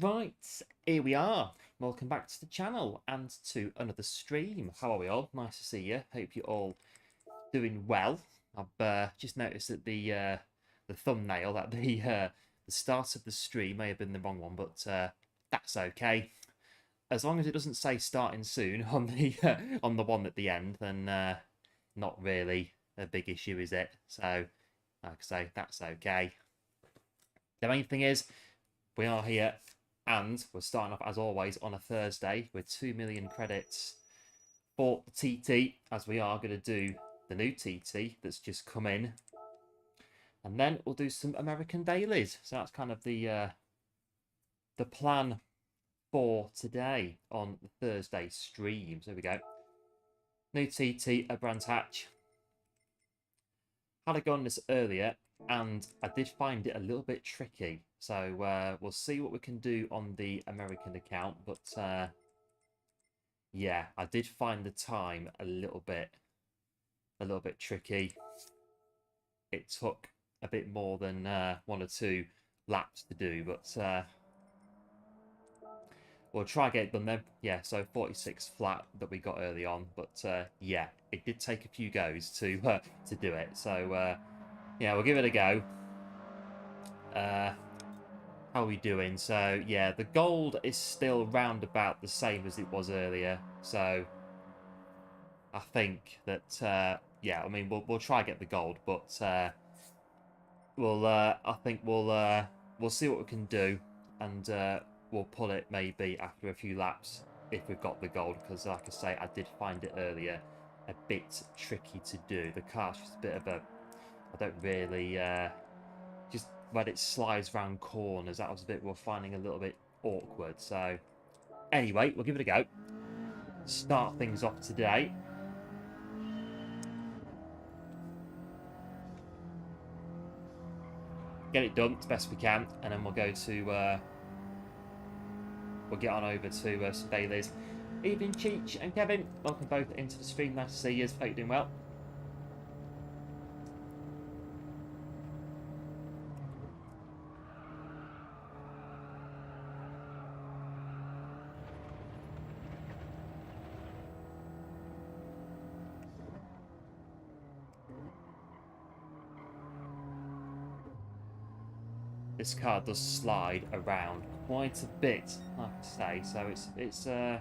Right, here we are. Welcome back to the channel and to another stream. How are we all? Nice to see you. Hope you're all doing well. I've just noticed that the thumbnail at the start of the stream may have been the wrong one, but that's okay. As long as it doesn't say starting soon on the on the one at the end, then not really a big issue, is it? So, like I say, that's okay. The main thing is we are here. And we're starting off, as always, on a Thursday with 2 million credits for the TT, as we are going to do the new TT that's just come in. And then we'll do some American dailies. So that's kind of the plan for today on the Thursday stream. So here we go. New TT, a Brands Hatch. Had a go on this earlier, and I did find it a little bit tricky. So we'll see what we can do on the American account. But yeah, I did find the time a little bit tricky. It took a bit more than 1 or 2 laps to do, but we'll try and get it done then. Yeah, so 46 flat that we got early on, but yeah, it did take a few goes to do it. So yeah, we'll give it a go. How are we doing? So yeah, the gold is still round about the same as it was earlier. So I think that yeah, I mean we'll try and get the gold, but I think we'll see what we can do, and we'll pull it maybe after a few laps if we've got the gold, because like I say, I did find it earlier a bit tricky to do. The car's just a bit of a, I don't really just when it slides round corners, that was a bit we're finding a little bit awkward. So anyway, we'll give it a go. Start things off today. Get it done as best we can, and then we'll go to we'll get on over to some dailies. Evening, Cheech and Kevin. Welcome both into the stream. Nice to see you. Hope you're doing well. This car does slide around quite a bit, like I say. So it's yeah,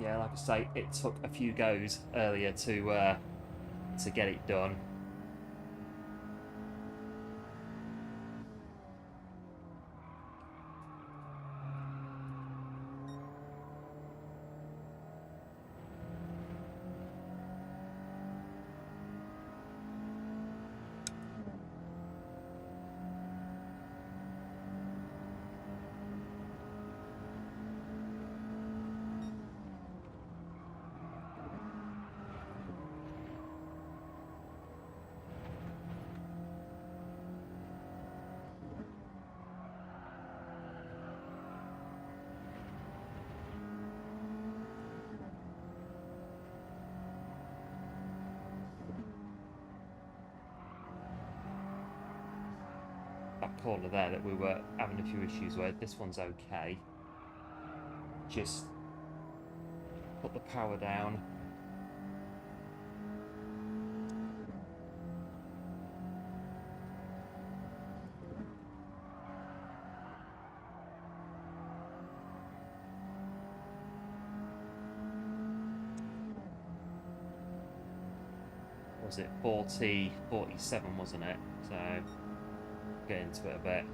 like I say, it took a few goes earlier to get it done. Corner there that we were having a few issues with. This one's okay. Just put the power down. Was it 40, 47, wasn't it? So get into it a bit.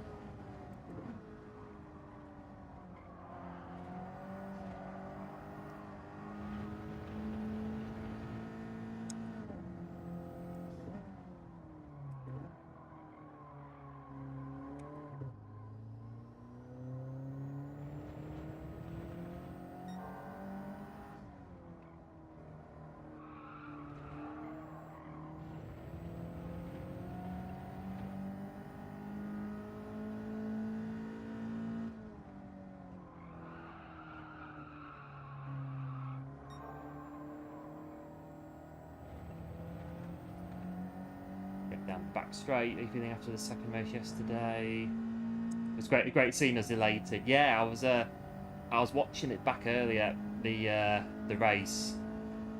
Down the back straight, anything after the second race yesterday. It's great seeing us elated. Yeah, I was watching it back earlier, the race,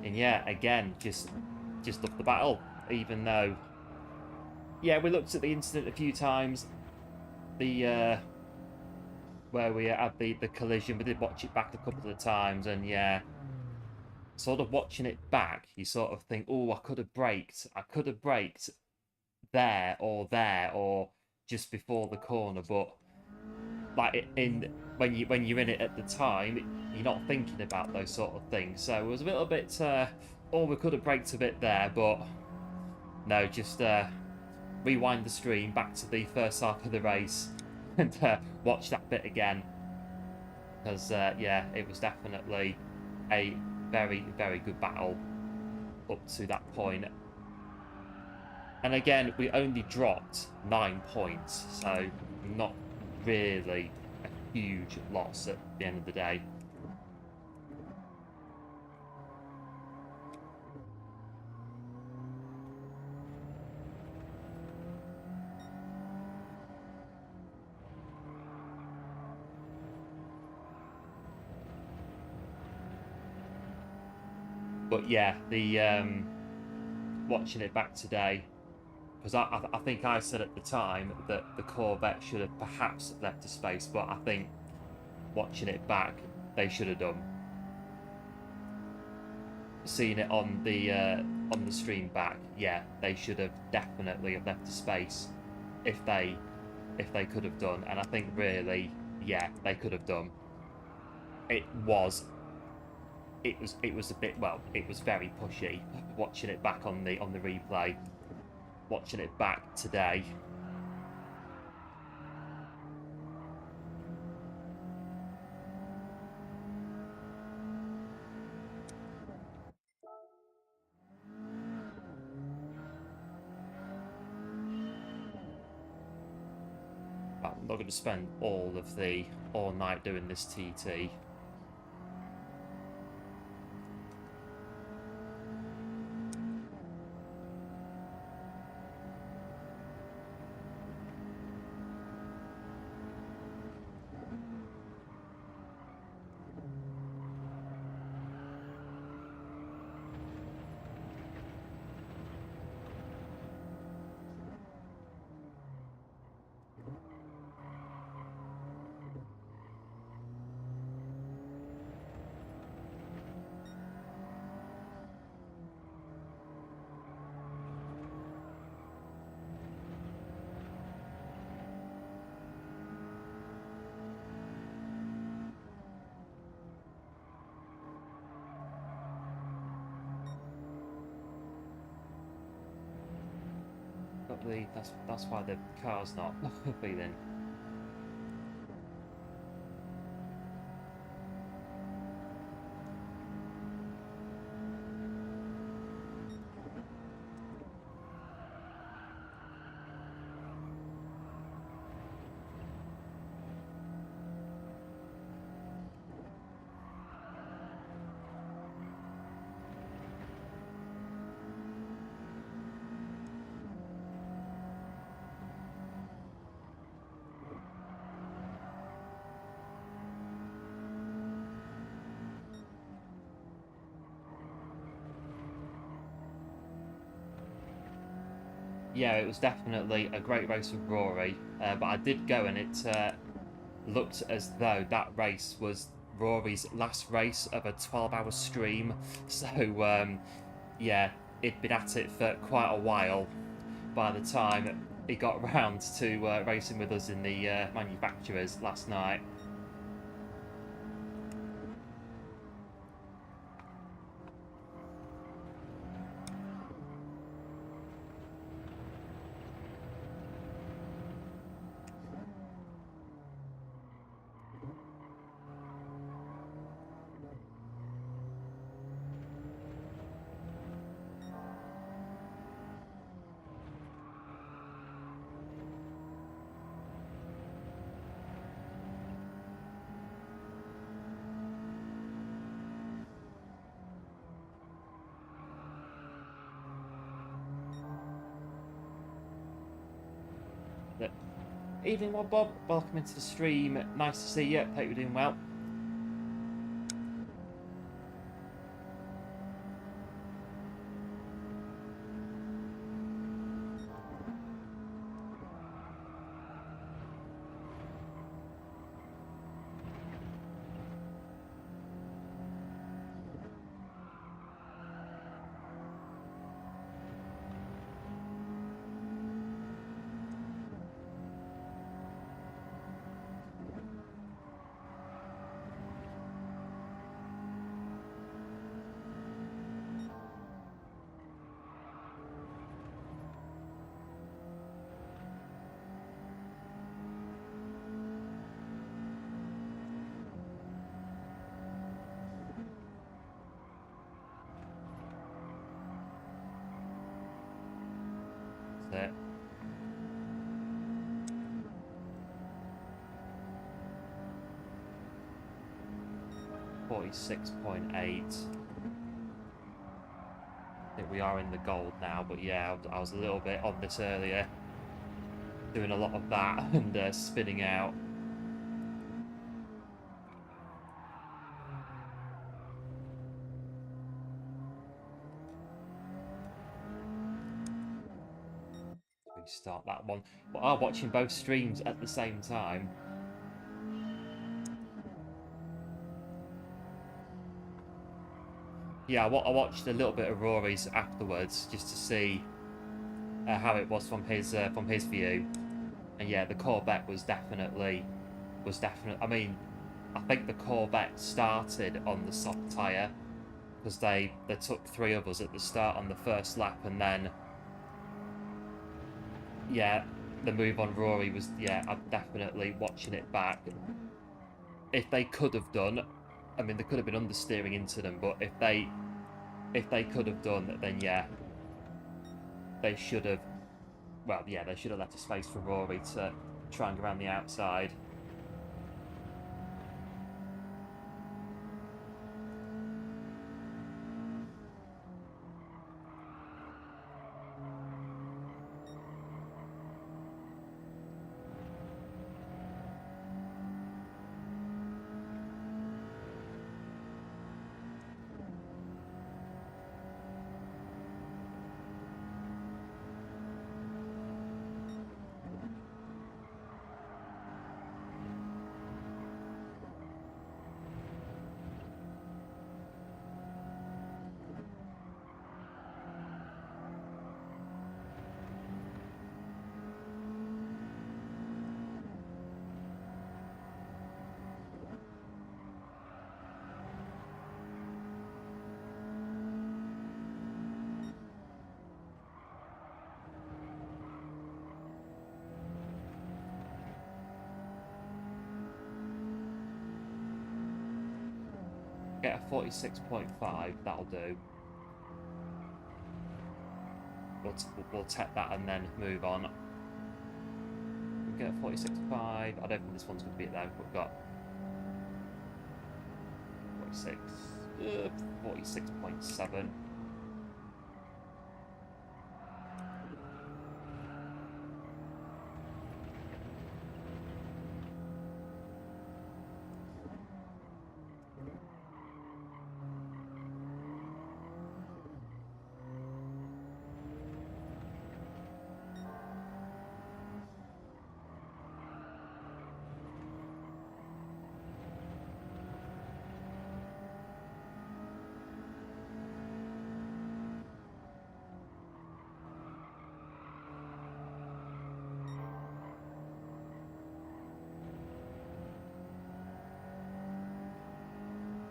and yeah, again, just loved the battle. Even though, yeah, we looked at the incident a few times. The where we had the collision, we did watch it back a couple of times, and yeah, sort of watching it back, you sort of think, oh, I could have braked. I could have braked there, or just before the corner, but like in when you're in it at the time, you're not thinking about those sort of things. So it was a little bit, oh, we could have braked a bit there, but no, just rewind the stream back to the first half of the race and watch that bit again, because yeah, it was definitely a very good battle up to that point. And again, we only dropped 9 points, so not really a huge loss at the end of the day. But yeah, the watching it back today, because I think I said at the time that the Corvette should have perhaps left a space, but I think watching it back, they should have done. Seeing it on the stream back, yeah, they should have definitely have left a space if they could have done, and I think really, yeah, they could have done. It was a bit, well, it was very pushy watching it back on the replay, watching it back today. But I'm not going to spend all night doing this TT. Probably that's why the car's not feeling. Yeah, it was definitely a great race with Rory, but I did go and it looked as though that race was Rory's last race of a 12-hour stream. So yeah, he'd been at it for quite a while by the time he got round to racing with us in the manufacturers last night. Evening, One Bob. Welcome into the stream. Nice to see you. Hope you're doing well. That's it. 46.8. I think we are in the gold now, but yeah, I was a little bit on this earlier, doing a lot of that and spinning out. Restart that one. But are watching both streams at the same time. Yeah, I watched a little bit of Rory's afterwards just to see how it was from his view, and yeah, the Corvette was definitely. I mean, I think the Corvette started on the soft tyre because they took 3 of us at the start on the first lap, and then yeah, the move on Rory was, yeah, I'm definitely watching it back. If they could have done, I mean, they could have been understeering into them, but if they could have done, then yeah, they should have. Well, yeah, they should have left a space for Rory to try and go around the outside. Get a 46.5, that'll do. We'll take that and then move on. We'll get a 46.5. I don't think this one's going to be it though. We've got 46.7.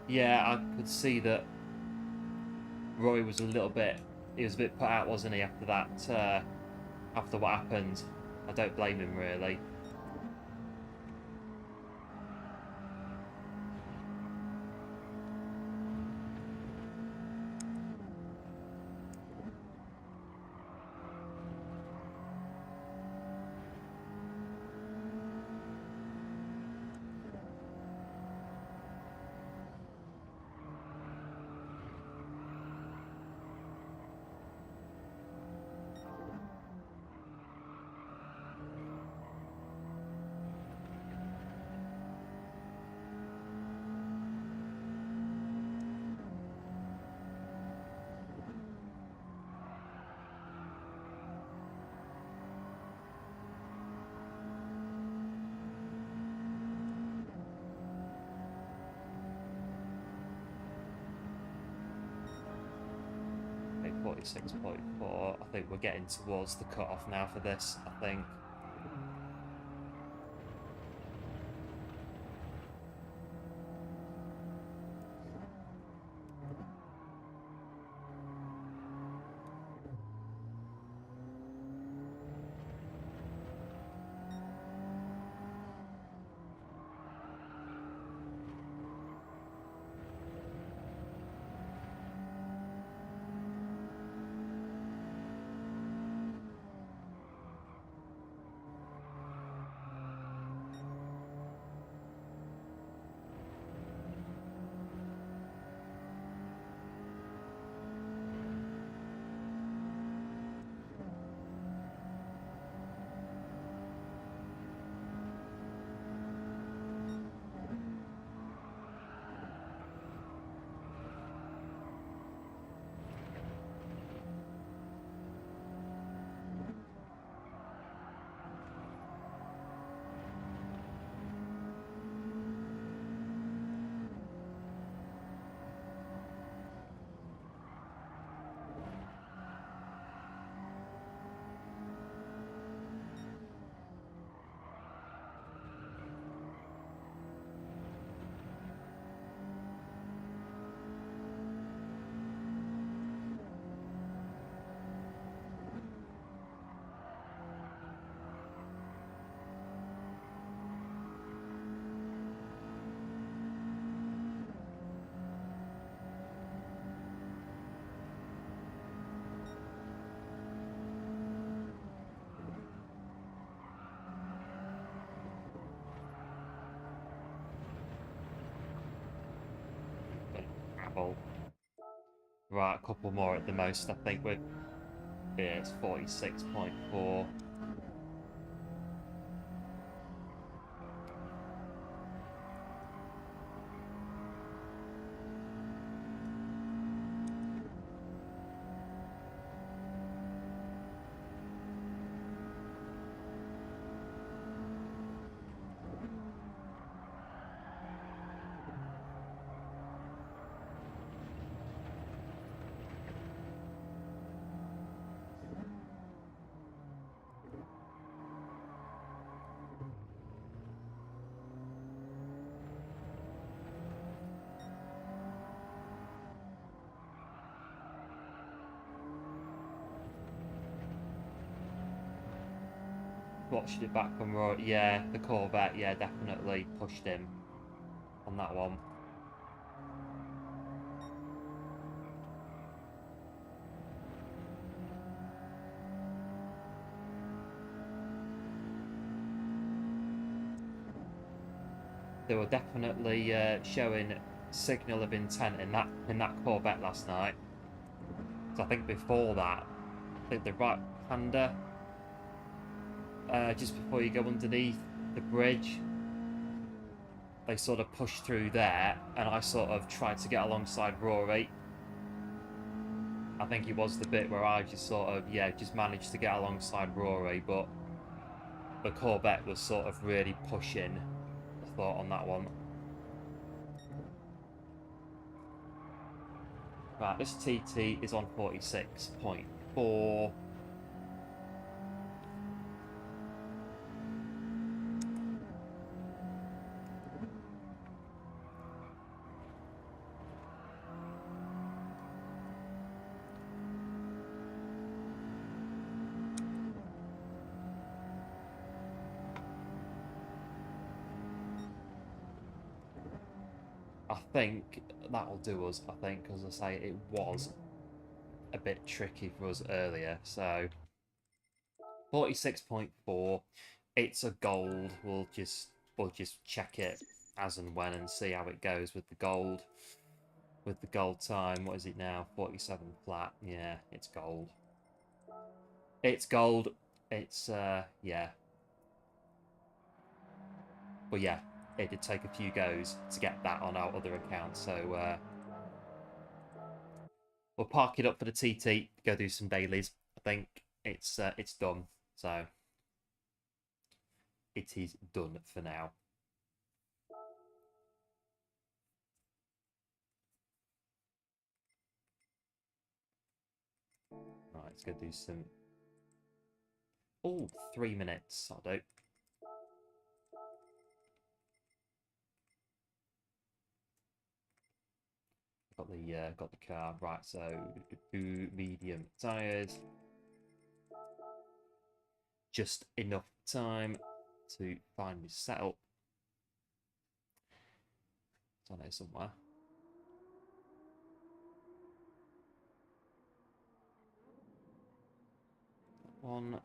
Yeah, I could see that Rory was a little bit. He was a bit put out, wasn't he, after that? After what happened, I don't blame him really. 46.4. I think we're getting towards the cut-off now for this, I think. Right, a couple more at the most, I think. It's 46.4. Watched it back from Roy. Yeah, the Corvette, yeah, definitely pushed him on that one. They were definitely showing signal of intent in that Corvette last night. So I think before that, I think the right-hander, just before you go underneath the bridge, they sort of pushed through there, and I sort of tried to get alongside Rory. I think it was the bit where I just sort of, yeah, just managed to get alongside Rory, but the Corvette was sort of really pushing, I thought, on that one. Right, this TT is on 46.4. I think that'll do us, I think, as I say, it was a bit tricky for us earlier. So 46.4, it's a gold. We'll just check it as and when and see how it goes with the gold. With the gold time, what is it now? 47 flat. Yeah, it's gold. It's gold. It's yeah. But yeah, it did take a few goes to get that on our other account. So we'll park it up for the TT, go do some dailies. I think it's done. So it is done for now. let's go do some... Oh, 3 minutes. I'll do. Got the car. Right, so do medium tyres. Just enough time to find my setup. It's on here somewhere. One.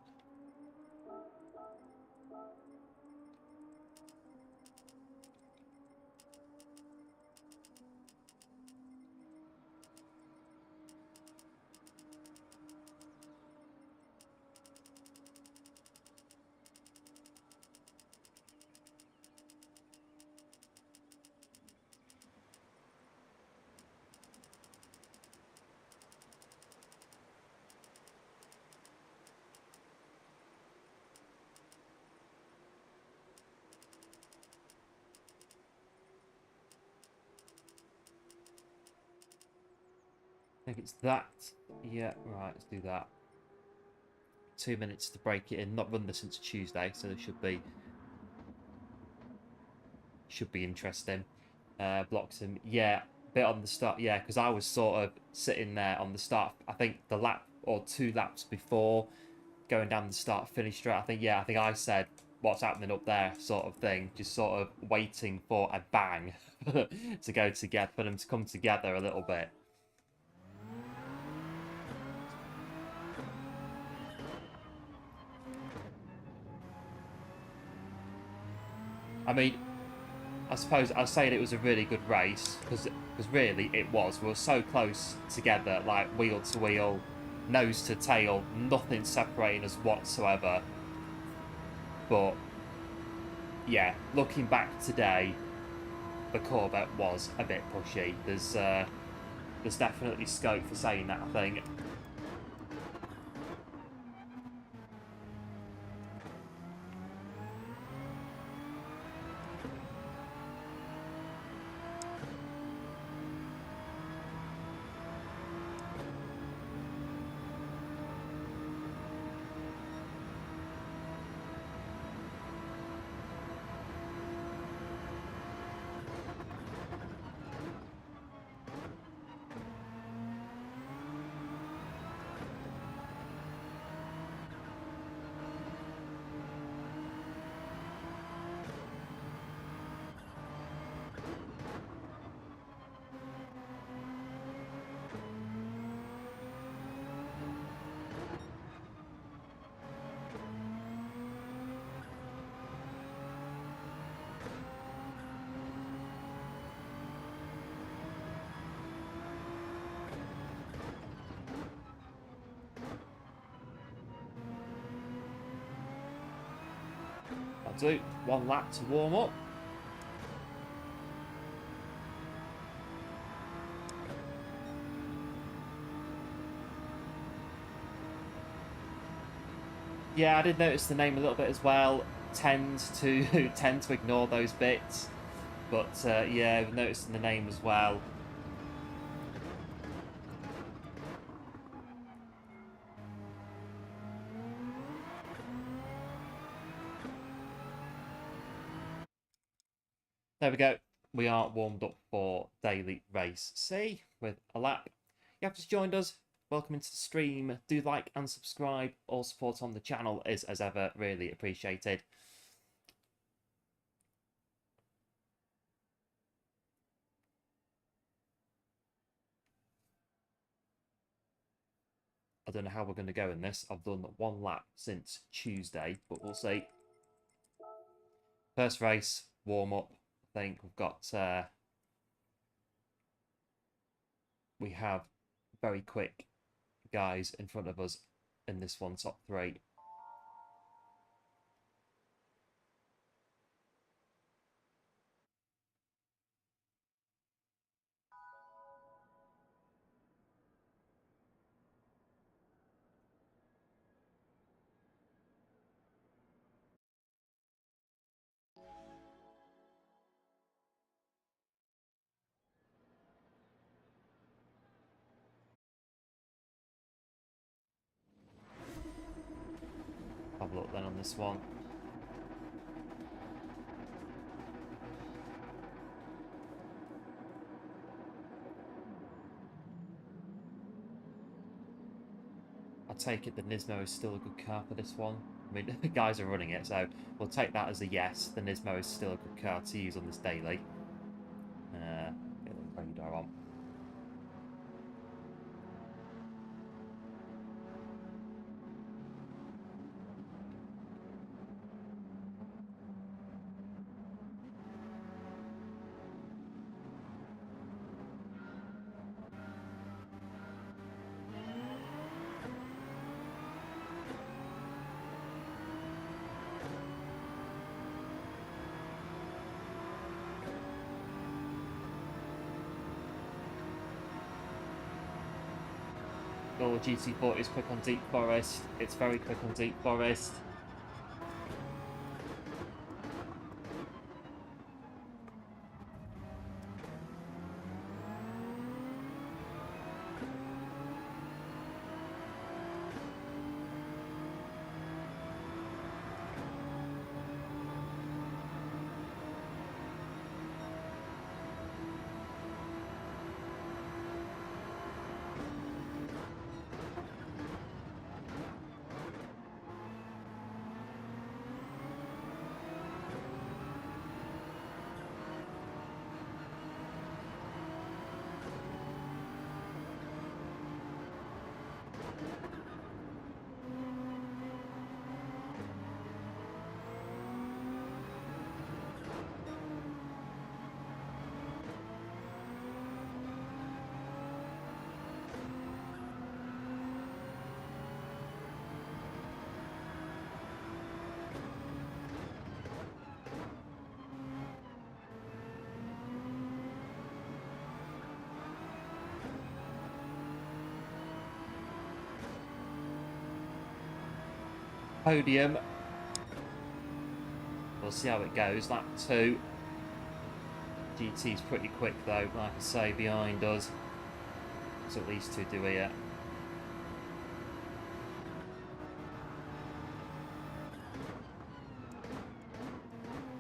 I think it's that. Yeah, right, let's do that. 2 minutes to break it in. Not run this since Tuesday, so there should be interesting. Blocks him. Yeah, bit on the start. Yeah, because I was sort of sitting there on the start. I think the lap or 2 laps before going down the start finish straight. I think I said what's happening up there, sort of thing. Just sort of waiting for a bang to go together, for them to come together a little bit. I mean, I suppose I was saying it was a really good race because really it was. We were so close together, like wheel to wheel, nose to tail, nothing separating us whatsoever. But yeah, looking back today, the Corvette was a bit pushy. There's definitely scope for saying that, I think. I'll do 1 lap to warm up. Yeah, I did notice the name a little bit as well. Tend to ignore those bits, but yeah, I've noticed the name as well. There we go. We are warmed up for daily race C with a lap. You have just joined us. Welcome into the stream. Do like and subscribe. All support on the channel is, as ever, really appreciated. I don't know how we're going to go in this. I've done 1 lap since Tuesday, but we'll see. First race, warm up. I think we've got... we have very quick guys in front of us in this one, top 3. have a look then on this one. I take it the Nismo is still a good car for this one. I mean, the guys are running it, so we'll take that as a yes. The Nismo is still a good car to use on this daily. Get the radar on. Oh, GT40 is quick on deep forest. It's very quick on deep forest. Podium. We'll see how it goes. Lap 2. GT's pretty quick though, like I say, behind us. There's at least 2 do here.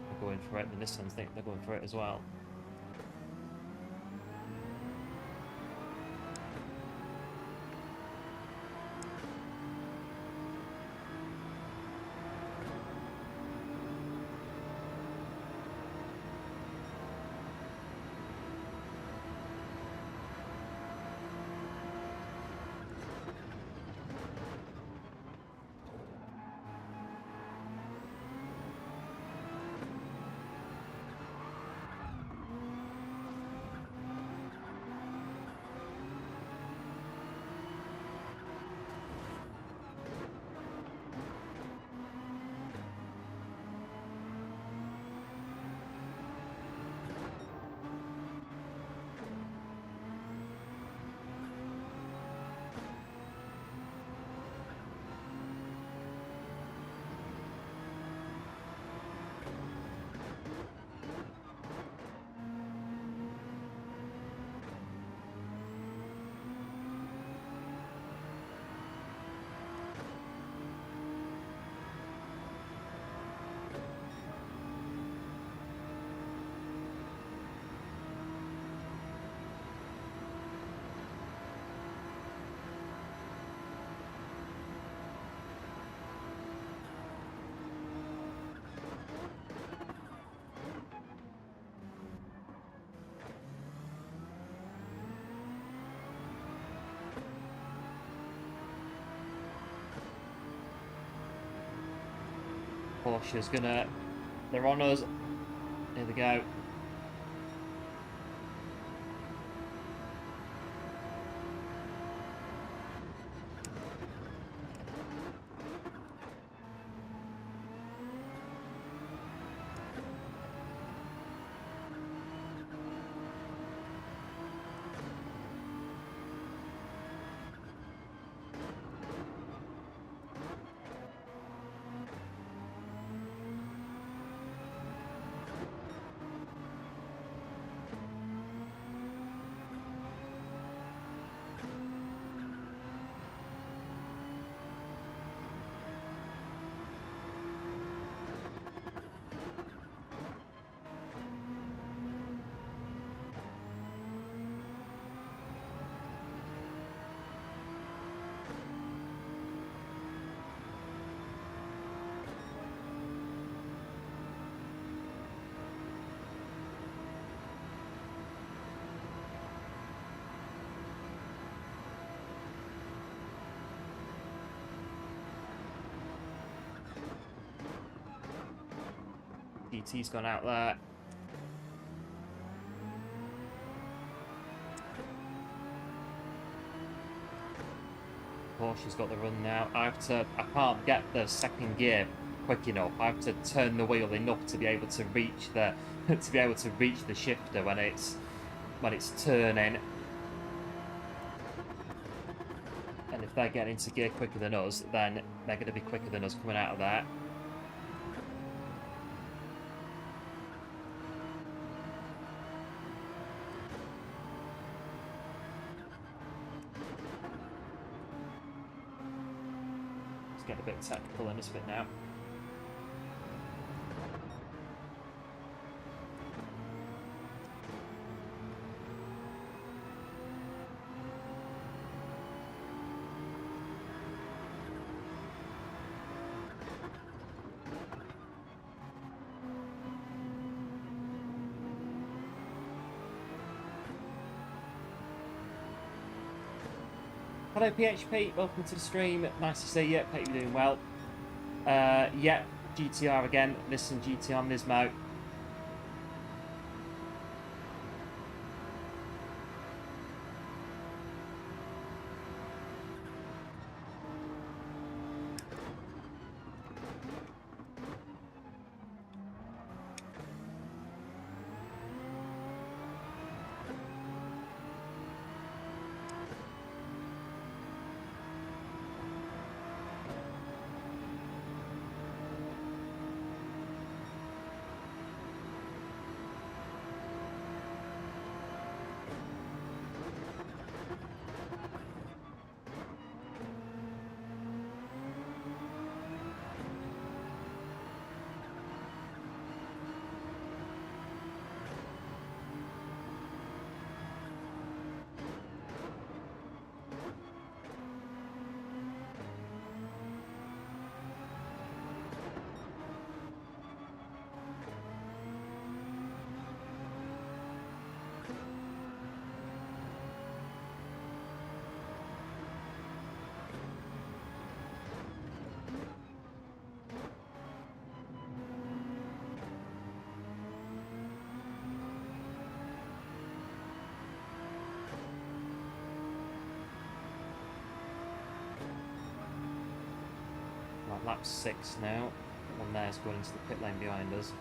They're going for it, and the Nissans think they're going for it as well. Porsche's gonna... They're on us. Here they go. GT's gone out there. Porsche's got the run now. I can't get the second gear quick enough. I have to turn the wheel enough to be able to reach the shifter when it's turning. And if they're getting into gear quicker than us, then they're going to be quicker than us coming out of there. Let's get a bit technical in this bit now. Hello PHP, welcome to the stream. Nice to see you. Hope you're doing well. Yeah, GTR again. Listen, GTR Nismo. Right, lap 6 now. One there's going into the pit lane behind us.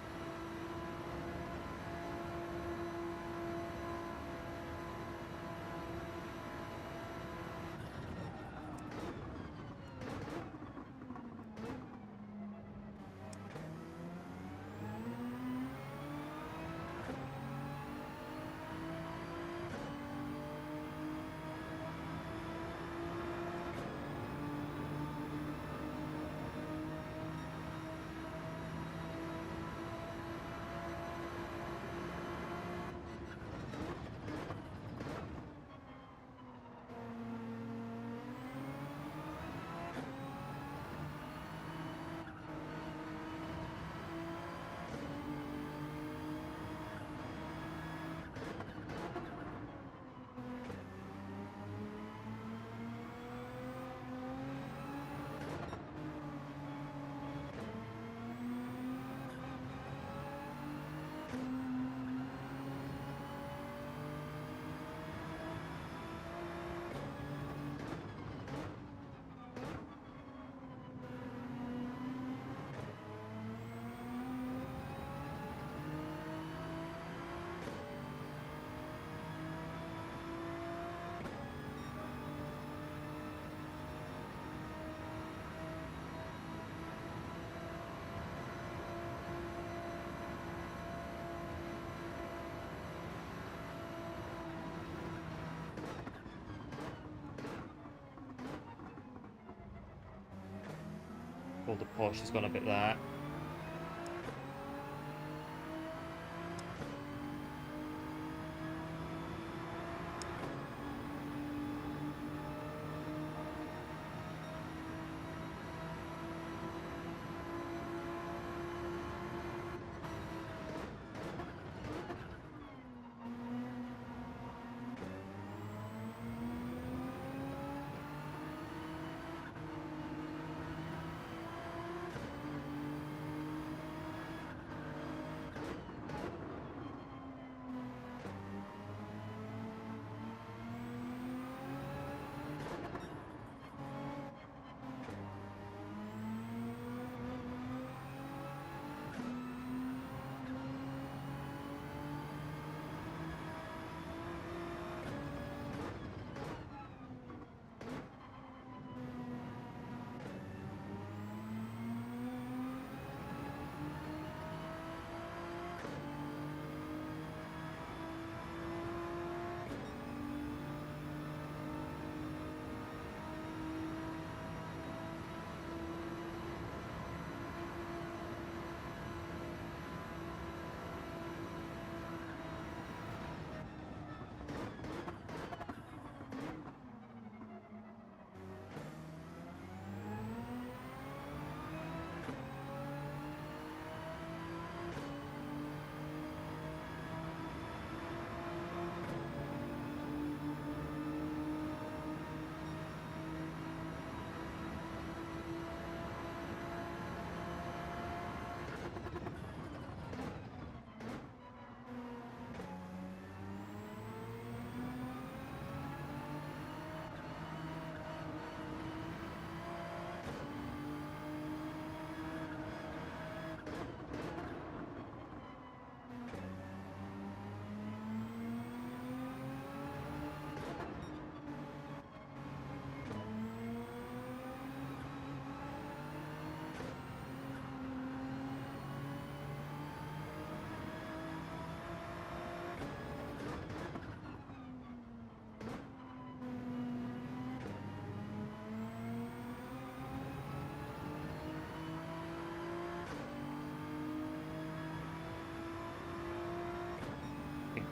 Well, the Porsche's gone a bit there.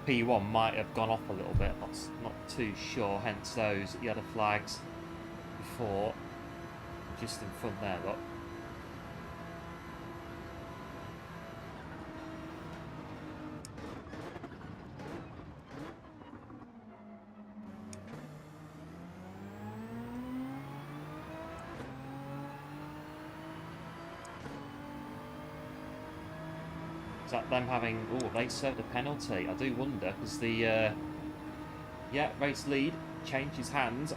P1 might have gone off a little bit. Not too sure. Hence those yellow flags before, just in front there. Look. Is that them having... Oh, they served a penalty. I do wonder, because the... yeah, race lead changes hands.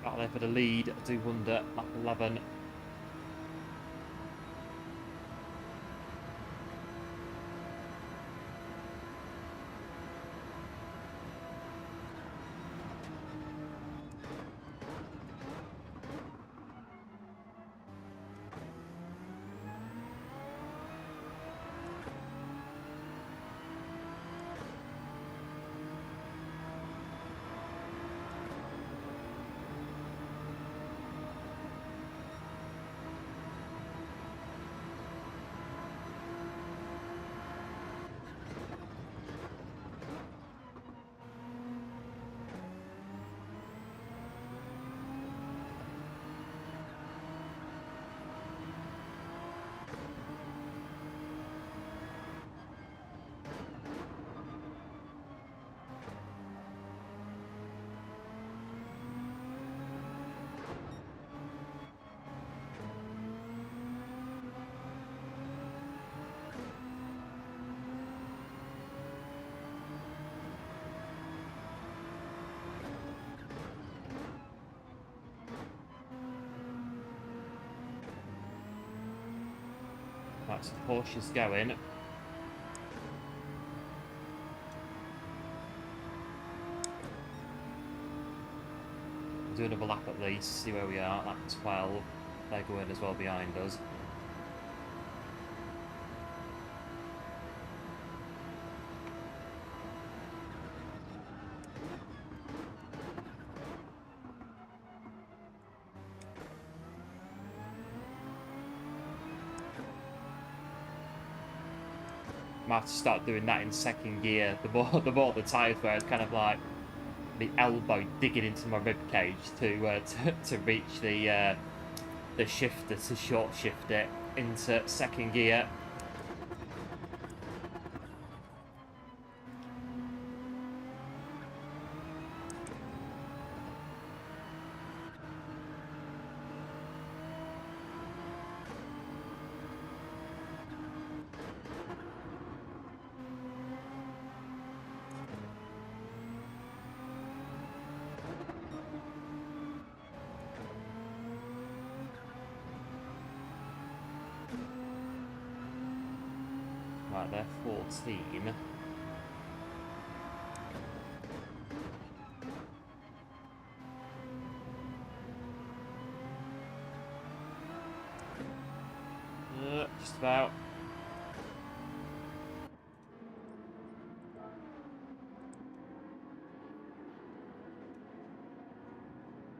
Out there for the lead. I do wonder, lap 11. That's the Porsche's going. We'll do another lap at least, see where we are. Lap 12. They're going as well behind us. Might have to start doing that in second gear. The more the tyres wear, it's kind of like the elbow digging into my rib cage to reach the shifter to short shift it. into second gear. Right, they're 14. Just about.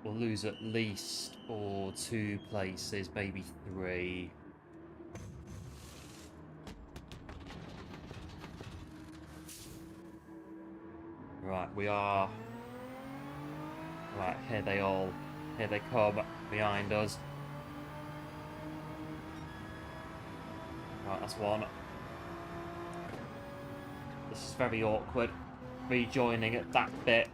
We'll lose at least or 2 places, maybe 3. Right, we are. Right, here they come behind us. Right, that's one. This is very awkward. Rejoining at that bit.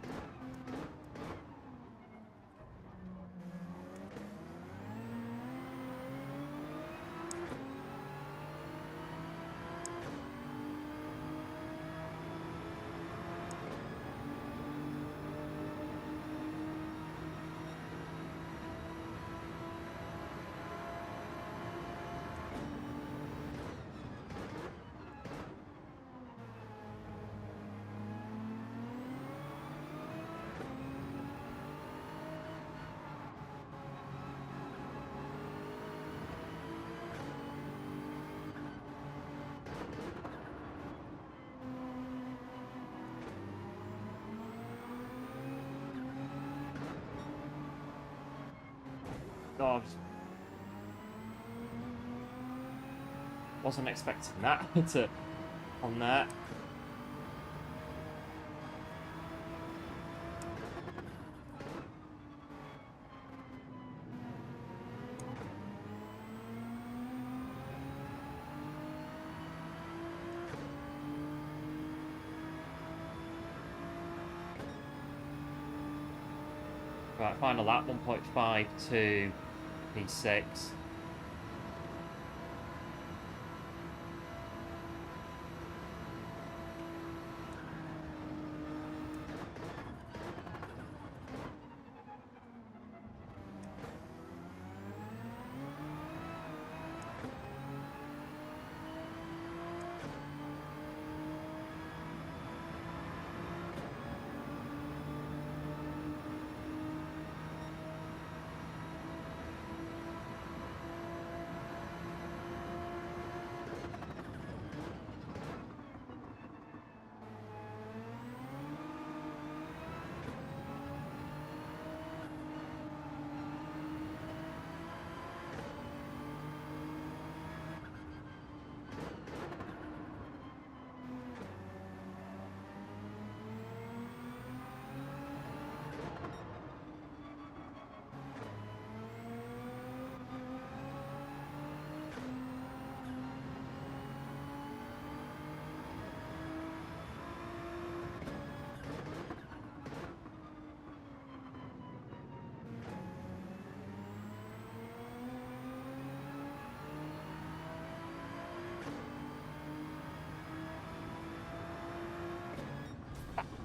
God. Wasn't expecting that on there. Right, final lap, 1.52 P6.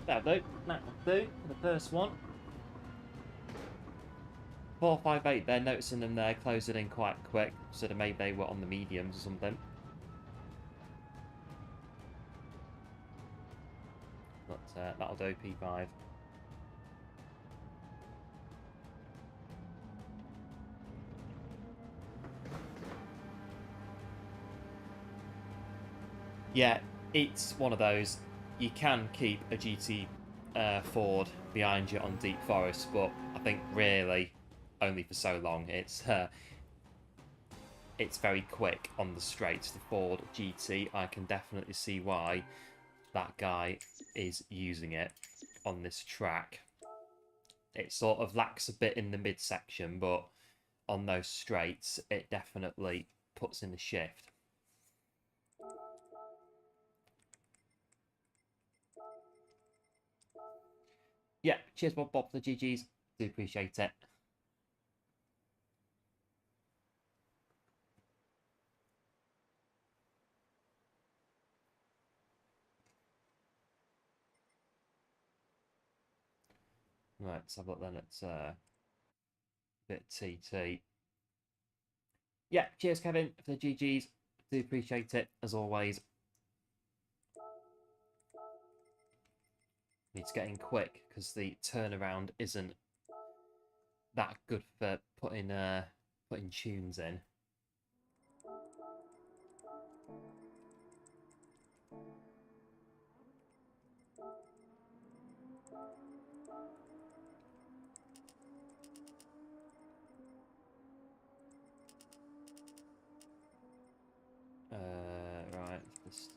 That'll do. That'll do for the first one. 458, they're noticing them there, closing in quite quick. So maybe they were on the mediums or something. But that'll do, P5. Yeah, it's one of those. You can keep a GT Ford behind you on deep forest, but I think really only for so long. It's very quick on the straights. The Ford GT, I can definitely see why that guy is using it on this track. It sort of lacks a bit in the midsection, but on those straights, it definitely puts in the shift. Yeah, cheers Bob for the GGs. Do appreciate it. Right, let's have a look then at bit TT. Yeah, cheers Kevin for the GGs. Do appreciate it as always. Need to get in quick because the turnaround isn't that good for putting tunes in. Right, just...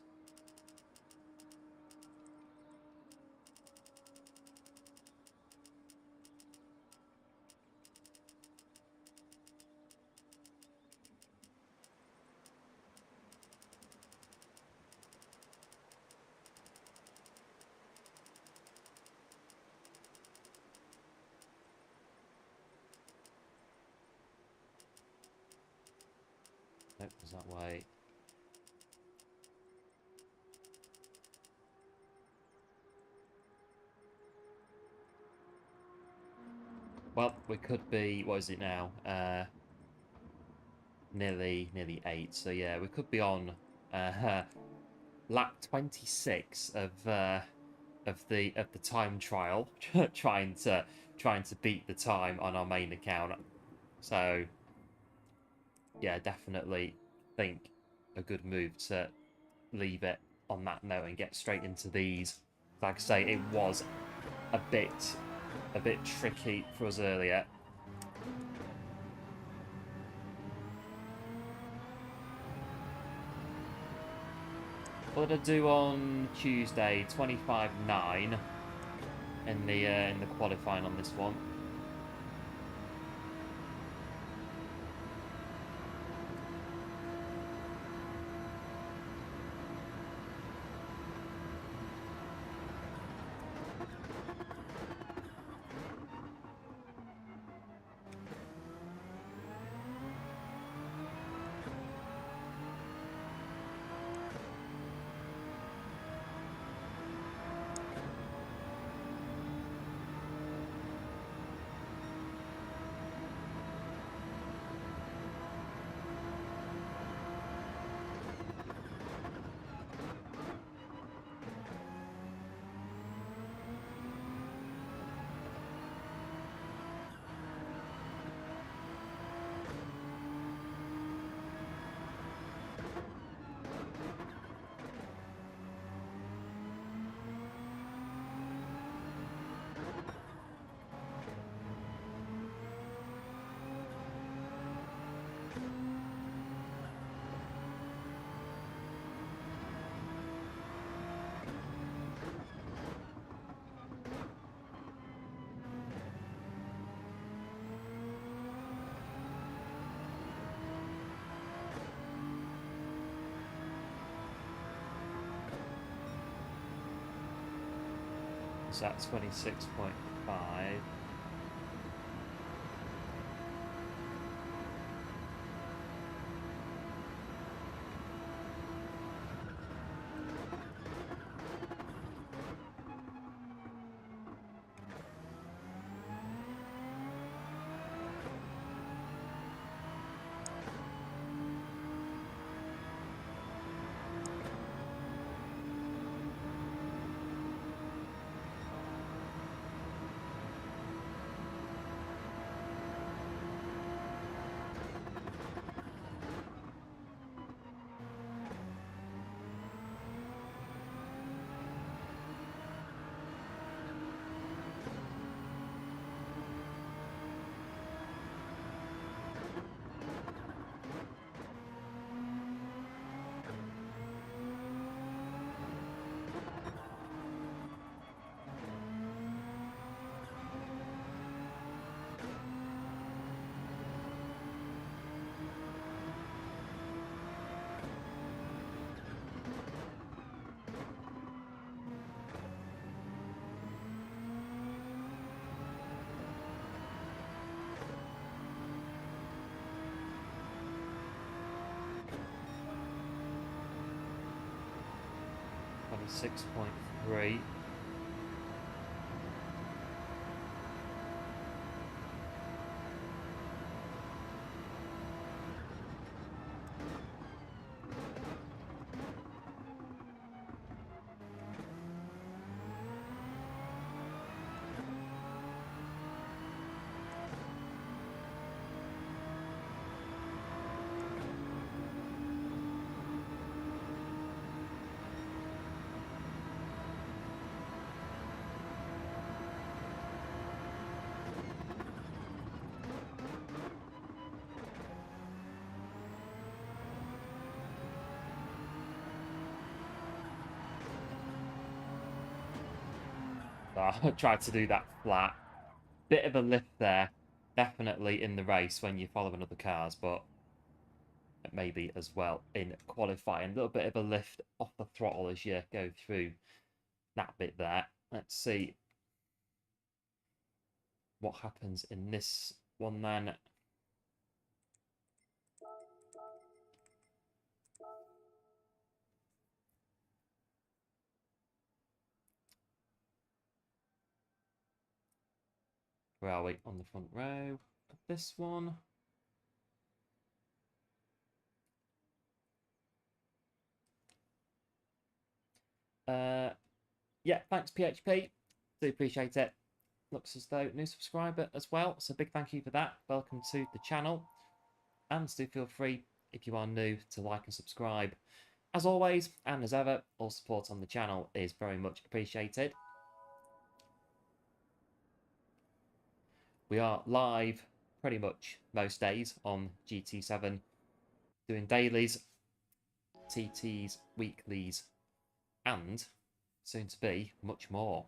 Nope, it's that way. Well, we could be, what is it now? Nearly 8. So yeah, we could be on lap 26 of the time trial, trying to beat the time on our main account. So yeah, definitely think a good move to leave it on that note and get straight into these. Like I say, it was a bit tricky for us earlier. What did I do on Tuesday? 25.9 in the qualifying on this one. So that's 26.5. 6.3. I tried to do that flat. Bit of a lift there. Definitely in the race when you follow other cars, but maybe as well in qualifying. A little bit of a lift off the throttle as you go through that bit there. Let's see what happens in this one then. Where are we on the front row of this one? Yeah, thanks PHP. Do appreciate it. Looks as though new subscriber as well, so big thank you for that. Welcome to the channel, and do feel free if you are new to like and subscribe. As always and as ever, all support on the channel is very much appreciated. We are live pretty much most days on GT7, doing dailies, TTs, weeklies, and soon to be much more.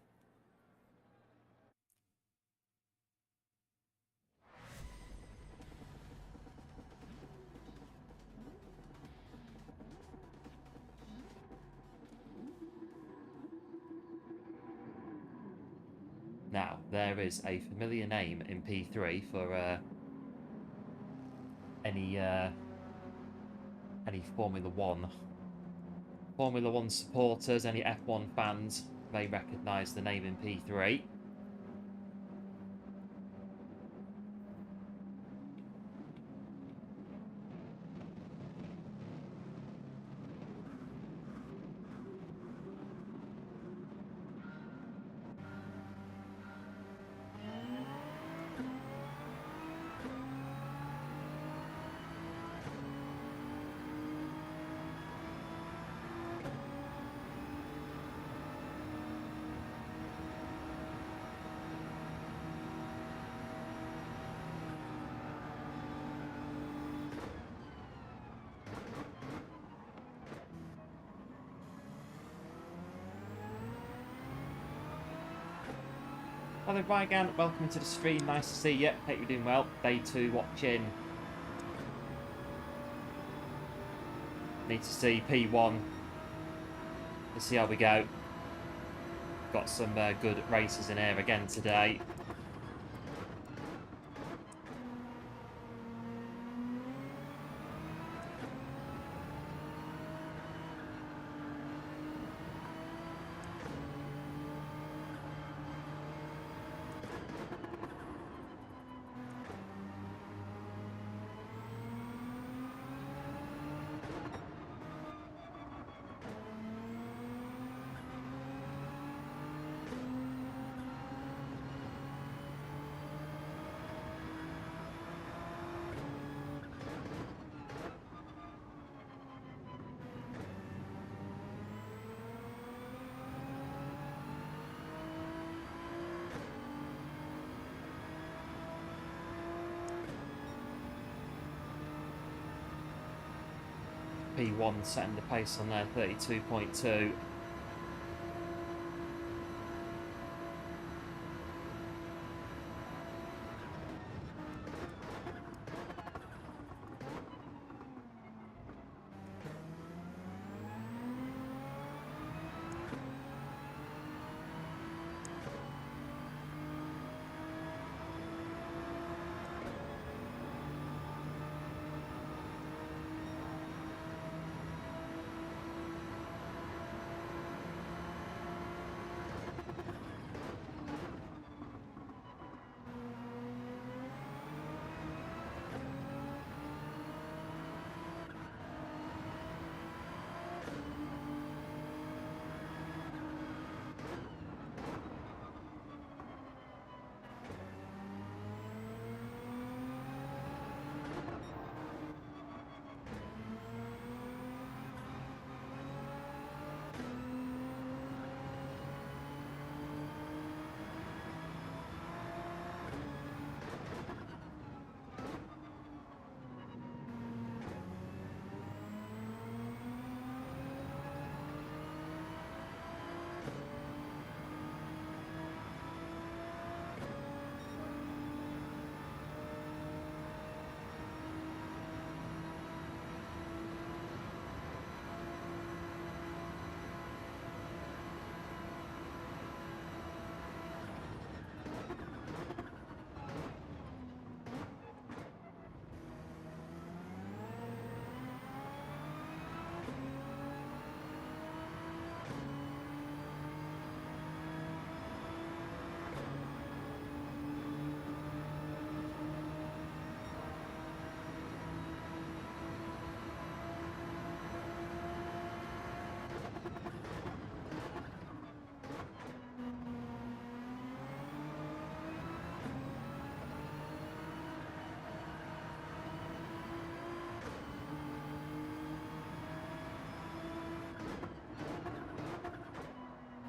Now, there is a familiar name in P3 for any Formula One supporters, any F1 fans may recognise the name in P3. Hello Rygan, welcome to the stream, nice to see you, hope you're doing well. Day 2 watching. Need to see P1 to see how we go. Got some good races in here again today. P1 setting the pace on there, 32.2.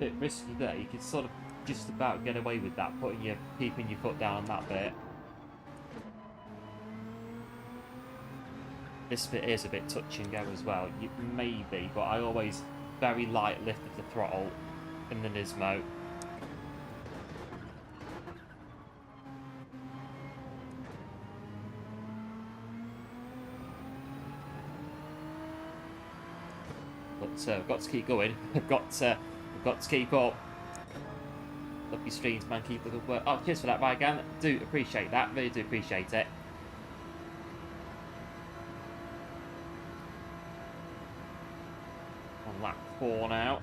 bit risky there. You could sort of just about get away with that, keeping your foot down on that bit. This bit is a bit touch and go as well. Maybe, but I always very light lift of the throttle in the Nismo. But I've got to keep going. I've got to keep up. Love your streams, man. Keep up the work. Oh, cheers for that, Rygan. Do appreciate that. Really do appreciate it. On lap 4 now.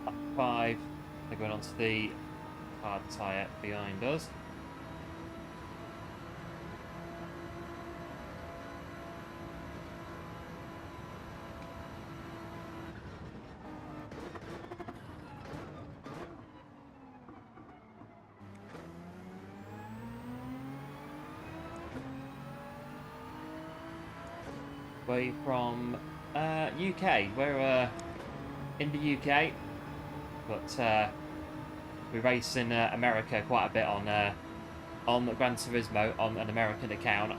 Lap 5. They're going on to the hard tyre behind us. Way from UK. We're in the UK, but we race in America quite a bit on Gran Turismo on an American account.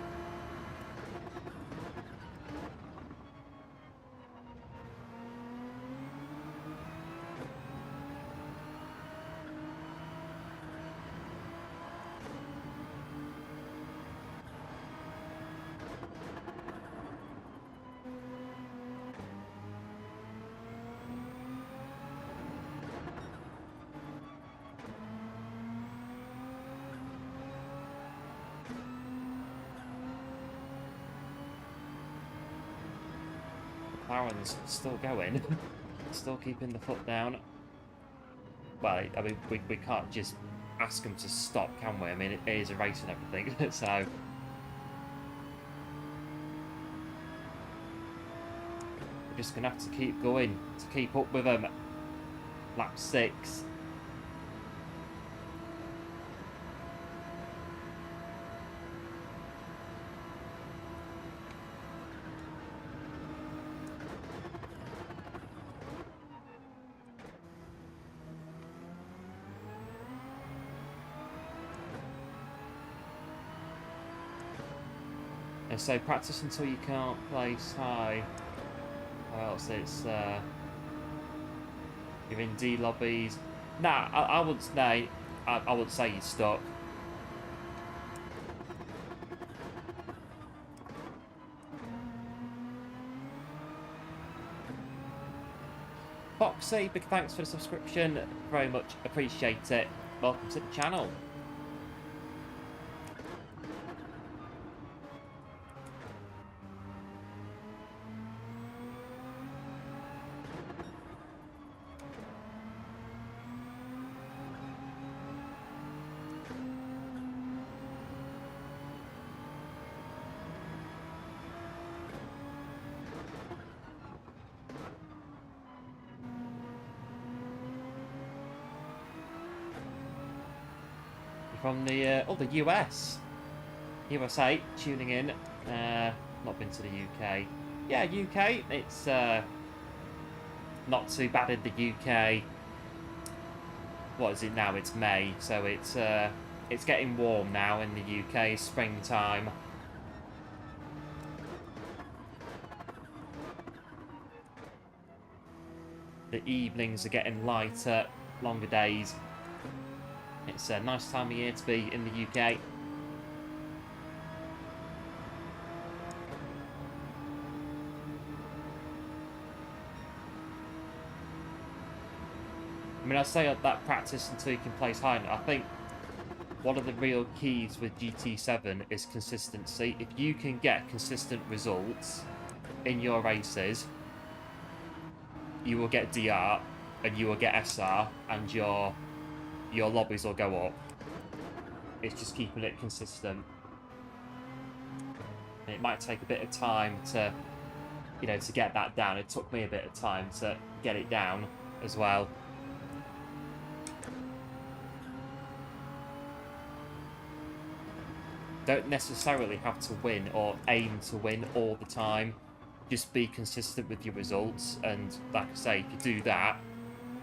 McLaren's still going, still keeping the foot down. Well, I mean, we can't just ask them to stop, can we? I mean, it is a race and everything, so... We're just going to have to keep going to keep up with them. Lap 6. So practice until you can't place high, or else it's you're in D lobbies. Nah, I would say I would say you're stuck. Foxy, big thanks for the subscription. Very much appreciate it. Welcome to the channel. From the US, USA tuning in. Not been to the UK. Yeah, UK. It's not too bad in the UK. what is it now? It's May, so it's getting warm now in the UK. Springtime. The evenings are getting lighter, longer days. It's a nice time of year to be in the UK. I mean, I say that practice until you can place high enough. I think one of the real keys with GT7 is consistency. If you can get consistent results in your races, you will get DR and you will get SR, and your lobbies will go up. It's just keeping it consistent. And it might take a bit of time to, you know, to get that down. It took me a bit of time to get it down as well. Don't necessarily have to win or aim to win all the time. Just be consistent with your results, and like I say, if you do that,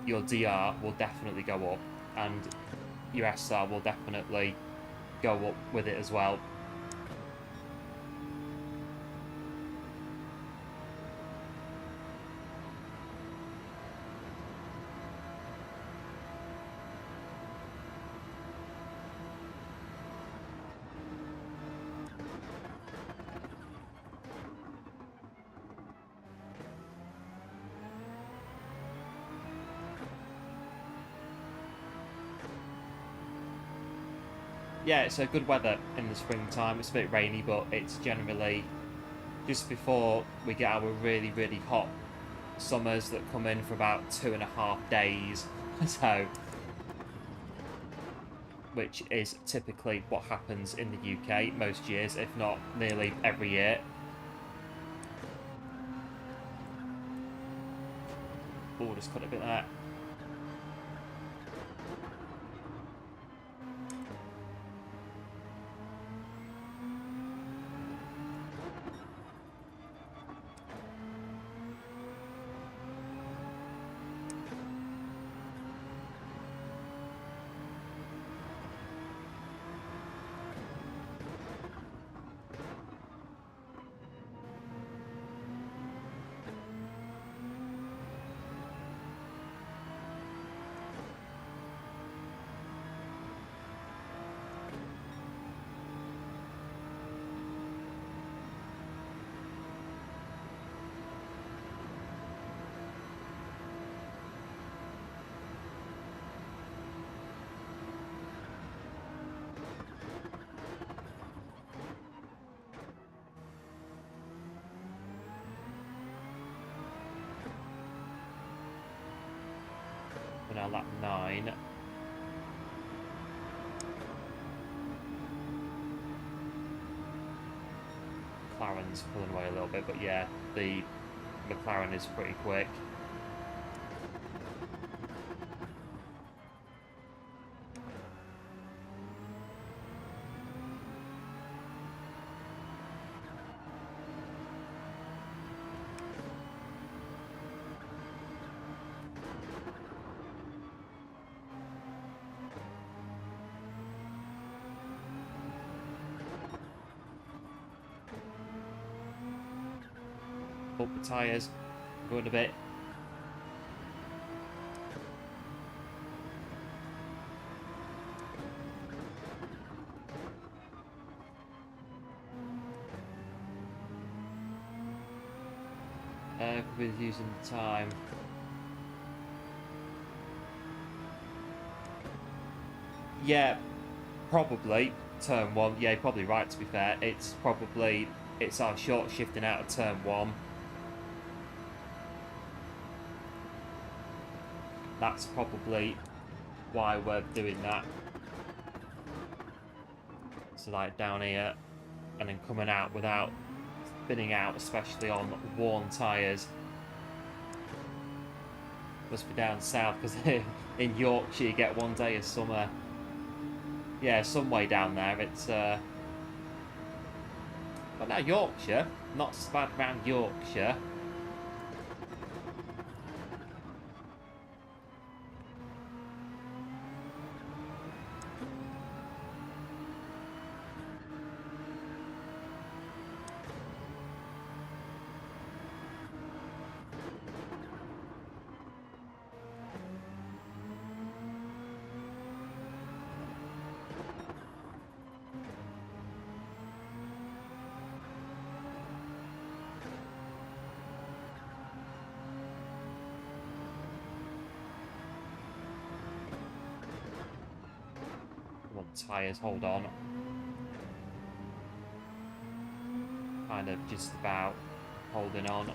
your DR will definitely go up, and your SR will definitely go up with it as well. Yeah, it's a good weather in the springtime. It's a bit rainy, but it's generally just before we get our really, really hot summers that come in for about 2.5 days. So, which is typically what happens in the UK most years, if not nearly every year. Oh, just cut a bit there. We're now lap 9. McLaren's pulling away a little bit, but yeah, the McLaren is pretty quick. Up the tyres, going a bit. With using the time. Yeah, probably turn 1. Yeah, you're probably right, to be fair. It's our short shifting out of turn 1. That's probably why we're doing that. So like down here and then coming out without spinning out, especially on worn tyres. Must be down south, because in Yorkshire you get 1 day of summer. Yeah, some way down there. It's but now Yorkshire, not so bad around Yorkshire. tyres, hold on. Kind of just about holding on.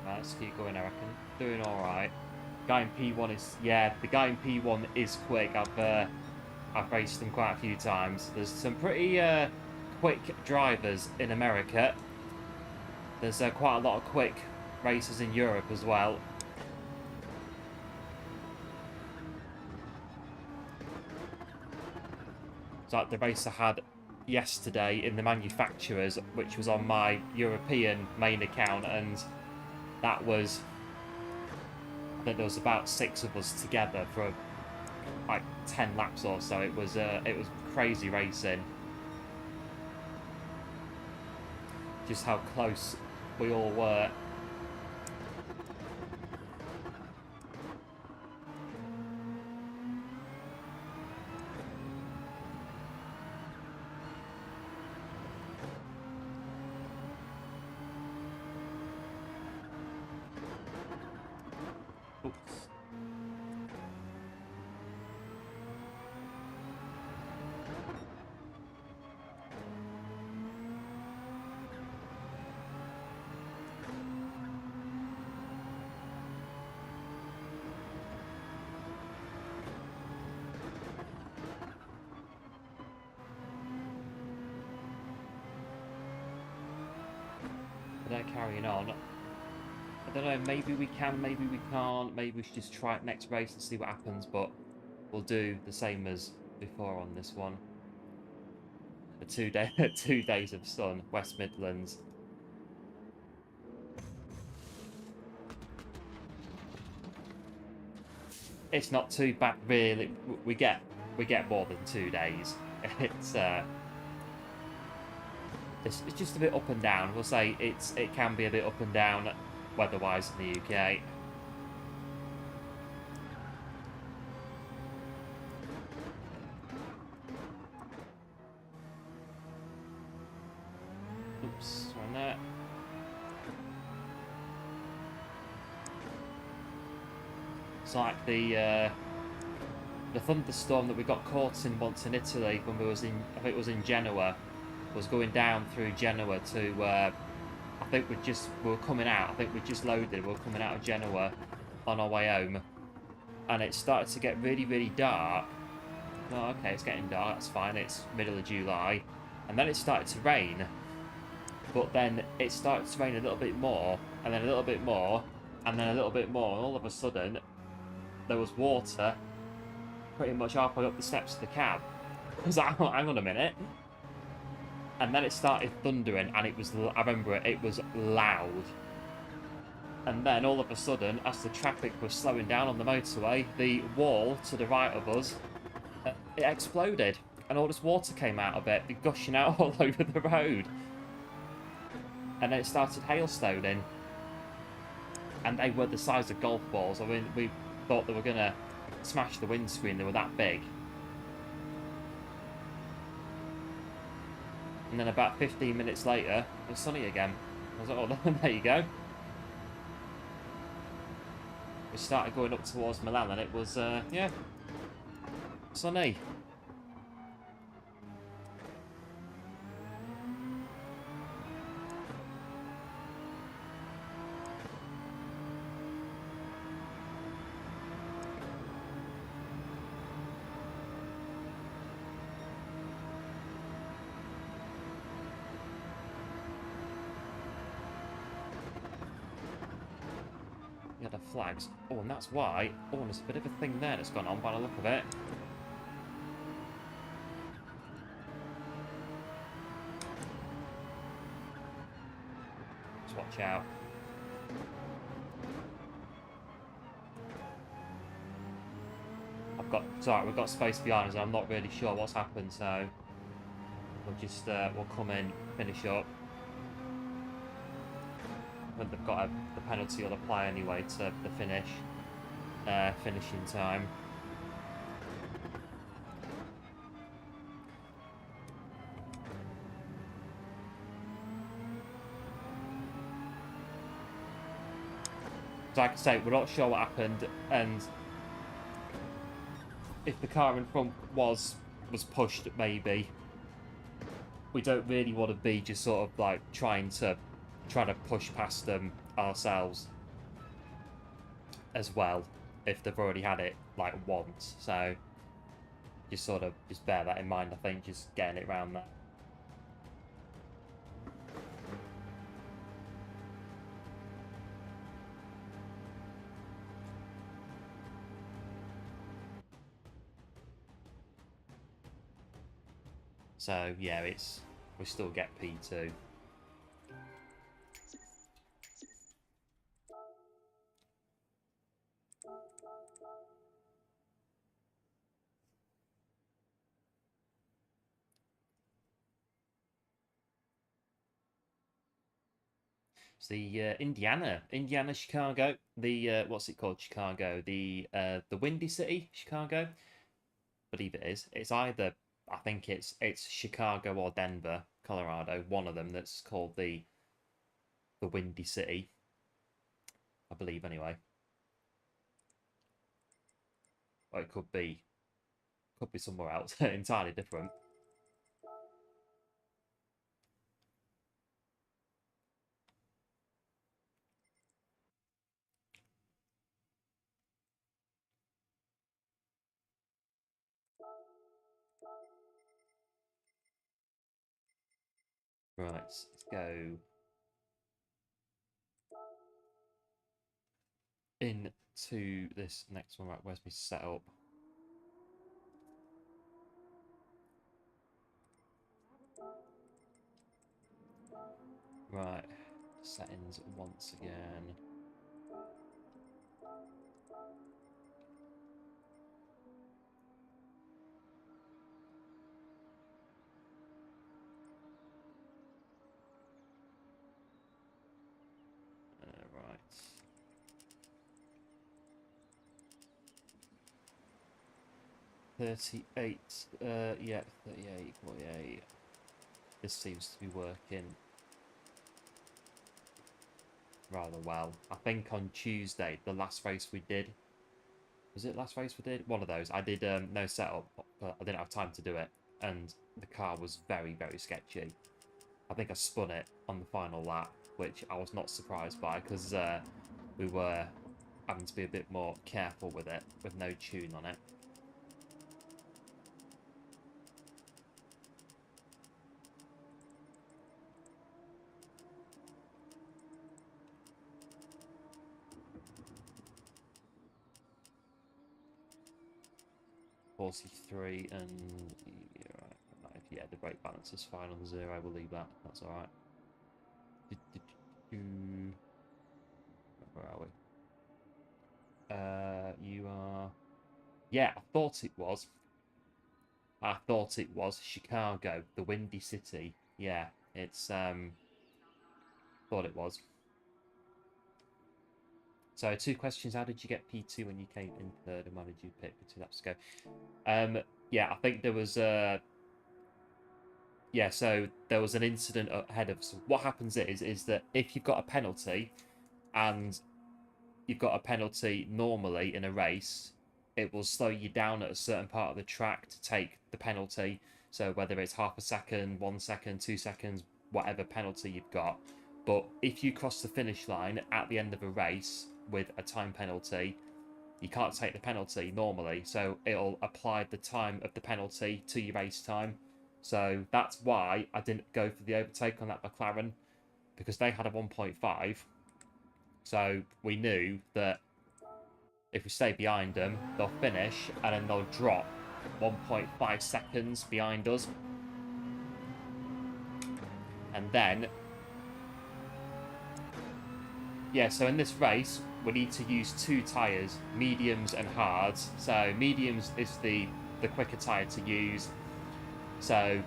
Let's keep going, I reckon. Doing alright. Guy in P1 is... Yeah, the guy in P1 is quick. I've raced him quite a few times. There's some pretty quick drivers in America. There's quite a lot of quick racers in Europe as well. It's like the race I had yesterday in the manufacturers, which was on my European main account, and that was, I think there was about 6 of us together for like 10 laps or so. It was crazy racing. Just how close we all were. They're carrying on. I don't know, maybe we can, maybe we can't. Maybe we should just try it next race and see what happens, but we'll do the same as before on this one. The 2 days of sun, West Midlands. It's not too bad, really. We get more than 2 days. It's just a bit up and down. We'll say it can be a bit up and down weather-wise in the UK. Oops, on there. It's like the thunderstorm that we got caught in once in Italy when we was in, I think it was in Genoa. Was going down through Genoa to, I think we were coming out, I think we just loaded, we were coming out of Genoa on our way home, and it started to get really, really dark. Oh, okay, it's getting dark, that's fine, it's middle of July, and then it started to rain, but then it started to rain a little bit more, and then a little bit more, and then a little bit more, and all of a sudden, there was water pretty much halfway up the steps of the cab. I was like, hang on a minute. And then it started thundering, and it was, I remember it was loud. And then all of a sudden, as the traffic was slowing down on the motorway, the wall to the right of us, it exploded. And all this water came out of it, gushing out all over the road. And then it started hailstoning. And they were the size of golf balls. I mean, we thought they were going to smash the windscreen, they were that big. And then about 15 minutes later, it was sunny again. I was like, oh, there you go. We started going up towards Milan and it was, yeah, sunny. Yeah, the flags. Oh, and that's why. Oh, and there's a bit of a thing there that's gone on by the look of it. Just watch out. Sorry, we've got space behind us and I'm not really sure what's happened, so we'll just, we'll come in, finish up. But they've got the penalty will apply anyway to the finishing time. So like I say, we're not sure what happened, and if the car in front was pushed, maybe we don't really want to be just sort of like trying to push past them ourselves as well if they've already had it like once. So just sort of just bear that in mind. I think just getting it around there. So yeah, we still get P2. It's the Indiana, Chicago. The what's it called? Chicago. The Windy City, Chicago. Believe it is. It's either, I think it's Chicago or Denver, Colorado. One of them that's called the Windy City. I believe anyway. Or it could be somewhere else entirely different. Right, let's go into this next one. Right, where's my setup? Right, settings once again. Right. 38, yeah, 38, 48. This seems to be working rather well. I think on Tuesday, the last race we did, was it last race we did? One of those. I did no setup, but I didn't have time to do it, and the car was very, very sketchy. I think I spun it on the final lap, which I was not surprised by, because we were having to be a bit more careful with it, with no tune on it. .43 and yeah, the brake balance is fine on the 0. We'll leave that. That's all right. Where are we? You are. Yeah, I thought it was. Chicago, the Windy City. Yeah, it's thought it was. So 2 questions. How did you get P2 when you came in third, and why did you pick for 2 laps ago? Yeah, I think there was yeah, so there was an incident ahead of us. What happens is that if you've got a penalty and you've got a penalty normally in a race, it will slow you down at a certain part of the track to take the penalty. So whether it's half a second, 1 second, 2 seconds, whatever penalty you've got. But if you cross the finish line at the end of a race with a time penalty, you can't take the penalty normally. So it'll apply the time of the penalty to your race time. So that's why I didn't go for the overtake on that McLaren, because they had a 1.5. So we knew that if we stay behind them, they'll finish and then they'll drop 1.5 seconds behind us. And then, yeah, so in this race, we need to use 2 tyres, mediums and hards. So mediums is the quicker tyre to use. So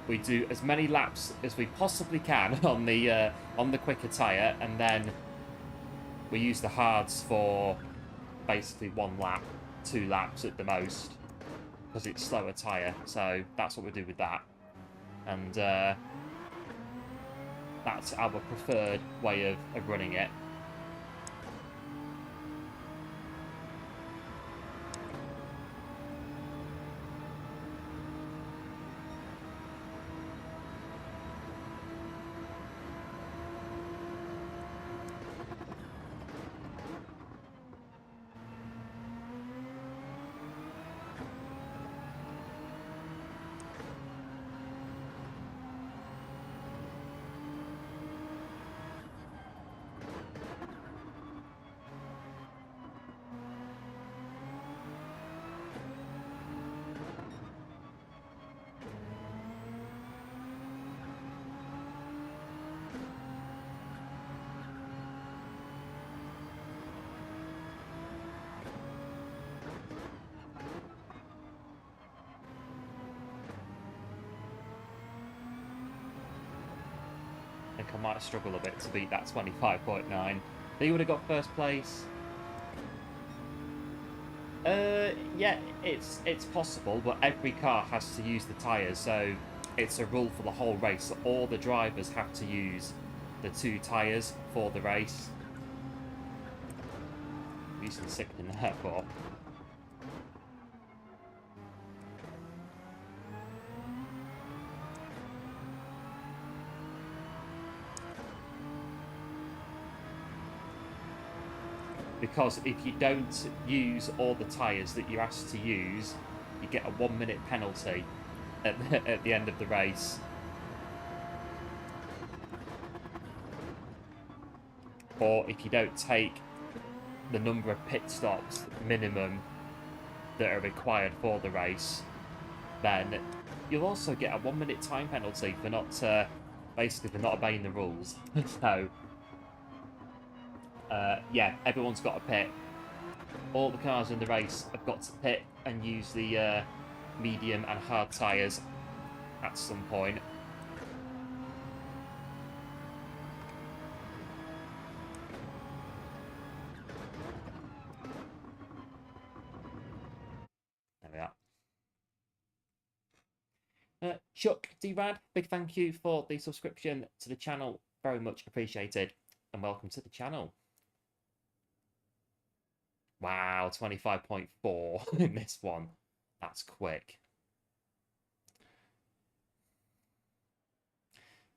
we do as many laps as we possibly can on the quicker tyre, and then we use the hards for basically 1 lap, 2 laps at the most, because it's slower tyre. So that's what we do with that, and that's our preferred way of running it. I think I might struggle a bit to beat that 25.9. They would have got first place. Yeah, it's possible, but every car has to use the tyres, so it's a rule for the whole race. So all the drivers have to use the 2 tyres for the race. I'm using 6 in there for. Because if you don't use all the tyres that you're asked to use, you get a 1-minute penalty at the end of the race. Or if you don't take the number of pit stops minimum that are required for the race, then you'll also get a 1-minute time penalty for not basically for not obeying the rules. So yeah, everyone's got to pit. All the cars in the race have got to pit and use the medium and hard tyres at some point. There we are. Chuck D-Rad, big thank you for the subscription to the channel. Very much appreciated. And welcome to the channel. Wow, 25.4 in this one. That's quick.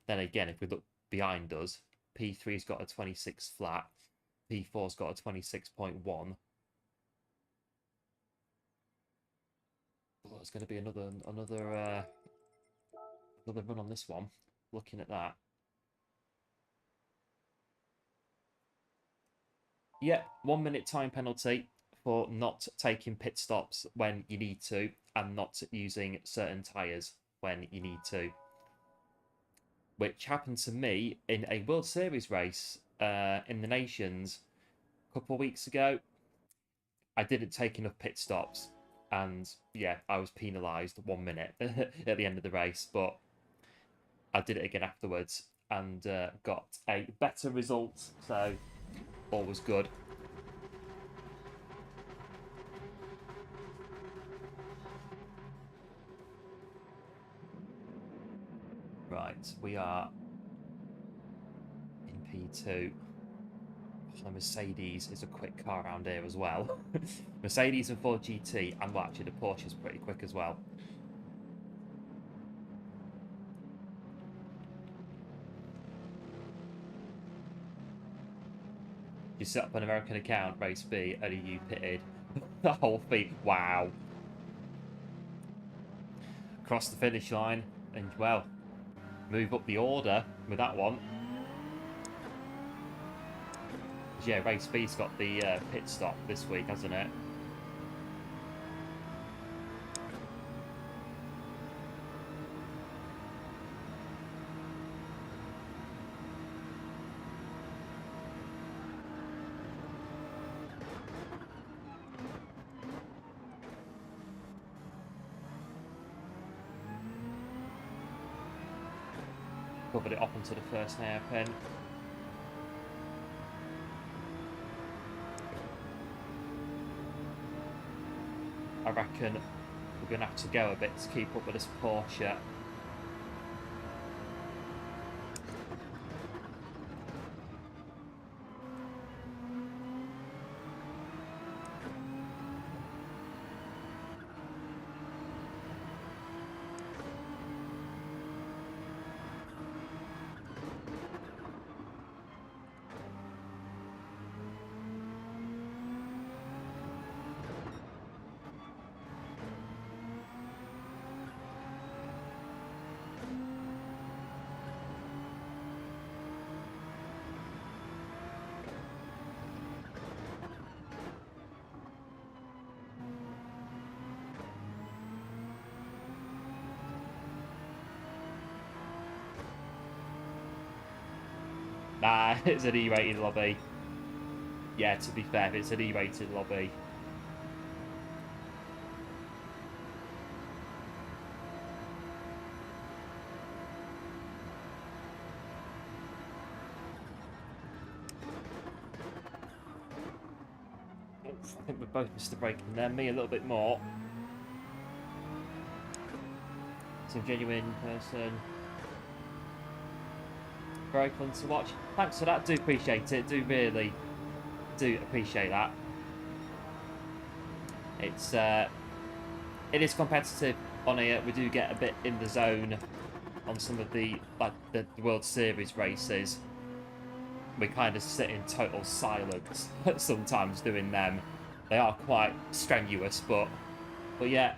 Then again, if we look behind us, P3's got a 26 flat. P4's got a 26.1. Oh, it's going to be another run on this one. Looking at that. Yeah, 1-minute time penalty for not taking pit stops when you need to and not using certain tyres when you need to. Which happened to me in a World Series race in the Nations a couple of weeks ago. I didn't take enough pit stops, and yeah, I was penalised 1 minute at the end of the race, but I did it again afterwards and got a better result, so all was good. we are in P2. The Mercedes is a quick car around here as well. Mercedes and Ford GT, and well, actually the Porsche is pretty quick as well. You set up an American account, race B, only you pitted. The whole thing, wow. Cross the finish line, and well, move up the order with that one. Yeah, race B's got the pit stop this week, hasn't it? Covered it off into the first hairpin. I reckon we're going to have to go a bit to keep up with this Porsche. Nah, it's an E-rated lobby. Yeah, to be fair, it's an E-rated lobby. I think we both missed the break in there. Me a little bit more. Some genuine person. Very fun to watch. Thanks for that. Do appreciate it. Do really do appreciate that. It's it is competitive on here. We do get a bit in the zone on some of the World Series races. We kind of sit in total silence sometimes doing them. They are quite strenuous, but yeah,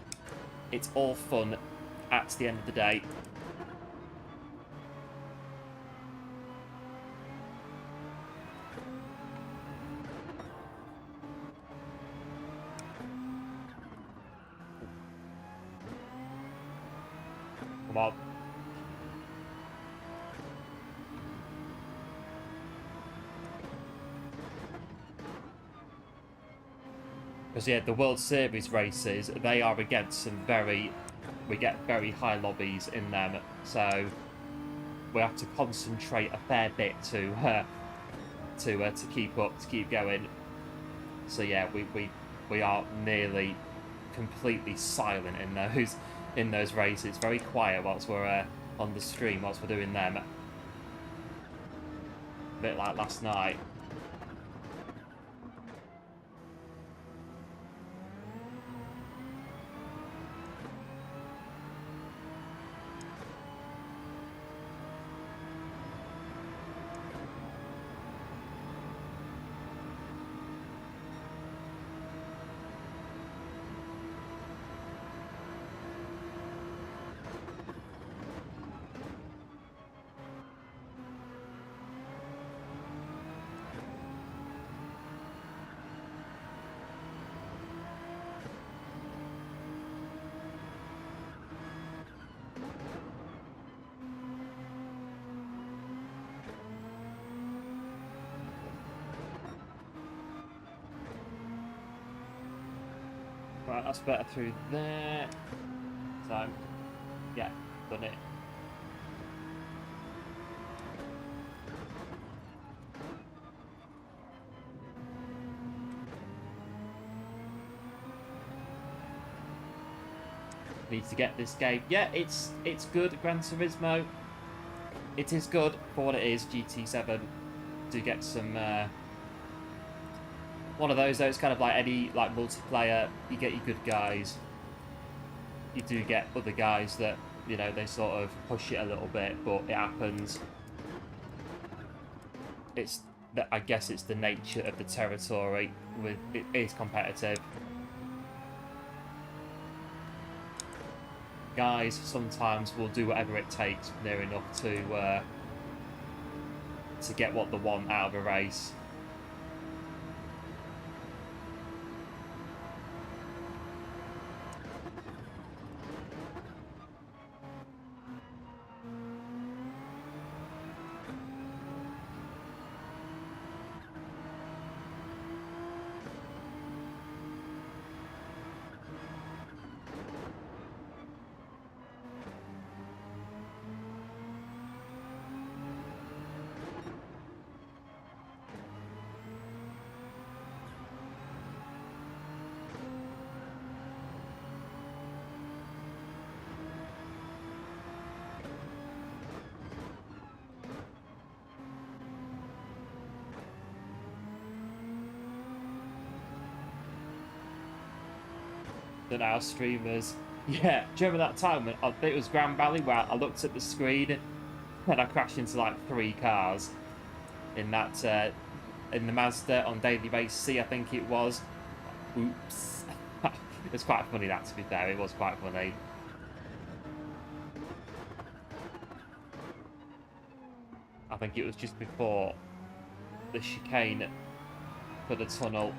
it's all fun at the end of the day. Come on. Because yeah, the World Series races, they are against some we get very high lobbies in them, so we have to concentrate a fair bit to keep up, to keep going. So yeah, we are nearly completely silent in those races. Very quiet whilst we're on the stream, whilst we're doing them. A bit like last night. Right, that's better through there. So, yeah, done it. Need to get this game. Yeah, it's good, Gran Turismo. it is good for what it is. GT7 do get some one of those though. It's kind of like any like multiplayer. You get your good guys. You do get other guys that, you know, they sort of push it a little bit, but it happens. It's that, I guess it's the nature of the territory. With it is competitive. Guys sometimes will do whatever it takes near enough to get what they want out of a race. Than our streamers. Yeah, do you remember that time when I think it was Grand Valley where I looked at the screen and I crashed into like 3 cars in that in the Mazda on Daily Race C, I think it was. Oops. It was quite funny, that, to be fair. It was quite funny. I think it was just before the chicane for the tunnel,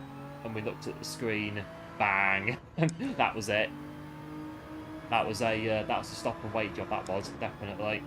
and we looked at the screen. Bang! That was it. That was a stop and wait job. That was definitely.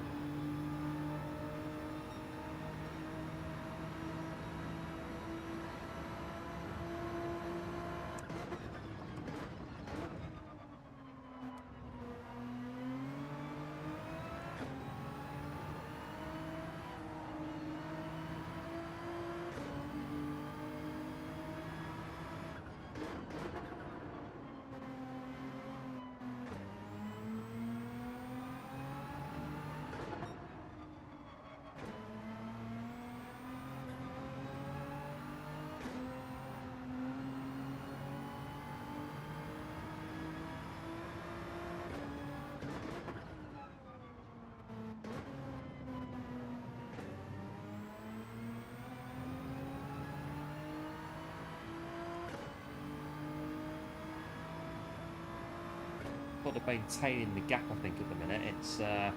Sort of maintaining the gap, I think, at the minute. It's the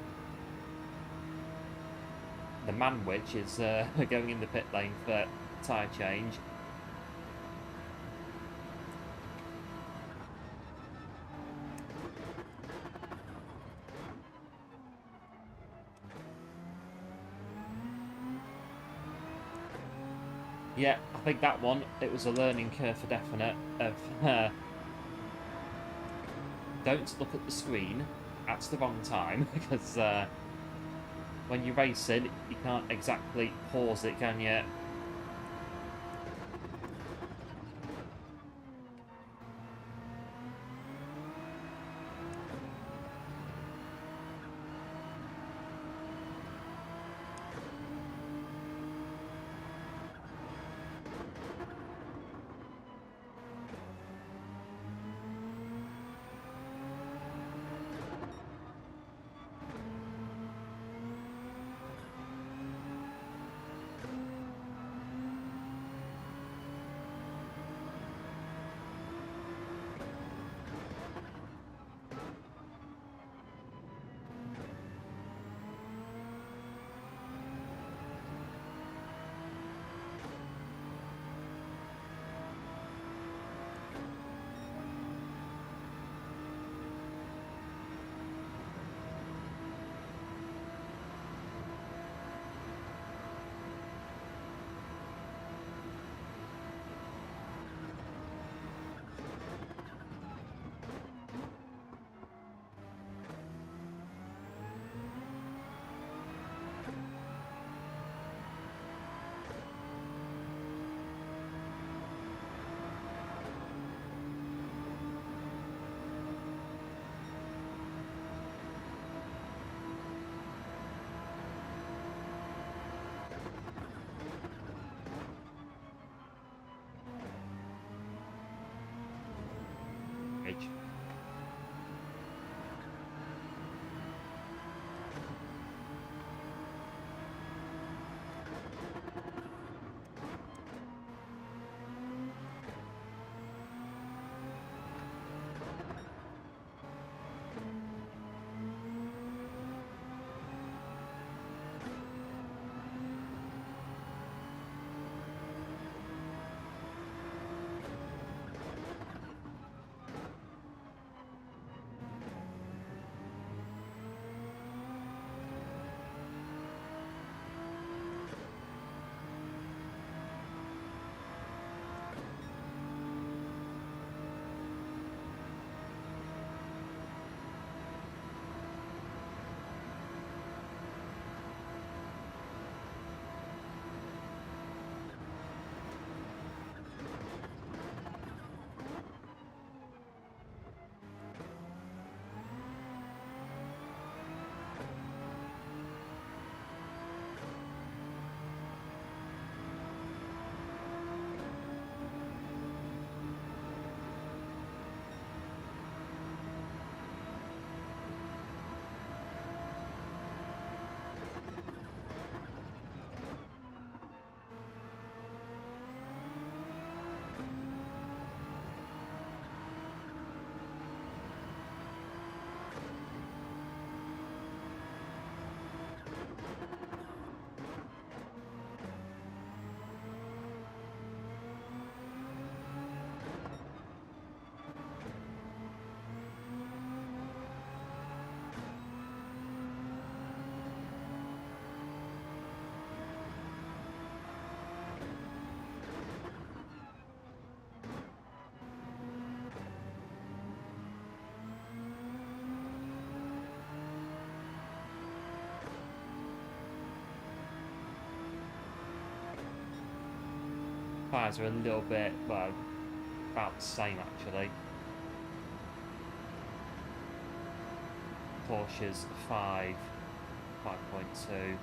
man witch is going in the pit lane for tyre change. Yeah, I think that one, it was a learning curve for definite of don't look at the screen at the wrong time, because when you're racing, you can't exactly pause it, can you? tyres are a little bit, well, about the same actually. Porsche's 5.2.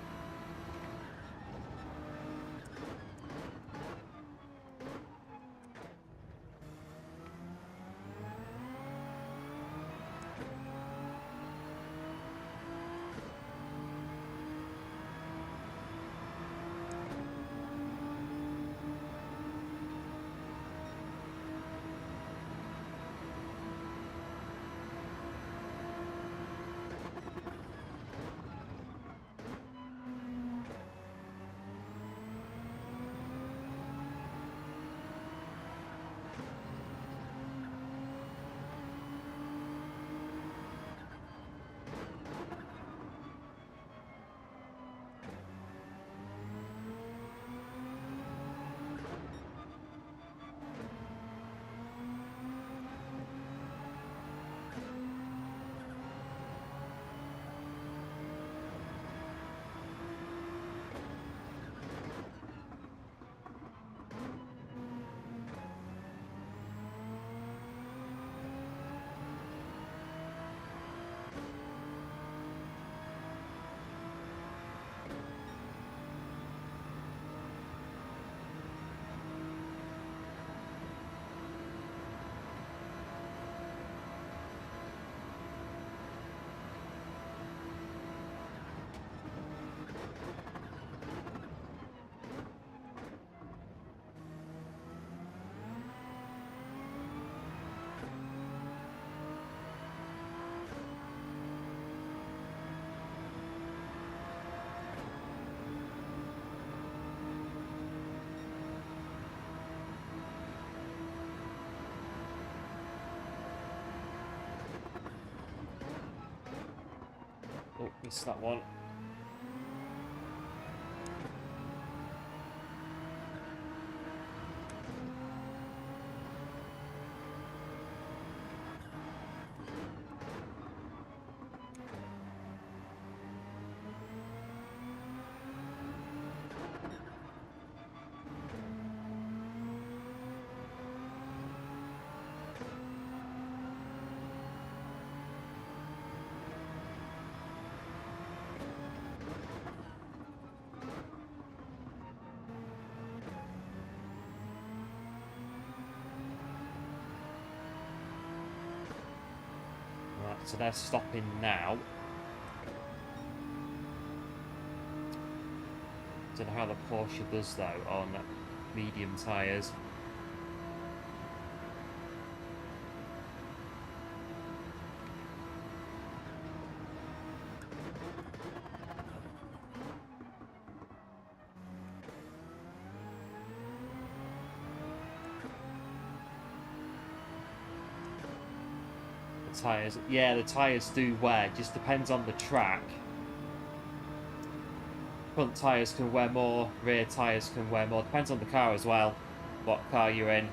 Oh, missed that one. So they're stopping now. Don't know how the Porsche does though on medium tyres. Tyres, yeah, the tyres do wear, just depends on the track. Front tyres can wear more, rear tyres can wear more, depends on the car as well, what car you're in.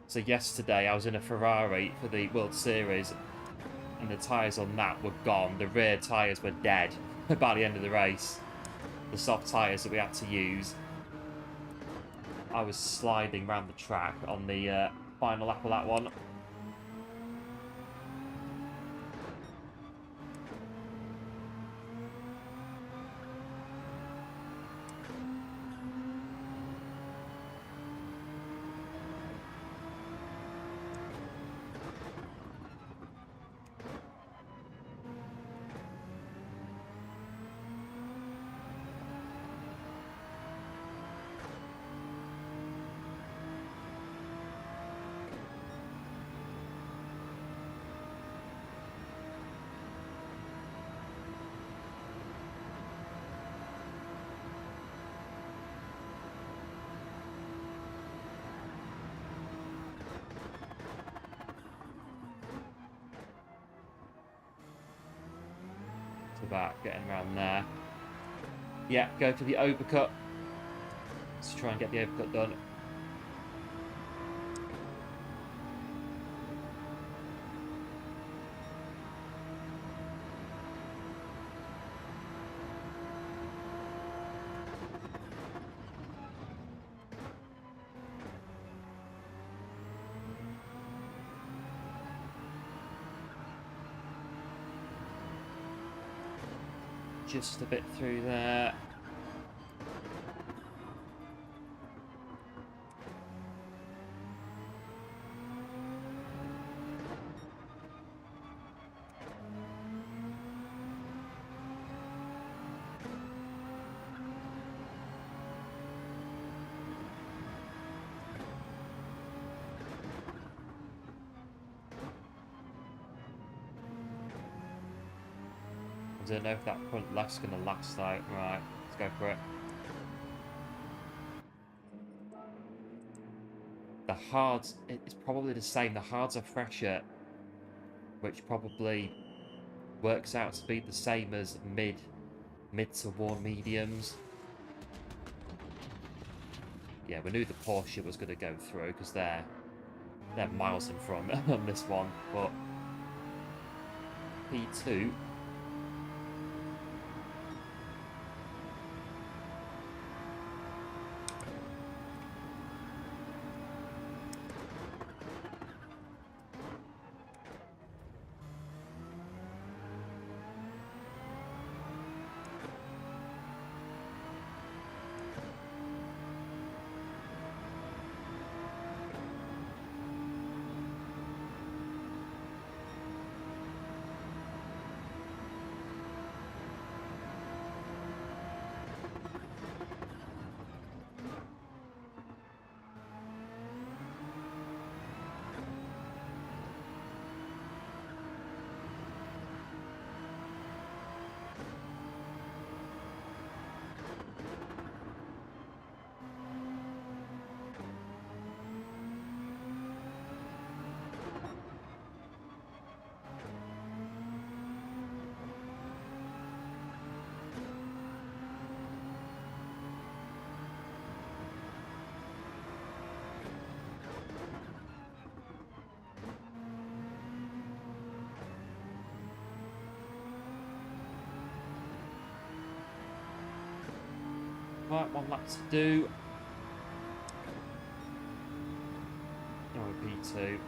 So yesterday I was in a Ferrari for the World Series and the tyres on that were gone. The rear tyres were dead by the end of the race. The soft tyres that we had to use. I was sliding around the track on the final lap of that one. About getting around there. Yeah, go for the overcut. Let's try and get the overcut done. just a bit through there. I don't know if that front left's going to last out. Right, let's go for it. The hards, it's probably the same. The hards are fresher, which probably works out to be the same as mid to warm mediums. Yeah, we knew the Porsche was going to go through because they're miles in front on this one, but P2. Right, one lap to do. Oh, P2.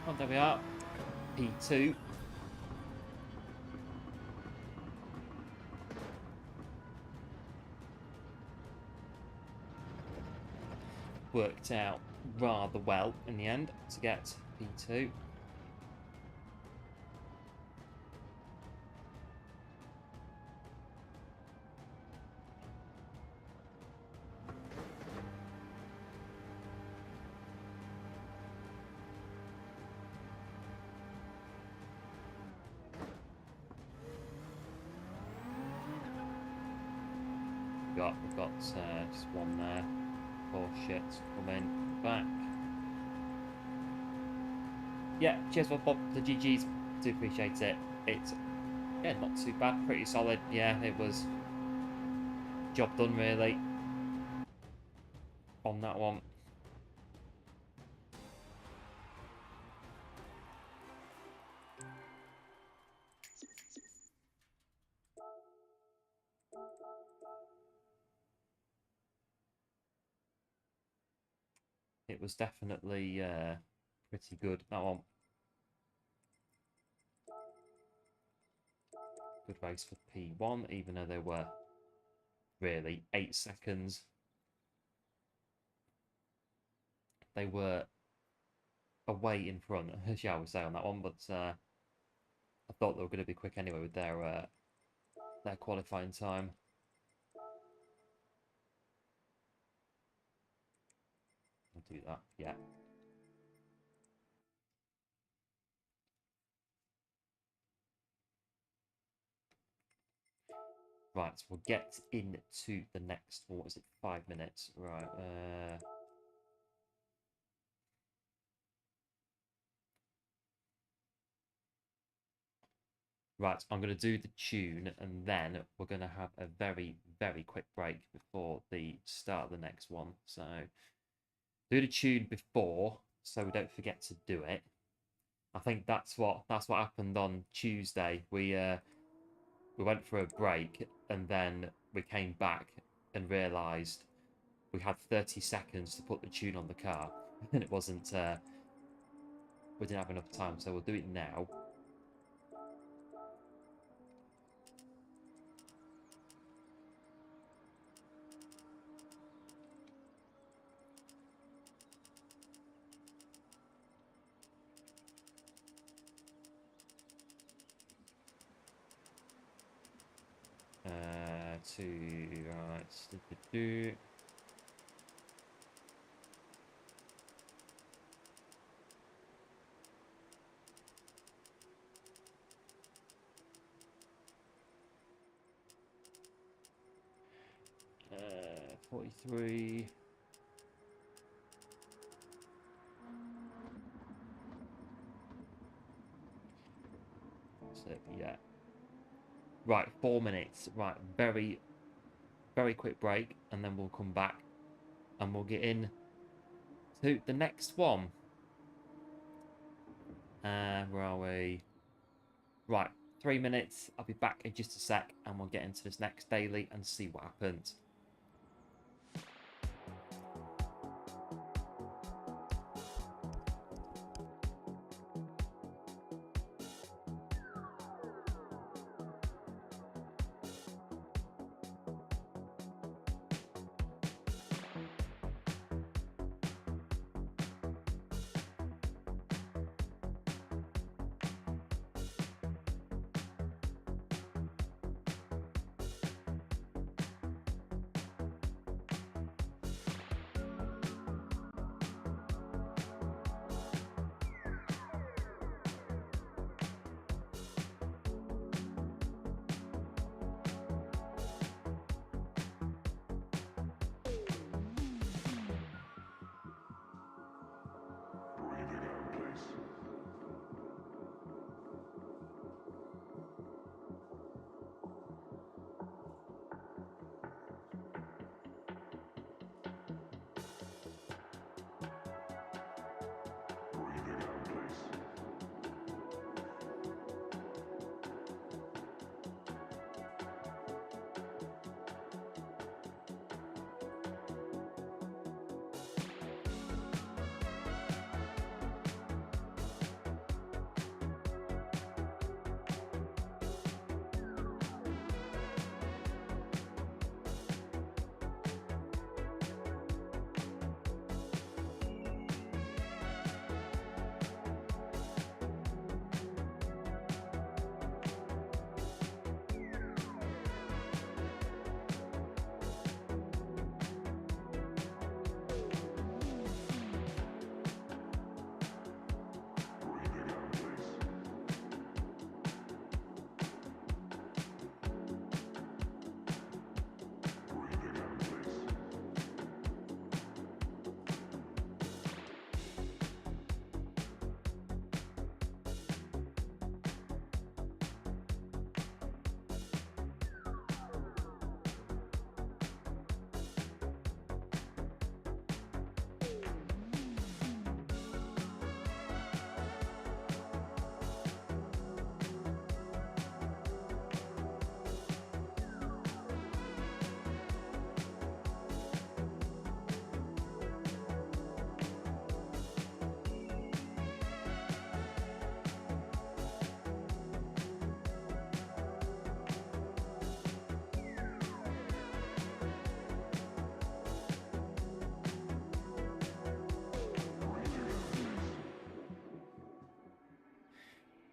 Oh, there we are. P2. Worked out rather well in the end to get P2. We've got just one there. Oh shit, coming back. Yeah, cheers for Bob, the GGs. Do appreciate it. It's, yeah, not too bad, pretty solid. Yeah, it was job done really on that one. It was definitely pretty good, that one. Good race for P1, even though they were really 8 seconds. They were away in front, shall we say, on that one, but I thought they were going to be quick anyway with their qualifying time. I'll do that, yeah. Right, so we'll get into the next, what was it, 5 minutes? Right, right, I'm going to do the tune, and then we're going to have a very, very quick break before the start of the next one. So, do the tune before, so we don't forget to do it. I think that's what happened on Tuesday. We went for a break, and then we came back and realised we had 30 seconds to put the tune on the car, and it wasn't. We didn't have enough time, so we'll do it now. Right. 43. So, yeah. Right, 4 minutes. Right, very, very quick break, and then we'll come back and we'll get in to the next one. Where are we? Right, 3 minutes. I'll be back in just a sec, and we'll get into this next daily and see what happens.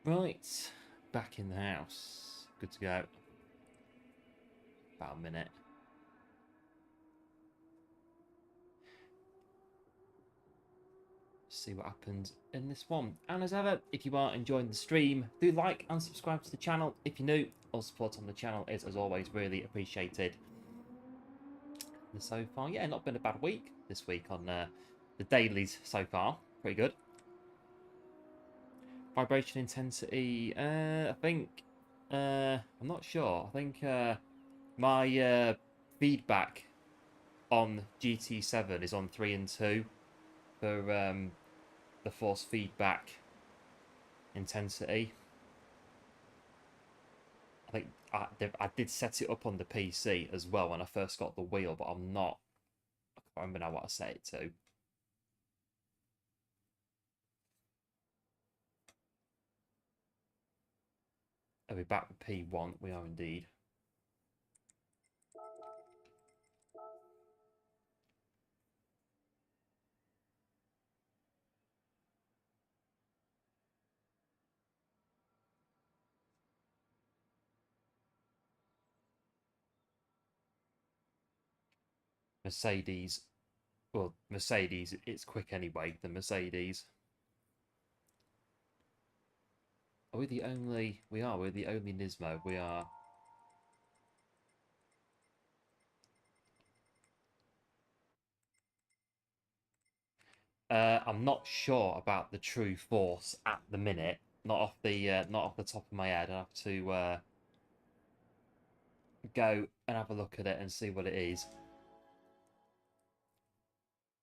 Right, back in the house. Good to go. About a minute. See what happens in this one. And as ever, if you are enjoying the stream, do like and subscribe to the channel. If you're new, all support on the channel is, as always, really appreciated. And so far, yeah, not been a bad week this week on the dailies so far. Pretty good. Vibration intensity, I think, I'm not sure. I think my feedback on GT7 is on 3 and 2 for the force feedback intensity. I think I did set it up on the PC as well when I first got the wheel, but I can't remember now what I set it to. Are we back with P1? We are indeed. Mercedes, well, Mercedes, it's quick anyway, the Mercedes. Are we the only, we're the only Nismo, we are. I'm not sure about the true force at the minute. Not off the top of my head. I have to go and have a look at it and see what it is.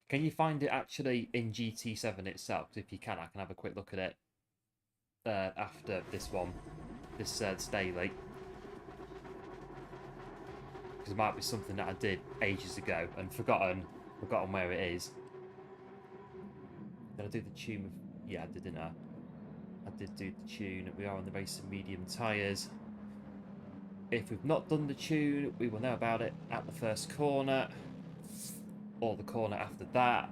Can you find it actually in GT7 itself? If you can, I can have a quick look at it after this one, this daily. Because it might be something that I did ages ago and forgotten where it is. Did I do the tune? Yeah, I did, didn't I? I did do the tune. We are on the racing medium tyres. If we've not done the tune, we will know about it at the first corner or the corner after that.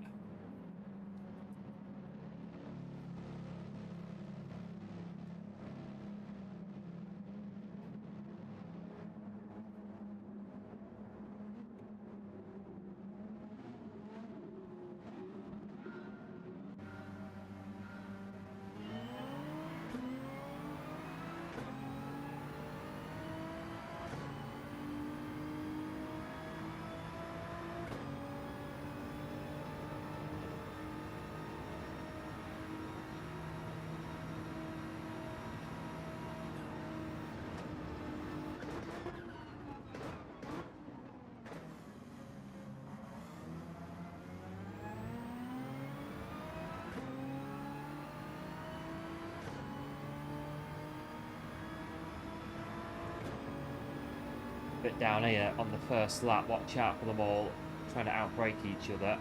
Bit down here on the first lap, watch out for them all trying to outbrake each other.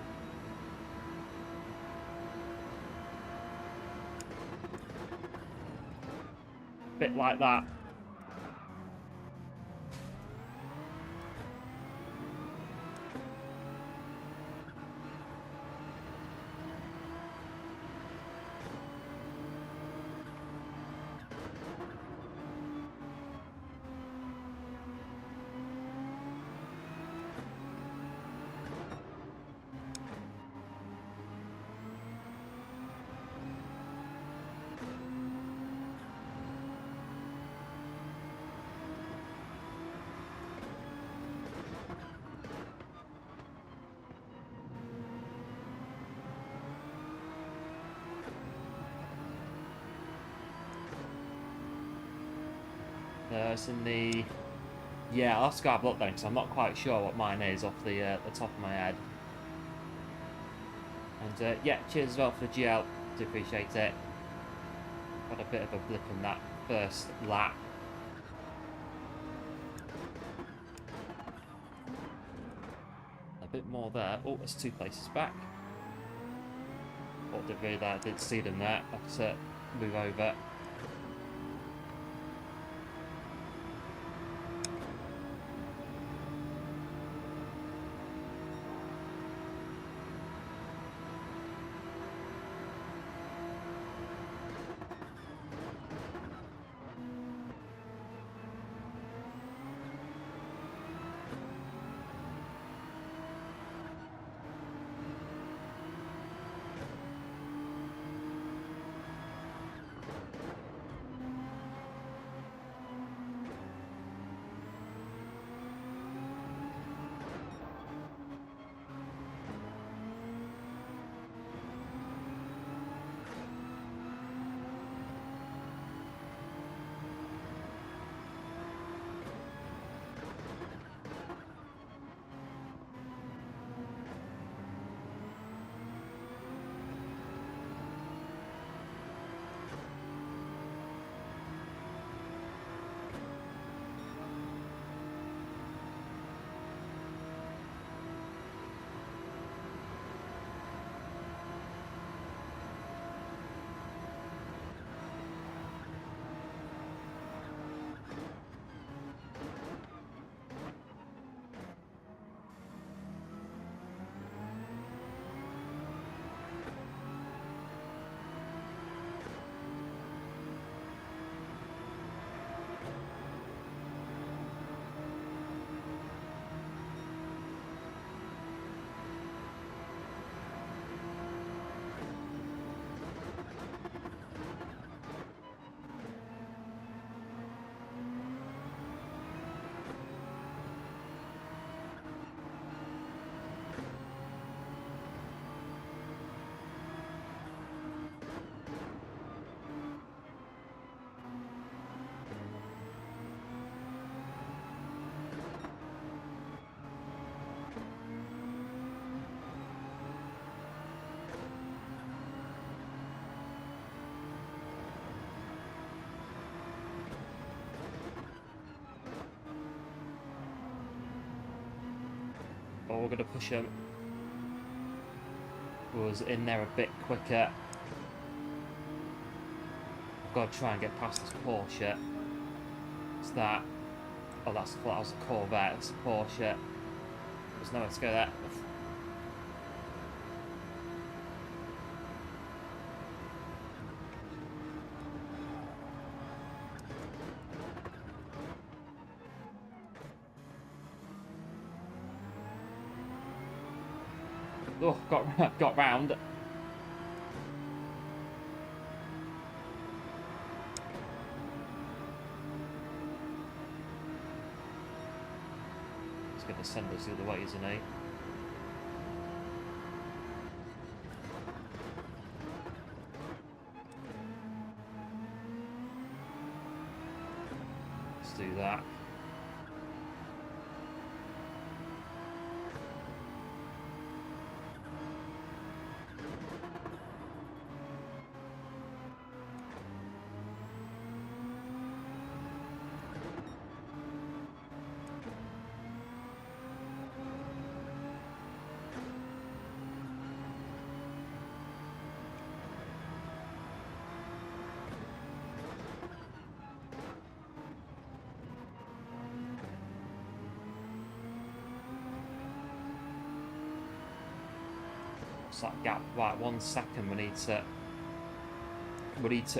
Bit like that. It's in the... Yeah, I'll have to go have a look then, because I'm not quite sure what mine is off the top of my head. And yeah, cheers as well for the GL. Do appreciate it. Got a bit of a blip in that first lap. A bit more there. Oh, there's 2 places back. Oh, didn't see them there. I have to move over. or we're going to push him. Was in there a bit quicker. I've got to try and get past this Porsche. It's that. Oh, that was a Corvette. It's a Porsche. There's nowhere to go there. Oh, got round. He's going to send us the other way, isn't he? Let's do that. That gap, right, 1 second we need to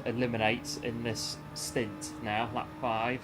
eliminate in this stint now, lap 5.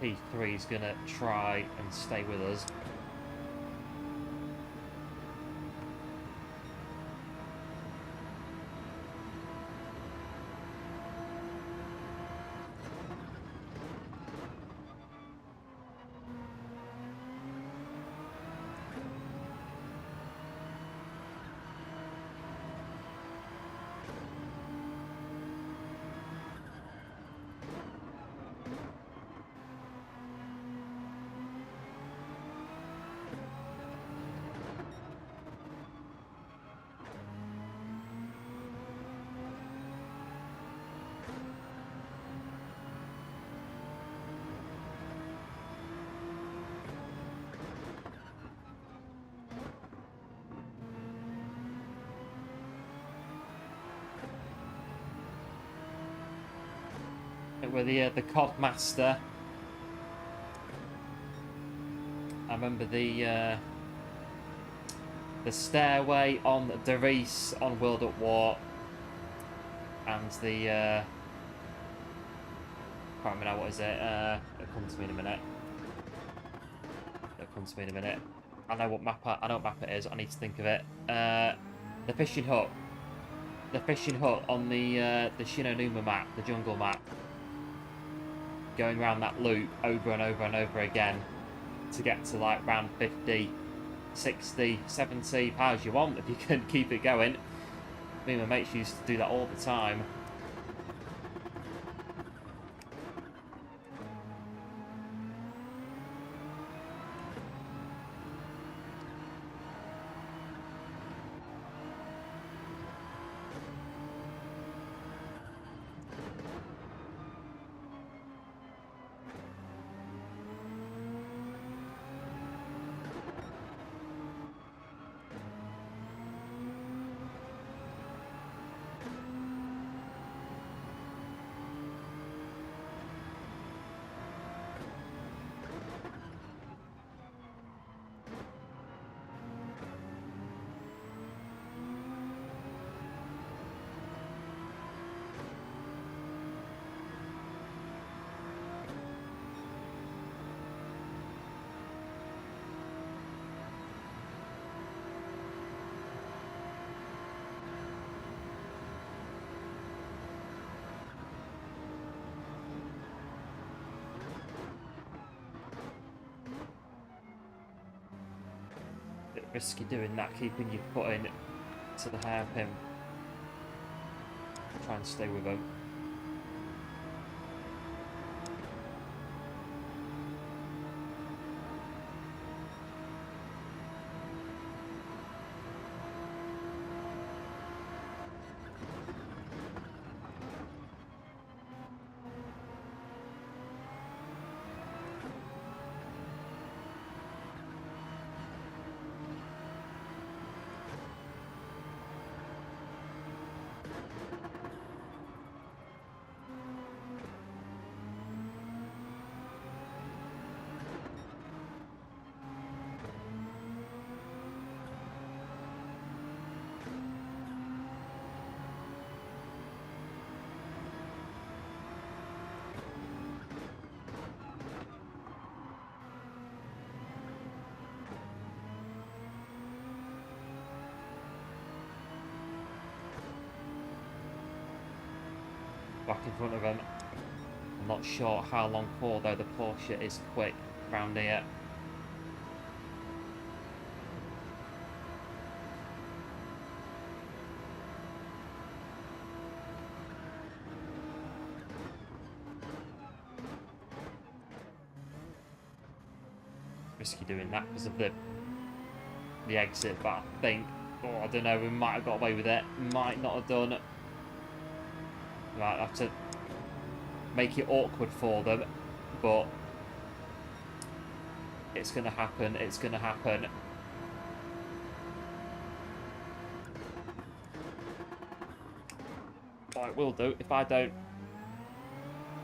P3 is going to try and stay with us. with the Codmaster. I remember the stairway on Derice on World at War, and the can't remember now, what is it? It'll come to me in a minute. It'll come to me in a minute. I know what map it is. I need to think of it. The fishing hut. The fishing hut on the Shinonuma map, the jungle map. Going around that loop over and over and over again to get to like round 50, 60, 70, however you want, if you can keep it going. Me and my mates used to do that all the time. Bit risky doing that, keeping your foot in to the hairpin. Try and stay with them. Back in front of him. I'm not sure how long for, though. The Porsche is quick round here. Risky doing that because of the exit, but I think, I don't know, we might have got away with it. Might not have done. Right, I have to make it awkward for them, but it's going to happen. It's going to happen. Oh, it will do if I don't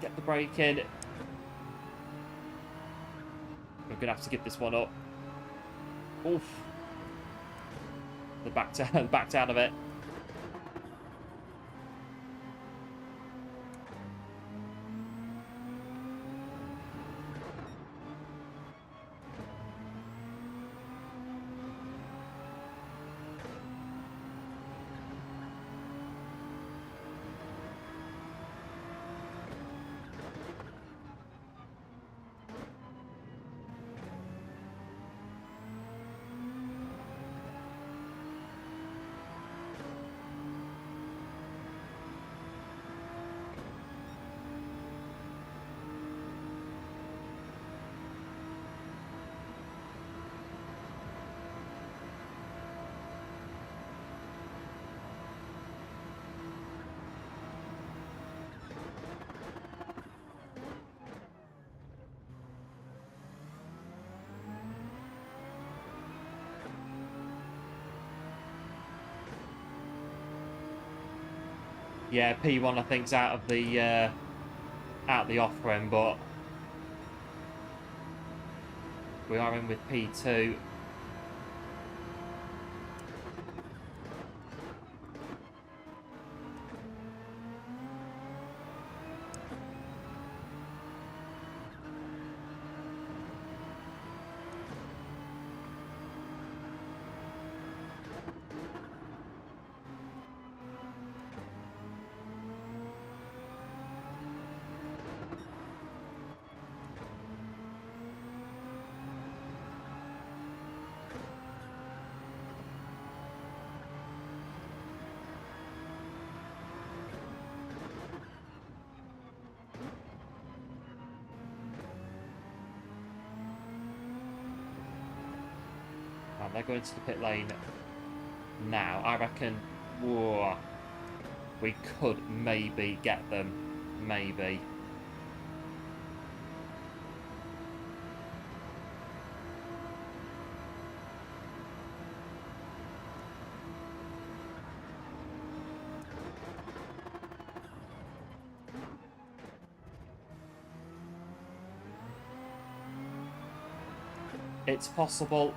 get the brake in. We're going to have to give this one up. Oof. The backed out of it. Yeah, P1 I think's out of the at the offering, but we are in with P2. They're going to the pit lane now. I reckon, whoa, we could maybe get them. Maybe. It's possible.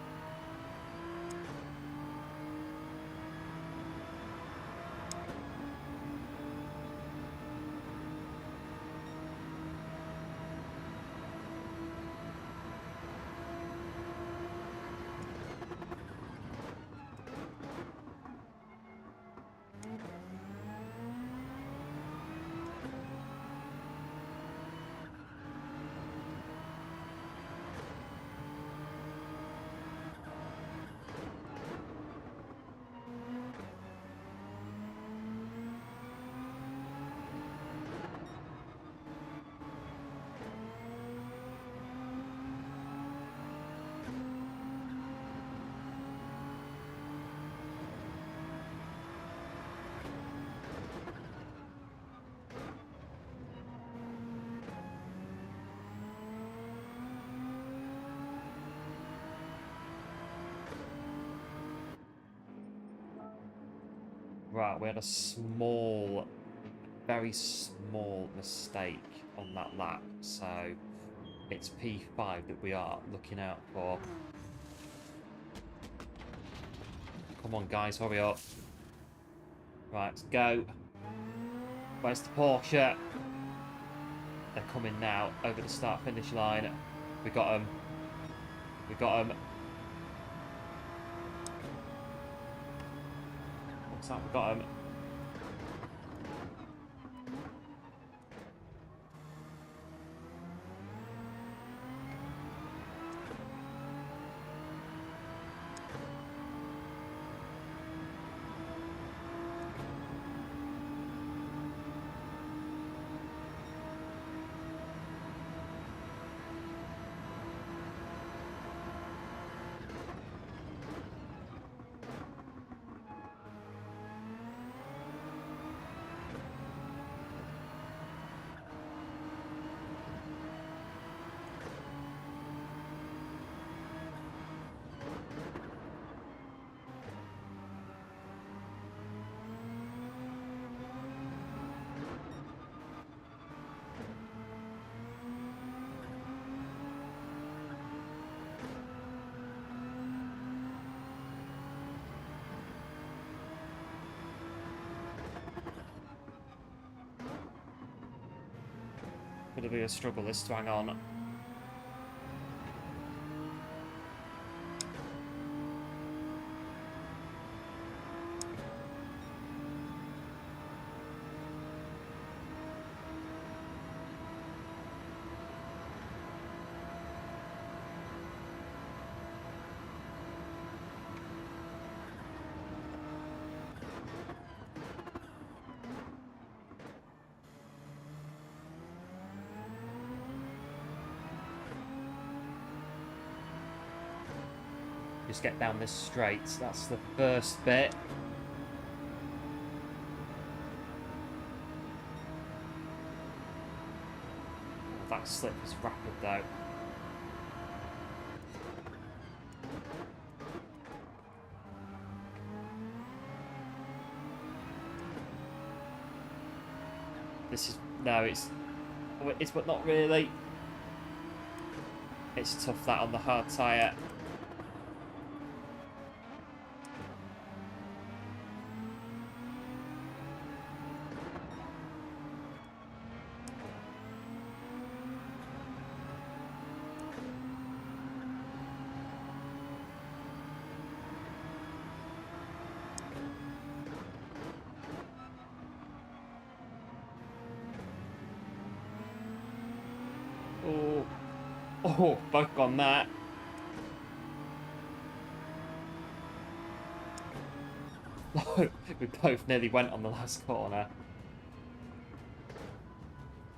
Right, we had a small, very small mistake on that lap, so it's P5 that we are looking out for. Come on, guys, hurry up. Right, let's go. Where's the Porsche? They're coming now over the start-finish line. We got them. We got them. What's that? We got them. Going to be a struggle this to hang on. Just get down this straight. That's the first bit. That slip is rapid though. This is... no, it's... Oh, it is, but not really. It's tough that on the hard tyre. Oh, oh, both gone that. We both nearly went on the last corner.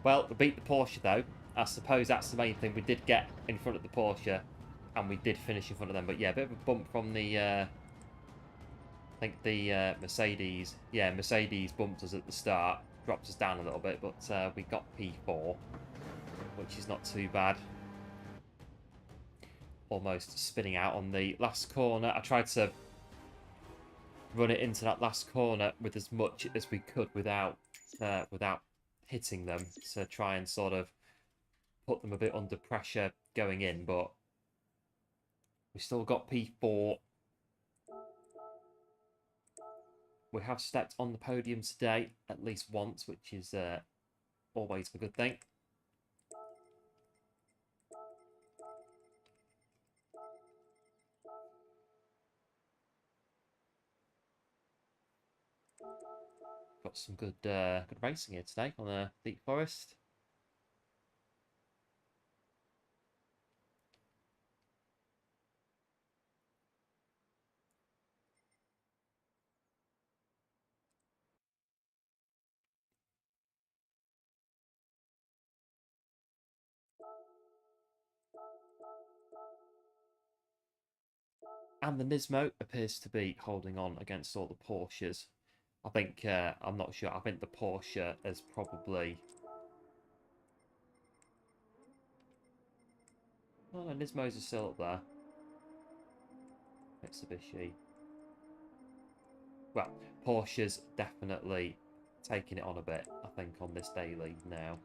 Well, we beat the Porsche though. I suppose that's the main thing. We did get in front of the Porsche, and we did finish in front of them. But yeah, a bit of a bump from the, I think the Mercedes. Yeah, Mercedes bumped us at the start, dropped us down a little bit, but we got P4, which is not too bad. Almost spinning out on the last corner. I tried to run it into that last corner with as much as we could without hitting them, to try and sort of put them a bit under pressure going in, but we still got P4. We have stepped on the podium today at least once, which is always a good thing. Got some good racing here today on the Deep Forest. And the Nismo appears to be holding on against all the Porsches. I think, I'm not sure, I think the Porsche is probably... Oh no, Nismo's are still up there. Mitsubishi. Well, Porsche's definitely taking it on a bit, I think, on this daily now.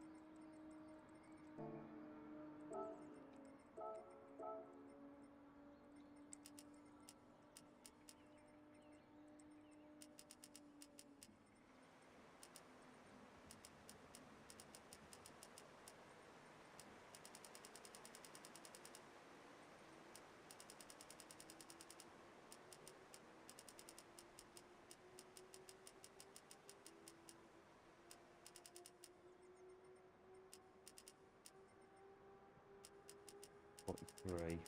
Three.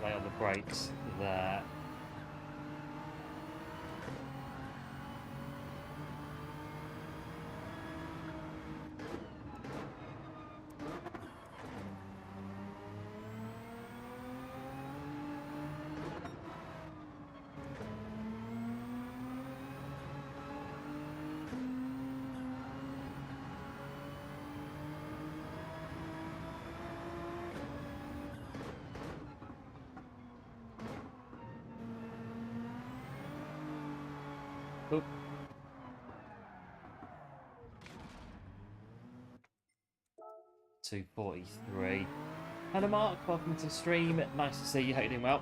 Lay on the brakes there. Oop. $2.43. Hello Mark, welcome to the stream. Nice to see you. How you doing? Well.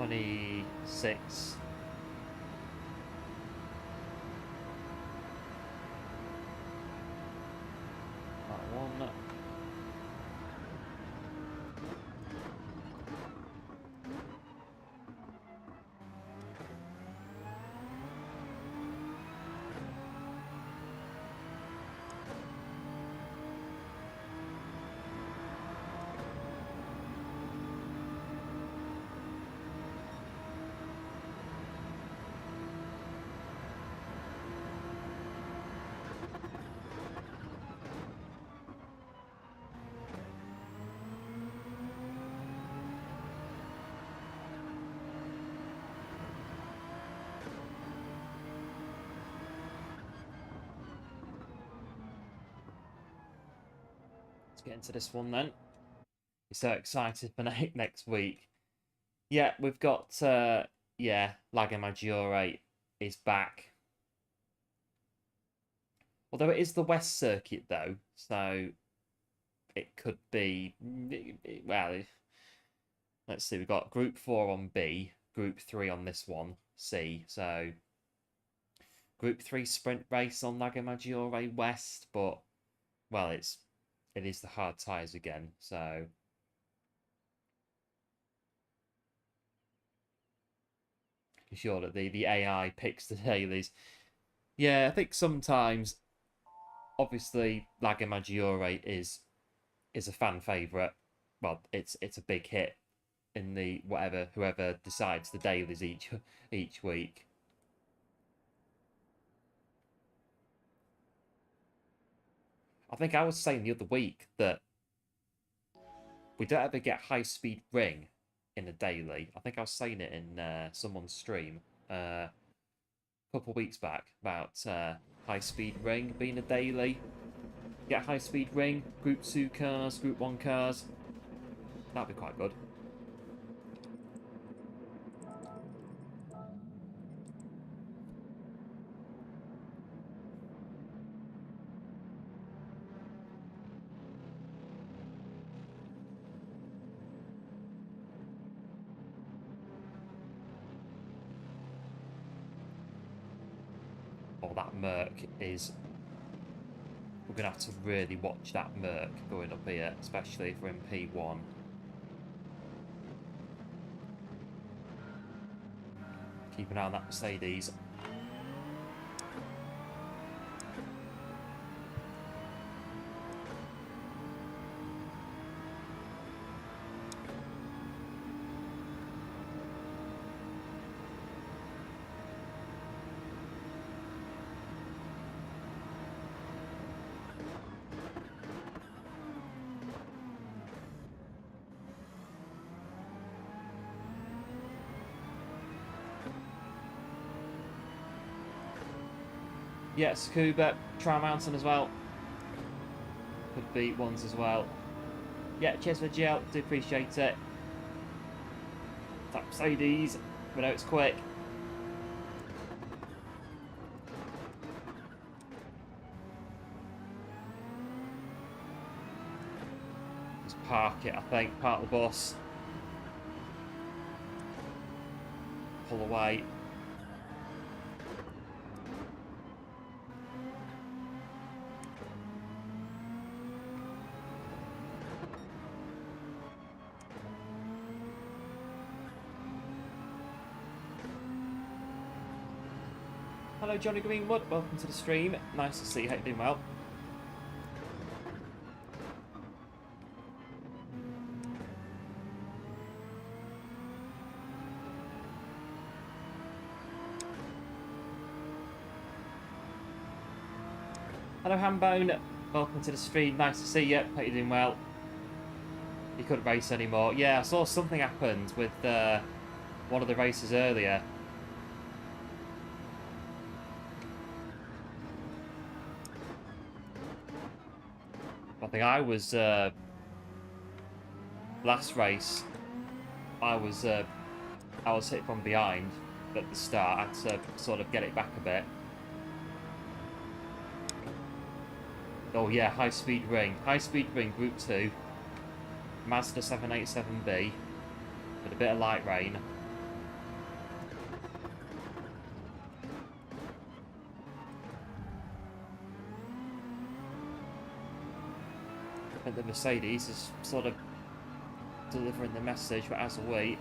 $26. That one. Let's get into this one then. You're so excited for next week. Yeah, we've got yeah, Lago Maggiore is back. Although it is the West Circuit though, so it could be, well, let's see, we've got Group 4 on B, Group 3 on this one, C. So Group 3 sprint race on Lago Maggiore West, but well, it is the hard tyres again, so sure that the AI picks the dailies. Yeah, I think sometimes, obviously, Lago Maggiore is a fan favourite. Well, it's a big hit in the whoever decides the dailies each week. I think I was saying the other week that we don't ever get high speed ring in a daily. I think I was saying it in someone's stream a couple of weeks back about high speed ring being a daily. Get high speed ring, Group 2 cars, Group 1 cars. That'd be quite good. Oh, that Merc is... We're going to have to really watch that Merc going up here, especially if we're in P1. Keep an eye on that Mercedes. Yeah, Scuba, Tri Mountain as well. Could be ones as well. Yeah, cheers for the gel. Do appreciate it. Tap Mercedes. We know it's quick. Just park it, I think. Park the bus. Pull away. Hello Johnny Greenwood, welcome to the stream. Nice to see you, hope you're doing well. Hello Hambone, welcome to the stream, nice to see you, hope you're doing well. You couldn't race anymore. Yeah, I saw something happened with one of the races earlier. I think I was last race. I was hit from behind at the start. I had to sort of get it back a bit. Oh yeah, high speed ring, Group 2, Mazda 787B with a bit of light rain. I think the Mercedes is sort of delivering the message, but as a wait.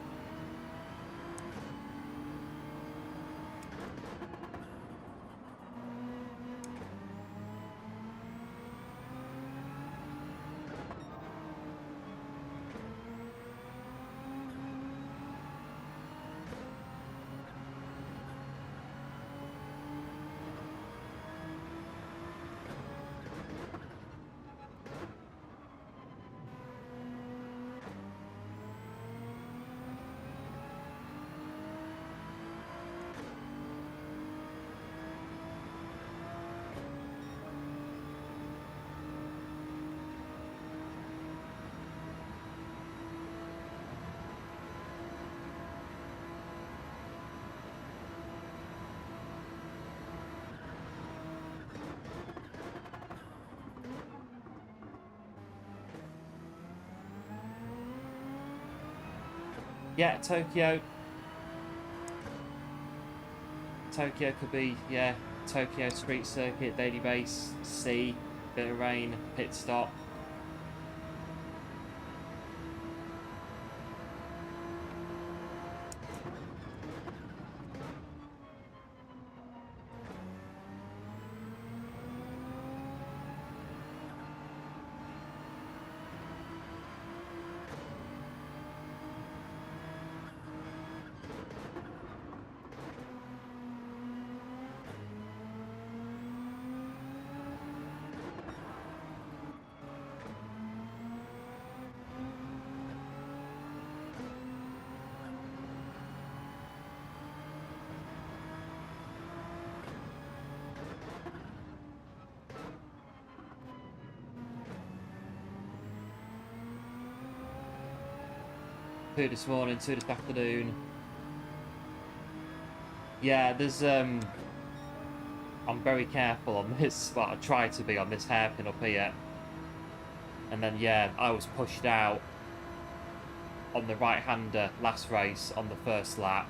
Yeah, Tokyo. Tokyo could be, yeah, Tokyo Street Circuit, daily base, sea, bit of rain, pit stop. Two this morning, two this afternoon. Yeah, there's I'm very careful on this, well I try to be on this hairpin up here. And then yeah, I was pushed out on the right-hander last race on the first lap.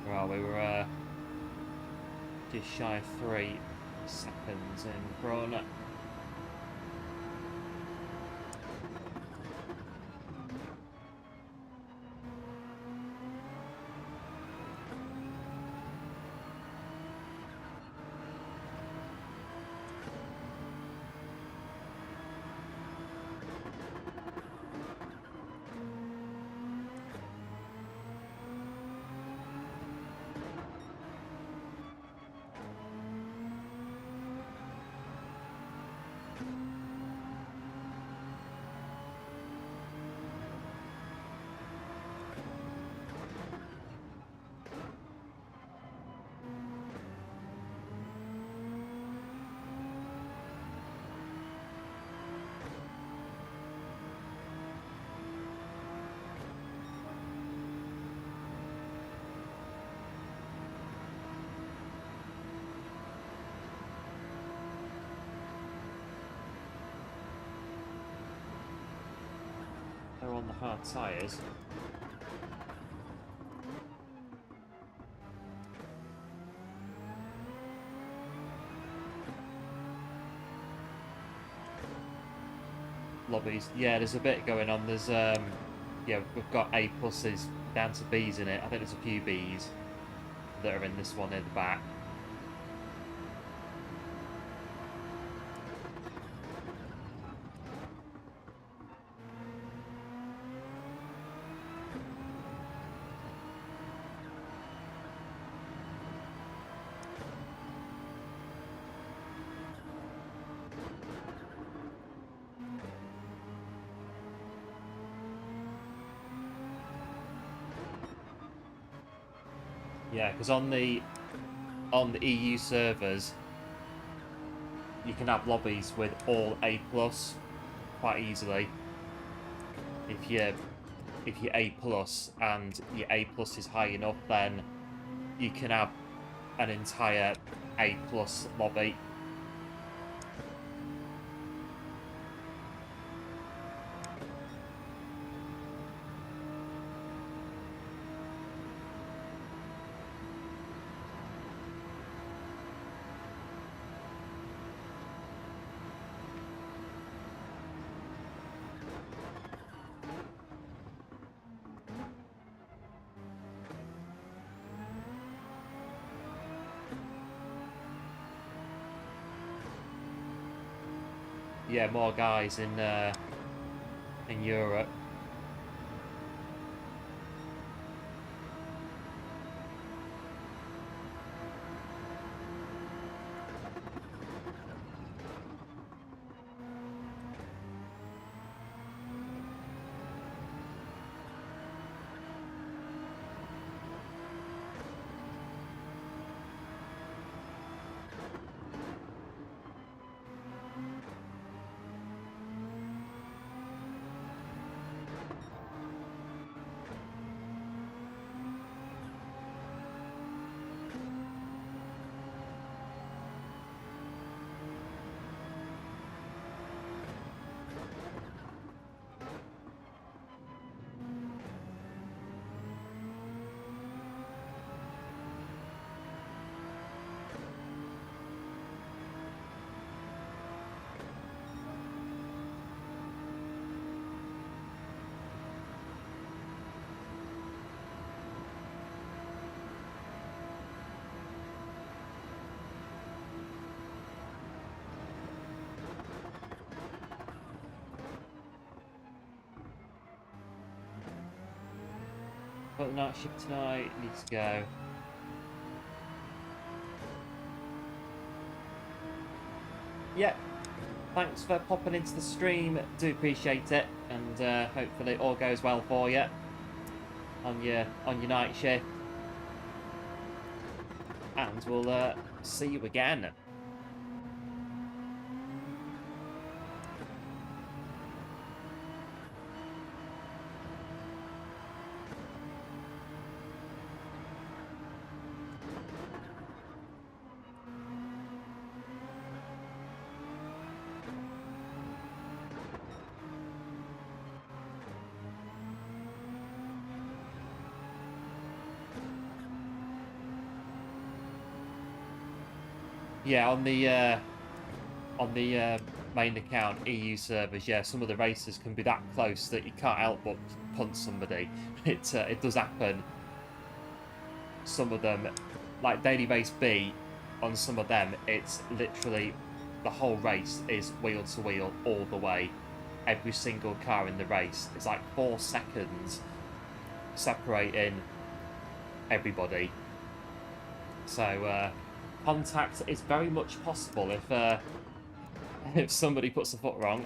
Well, we were just shy of 3 seconds in front. on the hard tyres. Lobbies, yeah, there's a bit going on. There's yeah, we've got A pluses down to Bs in it. I think there's a few Bs that are in this one at the back. Yeah, because on the EU servers, you can have lobbies with all A plus quite easily. If you're A plus and your A plus is high enough, then you can have an entire A plus lobby. Yeah, more guys in Europe. Got the night shift tonight, need to go. Yeah, thanks for popping into the stream, do appreciate it, and hopefully it all goes well for you on your night shift. And we'll see you again. Yeah, on the main account EU servers, yeah, some of the races can be that close that you can't help but punt somebody. It does happen. Some of them, like Daily Race B, on some of them, it's literally the whole race is wheel to wheel all the way. Every single car in the race. It's like 4 seconds separating everybody. So contact is very much possible if somebody puts a foot wrong.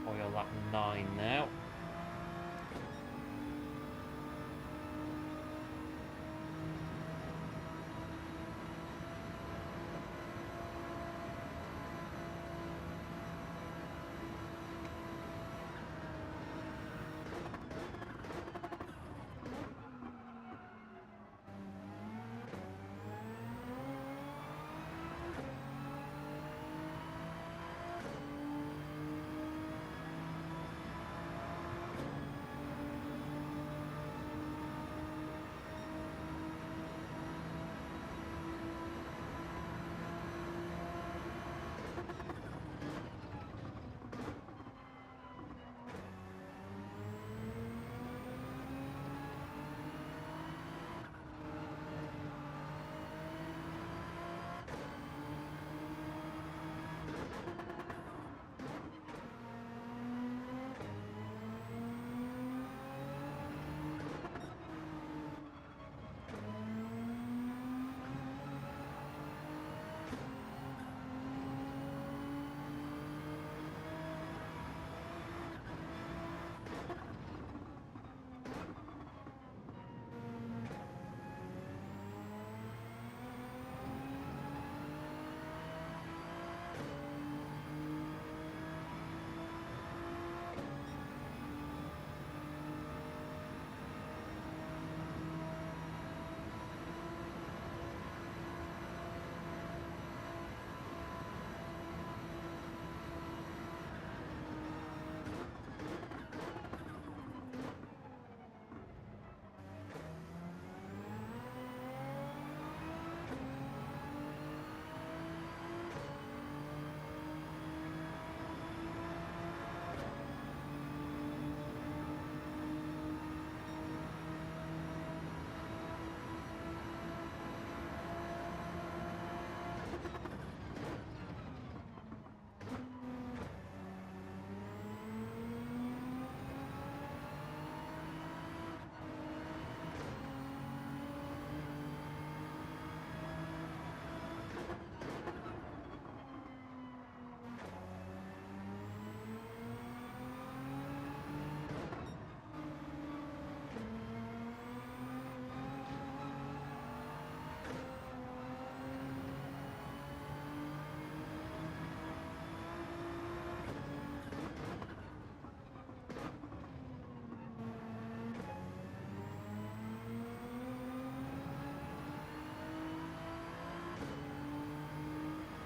Oil lap 9 now.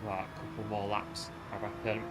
Right, a couple more laps, I reckon.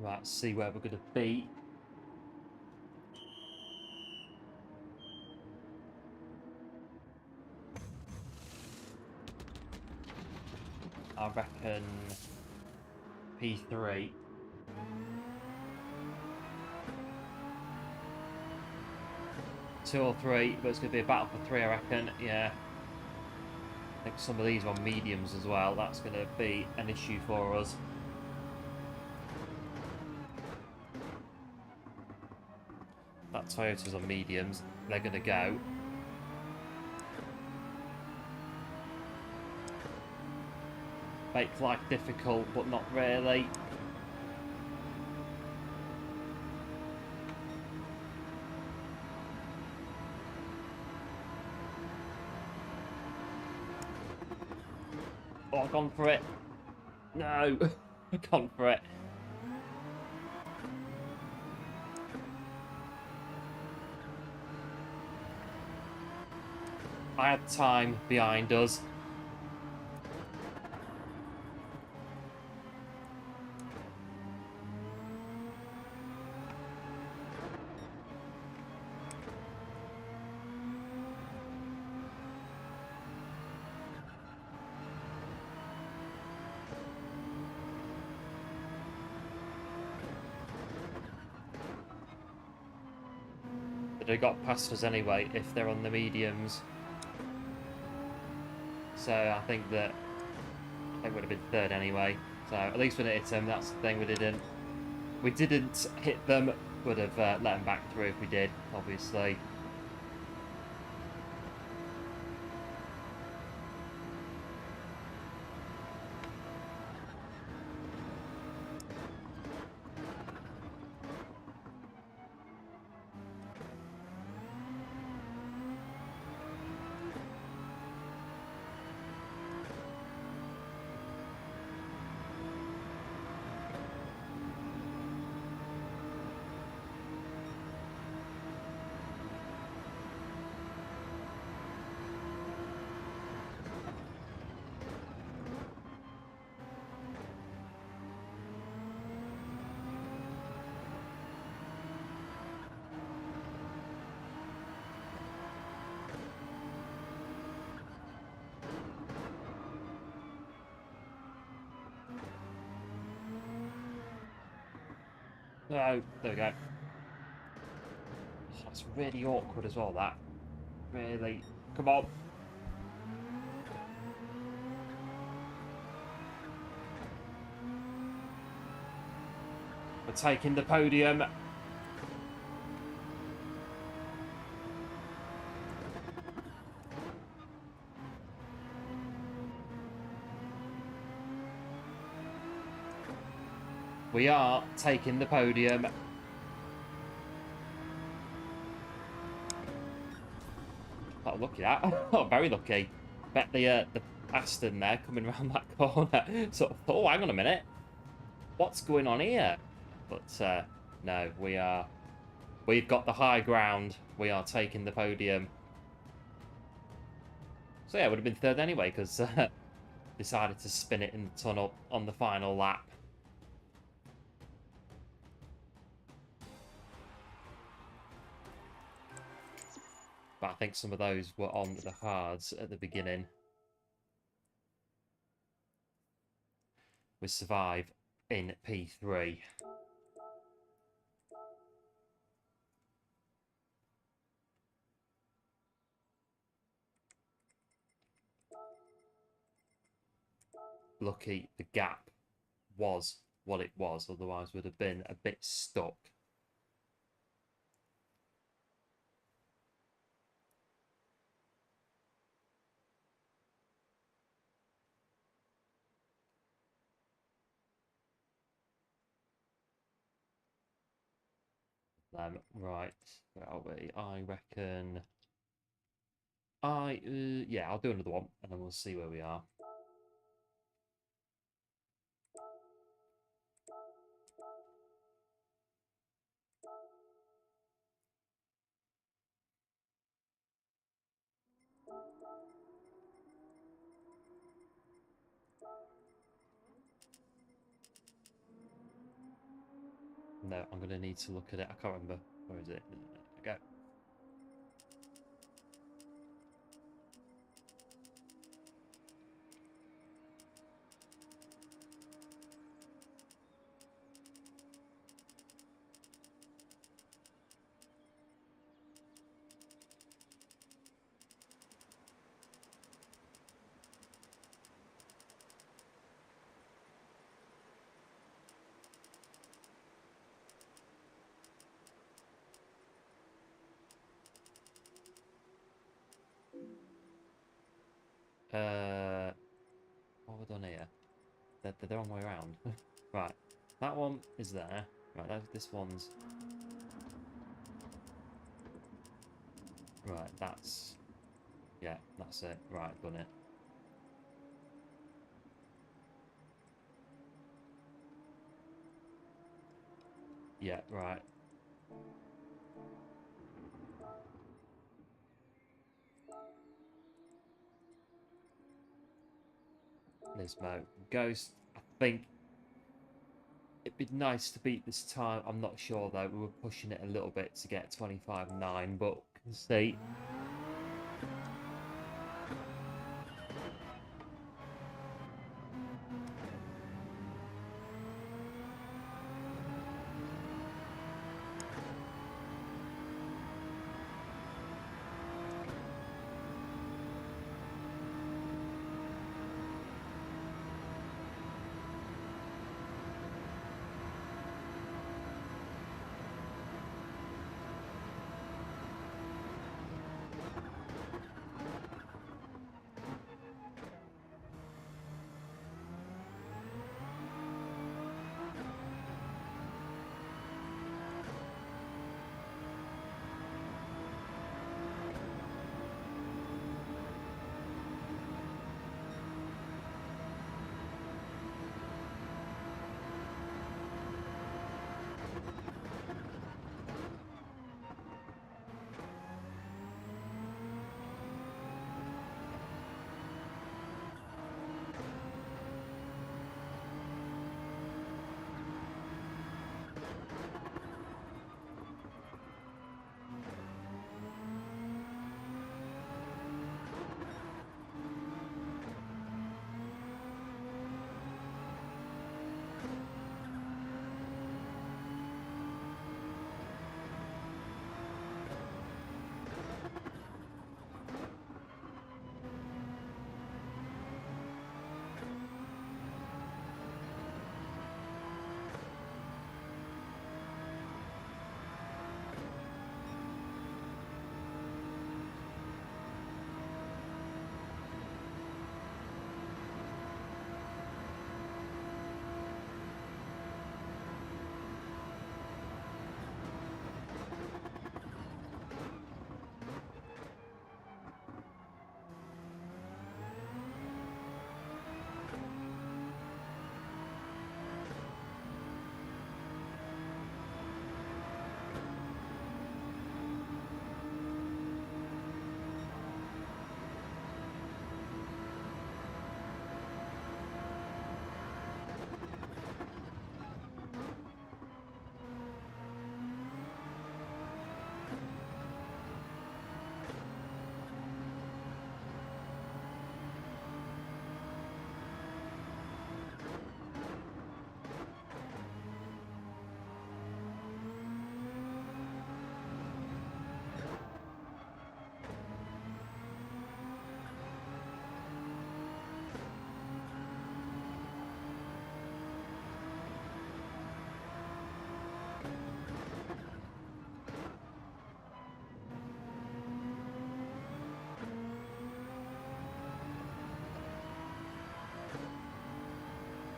Right, let's see where we're going to be. I reckon P3. Two or three, but it's going to be a battle for 3, I reckon. Yeah. I think some of these are on mediums as well. That's going to be an issue for us. That Toyota's on mediums. They're going to go. Make life difficult, but not really. Oh, I've gone for it. No, I've gone for it. I had time behind us. But they got past us anyway if they're on the mediums. So I think that they would have been third anyway. So at least we didn't hit them. That's the thing, we didn't hit them. Would have let them back through if we did, obviously. Oh, there we go. That's really awkward as well, that. Really. Come on. We're taking the podium. We are taking the podium. Oh, lucky that. Oh, very lucky. Bet the Aston there coming around that corner sort of thought, oh, hang on a minute. What's going on here? But no, we've got the high ground. We are taking the podium. So yeah, it would have been third anyway, because decided to spin it in the tunnel on the final lap. But I think some of those were on the hards at the beginning. We survive in P3. Lucky the gap was what it was, otherwise would have been a bit stuck. Right, where are we? I reckon yeah, I'll do another one and then we'll see where we are. though. I'm going to need to look at it. I can't remember. Where is it? There we go. What have I done here? They're the wrong way around. Right. That one is there. Right, this one's... Right, that's... Yeah, that's it. Right, done it. Yeah, right. Nismo. Ghost, I think it'd be nice to beat this time. I'm not sure, though. We were pushing it a little bit to get 25.9, but we'll see.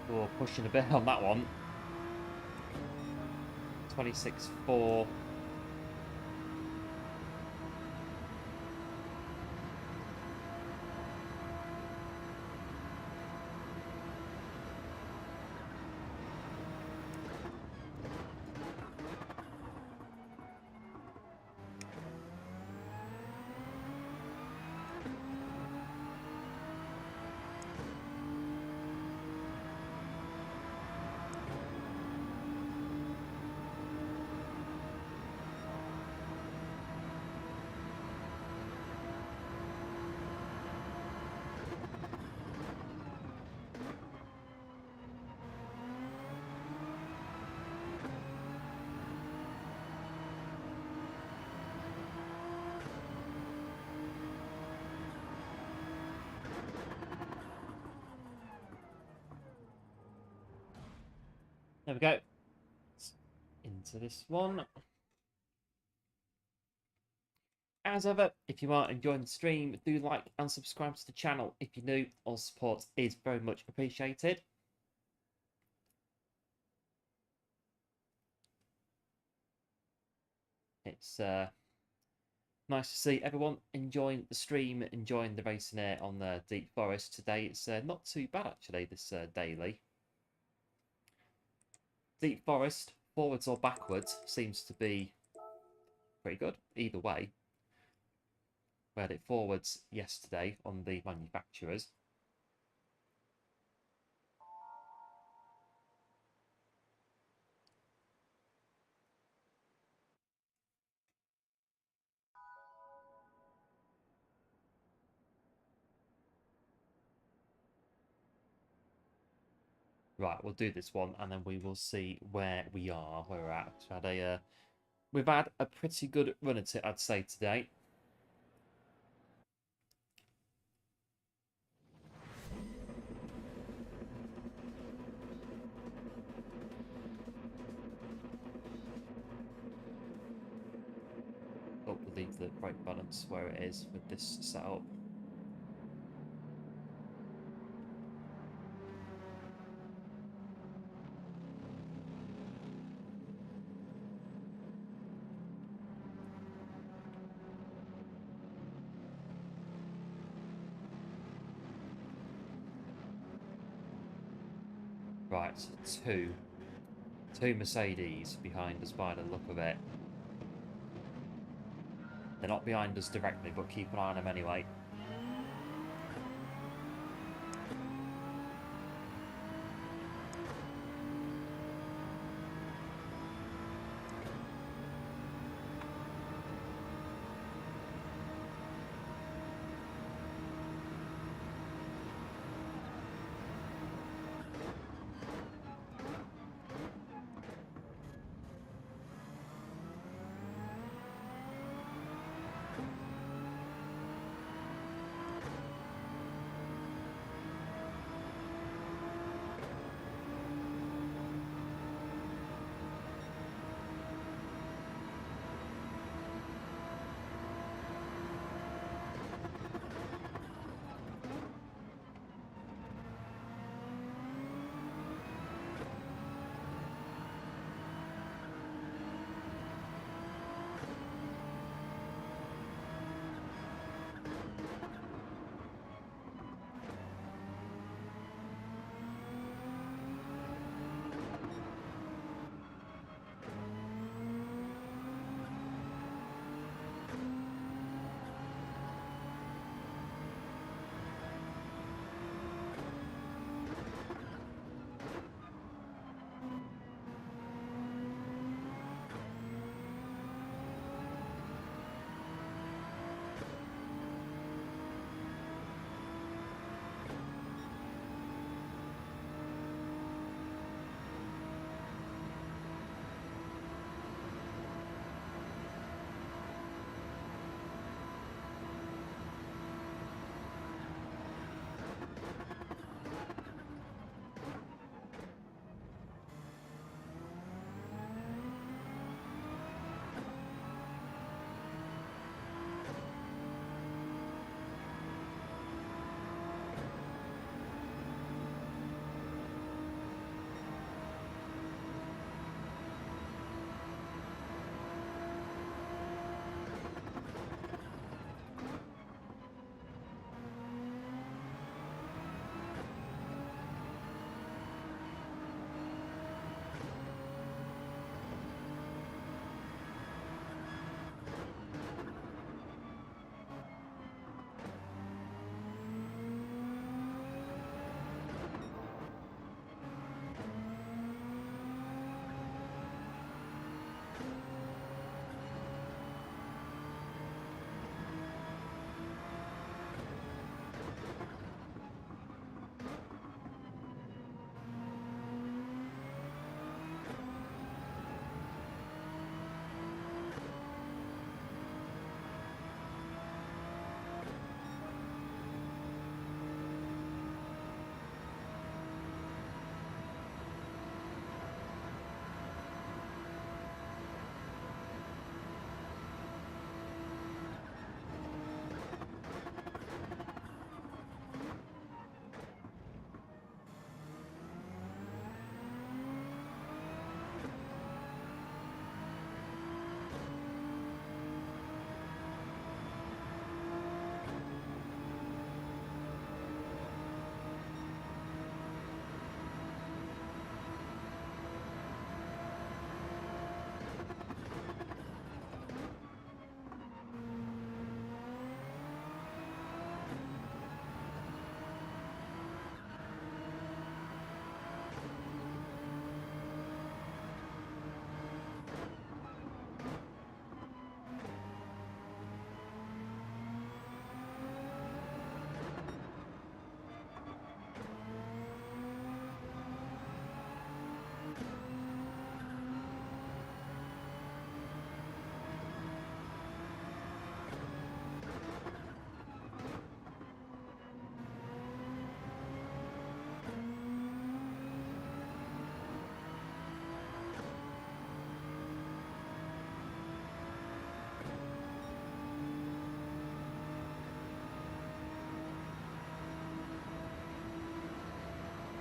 Oh, pushing a bit on that one. 26.4. There we go. Into this one. As ever, if you are enjoying the stream, do like and subscribe to the channel. If you're new, all support is very much appreciated. It's nice to see everyone enjoying the stream, enjoying the racing air on the Deep Forest today. It's not too bad, actually, this daily. Deep Forest, forwards or backwards, seems to be pretty good, either way. We had it forwards yesterday on the manufacturers. Right, we'll do this one, and then we will see where we are, where we're at. We've had a pretty good run at it, I'd say, today. Oh, we'll leave the brake balance where it is with this setup. Right, two Mercedes behind us by the look of it. They're not behind us directly, but keep an eye on them anyway.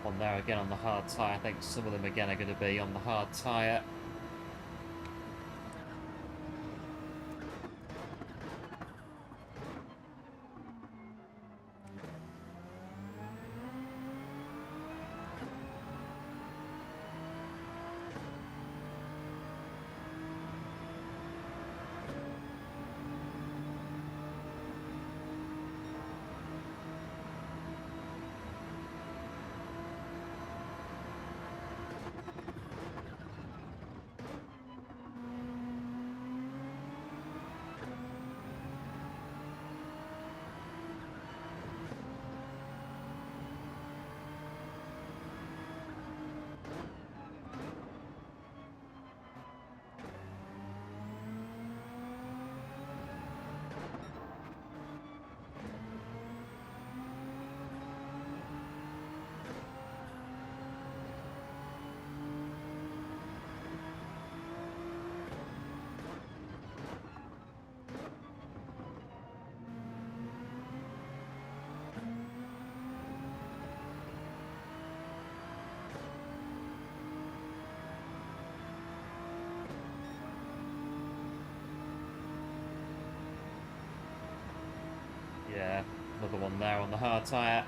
on there again on the hard tyre. I think some of them again are going to be on the hard tyre. Yeah, another one there on the hard tyre.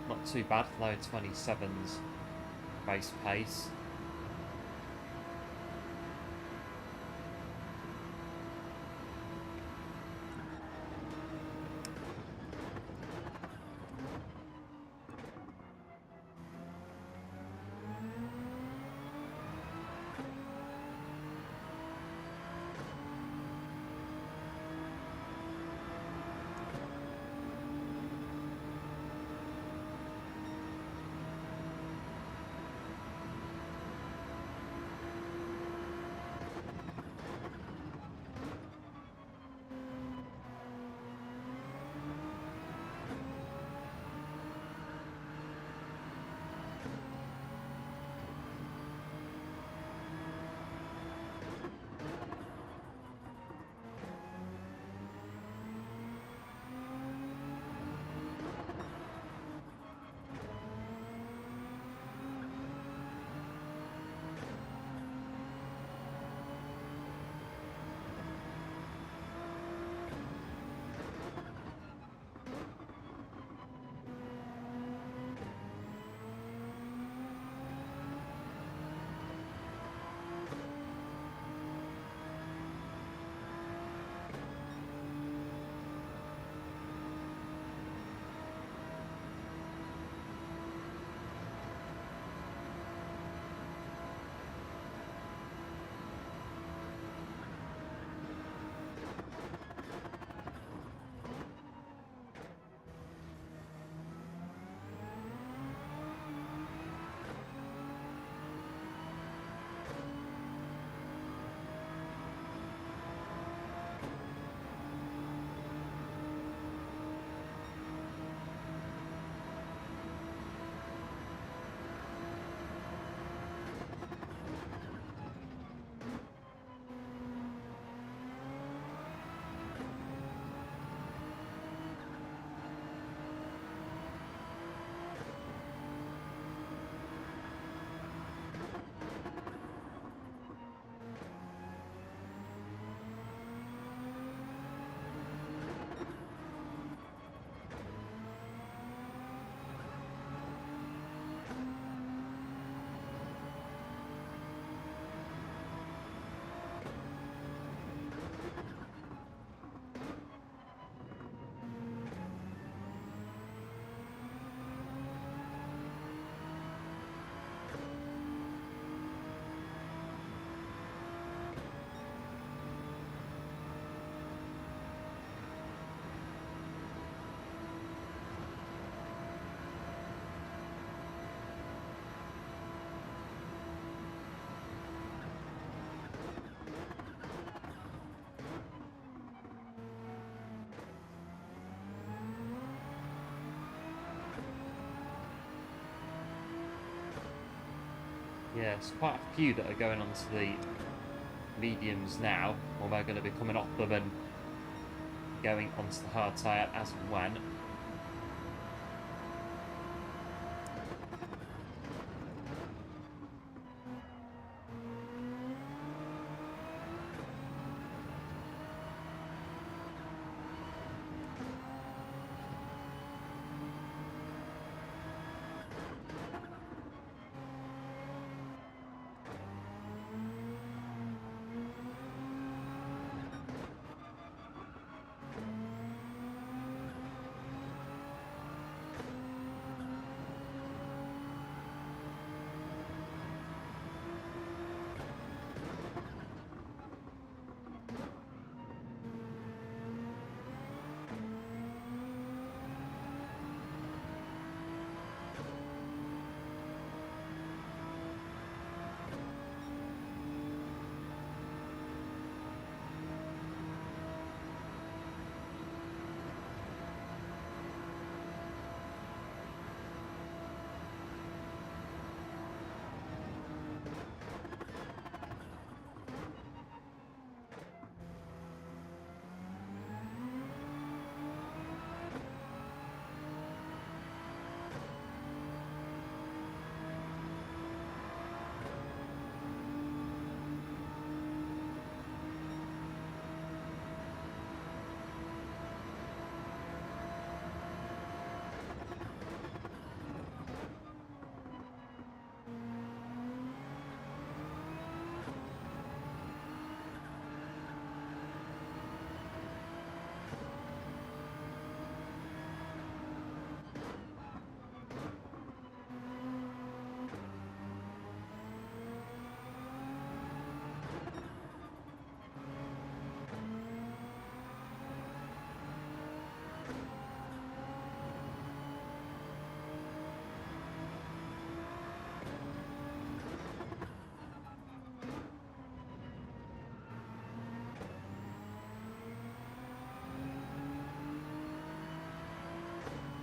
Not too bad, low 27s race pace. Yeah, it's quite a few that are going on to the mediums now, or they're going to be coming off them and going onto the hard tyre as and when.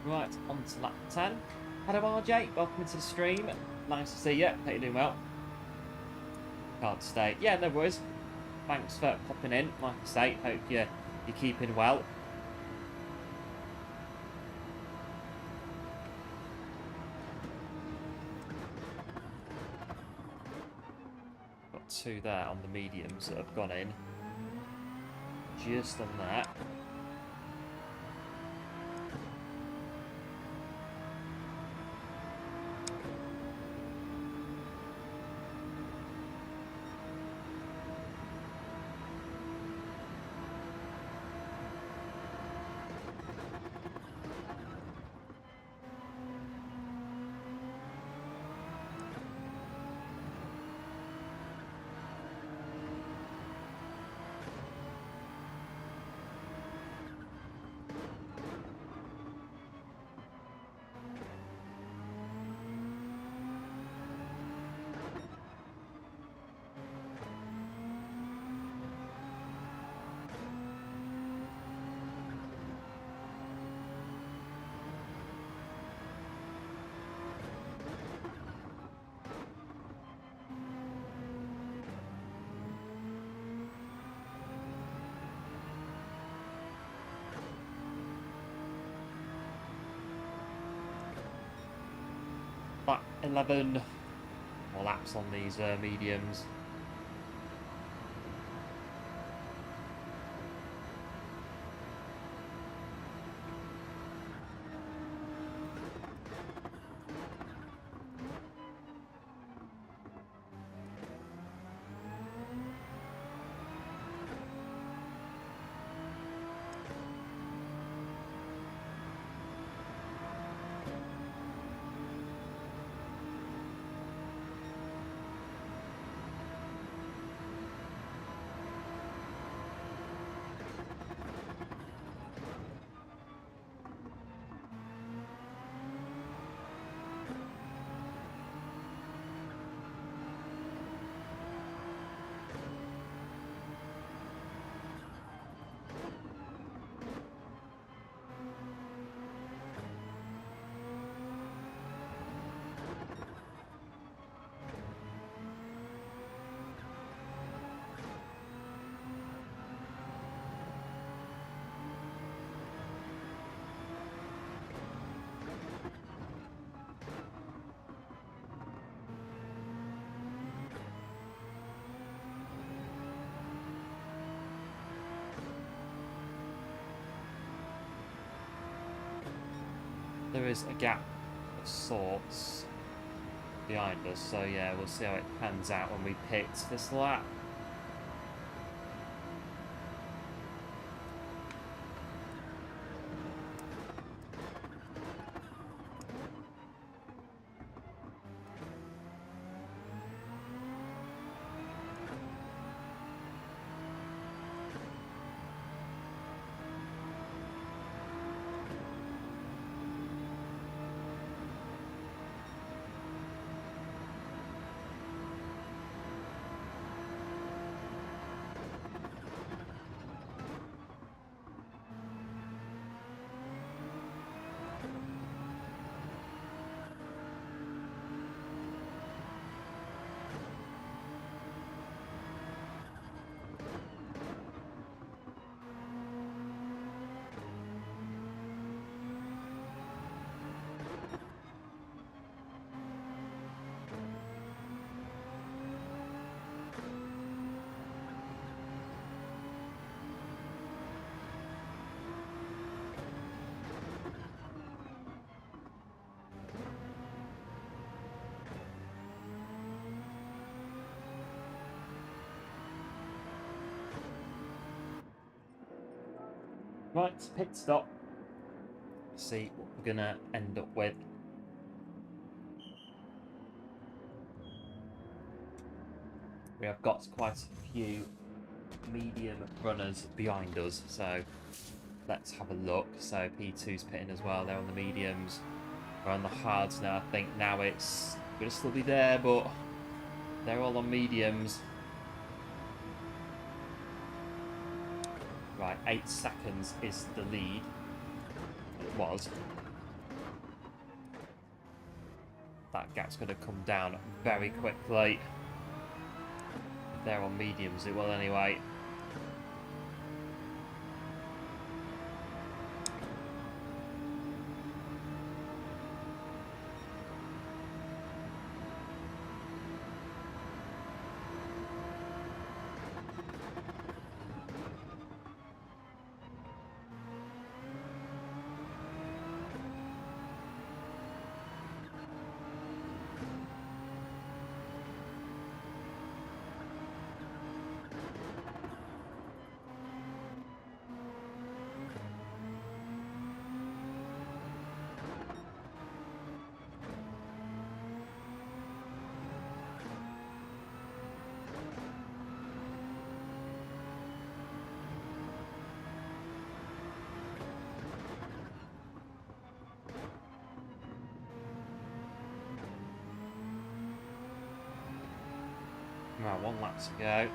Right, on to lap 10. Hello RJ, welcome to the stream. Nice to see you. Hope you're doing well. Can't stay. Yeah, no worries. Thanks for popping in. Like I say, hope you're keeping well. Got two there on the mediums that have gone in. Just on that. But 11 more laps on these mediums. there is a gap of sorts behind us, so yeah, we'll see how it pans out when we pit this lap. Right, pit stop. See what we're gonna end up with. We have got quite a few medium runners behind us, so let's have a look. So P2's pitting as well. They're on the mediums. We're on the hards now. I think now it's gonna still be there, but they're all on mediums. Right, 8 seconds is the lead. It was. That gap's going to come down very quickly. If they're on mediums, it will anyway. Right, 1 lap to go.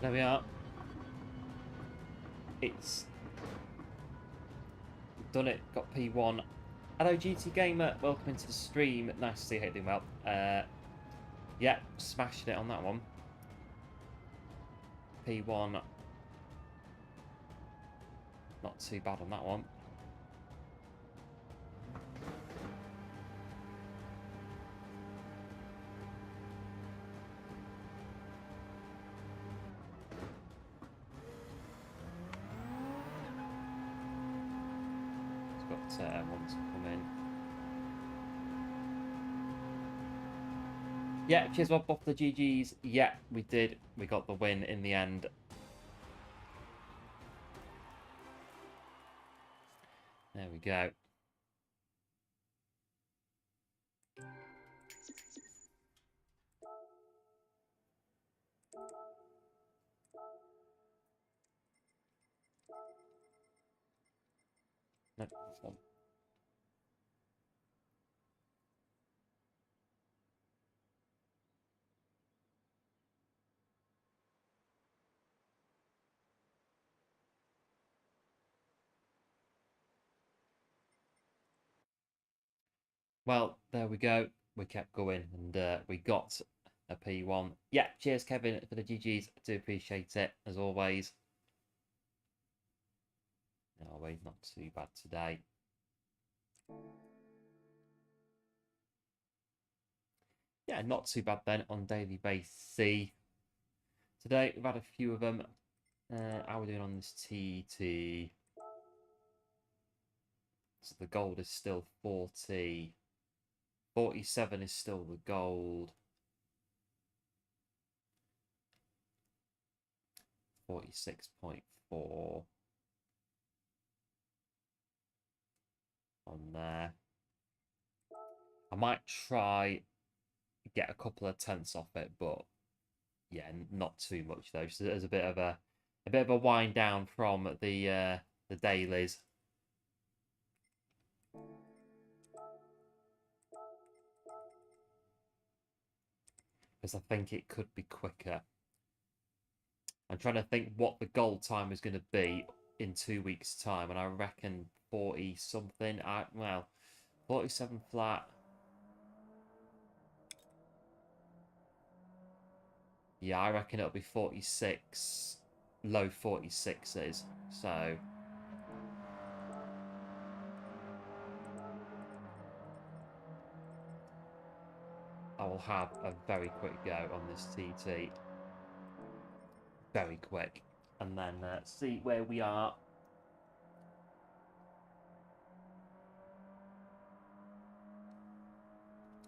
There we are. It's done it. Got P1. Hello, GT Gamer. Welcome into the stream. Nice to see you. How you doing? Well, yeah, smashed it on that one. P1. not too bad on that one. It's got one to come in. Yeah, cheers, Bob, off the GGs. Yeah, we did. We got the win in the end. There we go. No, this one. Well, there we go. We kept going and we got a P1. Yeah, cheers, Kevin, for the GGs. I do appreciate it, as always. No, wait, not too bad today. Yeah, not too bad then on daily basis. Today, we've had a few of them. How are we doing on this TT? So the gold is still 40. 47 is still the gold. 46.4 on there. I might try get a couple of tenths off it, but yeah, not too much though. So there's a bit of a wind down from the dailies. Because I think it could be quicker. I'm trying to think what the gold time is going to be in 2 weeks' time, and I reckon 40 something. Well, 47 flat. Yeah, I reckon it'll be 46, low 46s. So I will have a very quick go on this TT. Very quick. And then see where we are.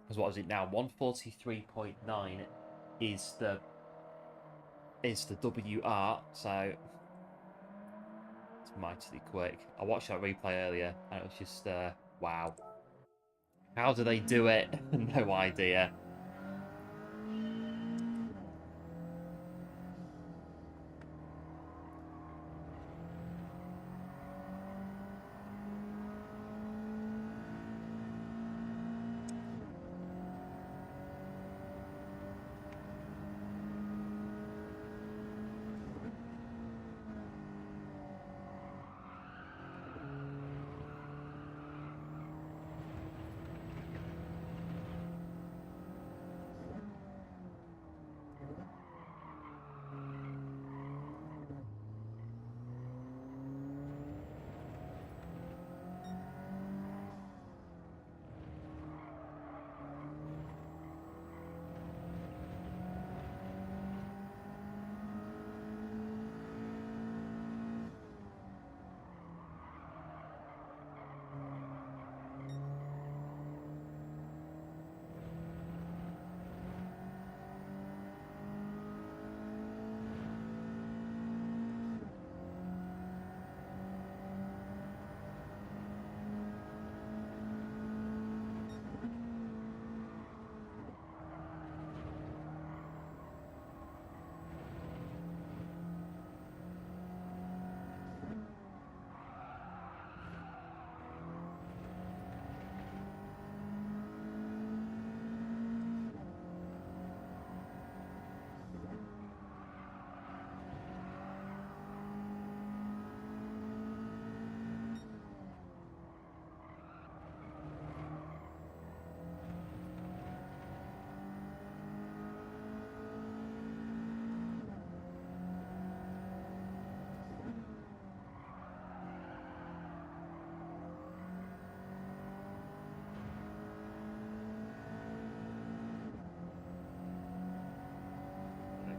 Because what is it now? 143.9 is the WR, so it's mightily quick. I watched that replay earlier and it was just wow. How do they do it? No idea.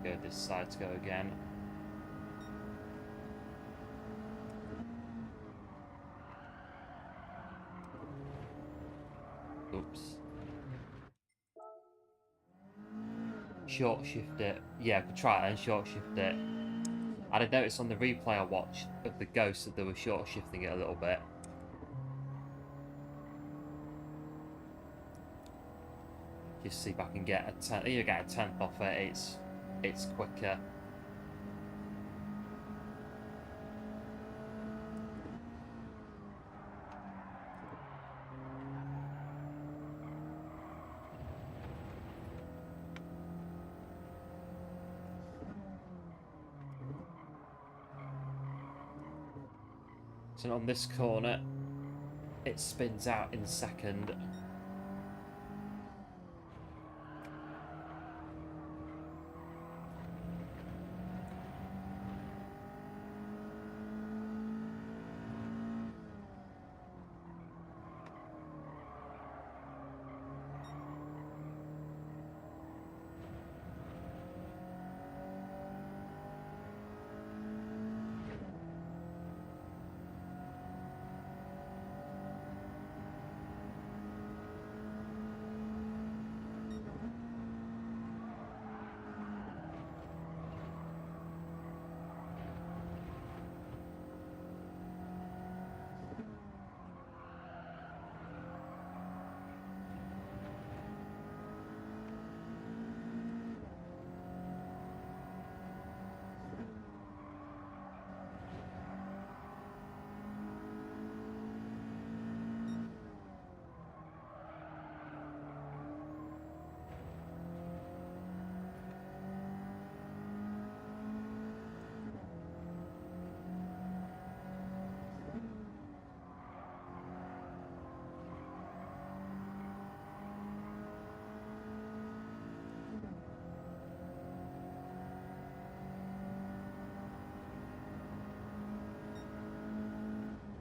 Go this side to go again. Oops. Short shift it. Yeah, I could try it and short shift it. I did notice on the replay I watched of the Ghost that they were short shifting it a little bit. Just see if I can get a tenth. You get a tenth off it. It's quicker. So on this corner, it spins out in second.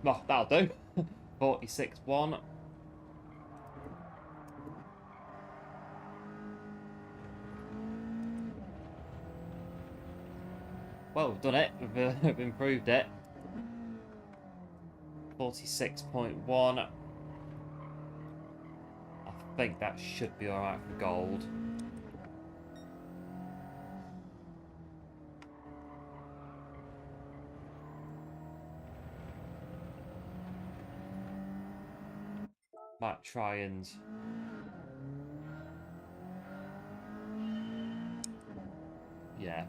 Oh, that'll do. 46-1. Well, we've done it. We've improved it. 46.1. I think that should be alright for gold. Might try and... yeah,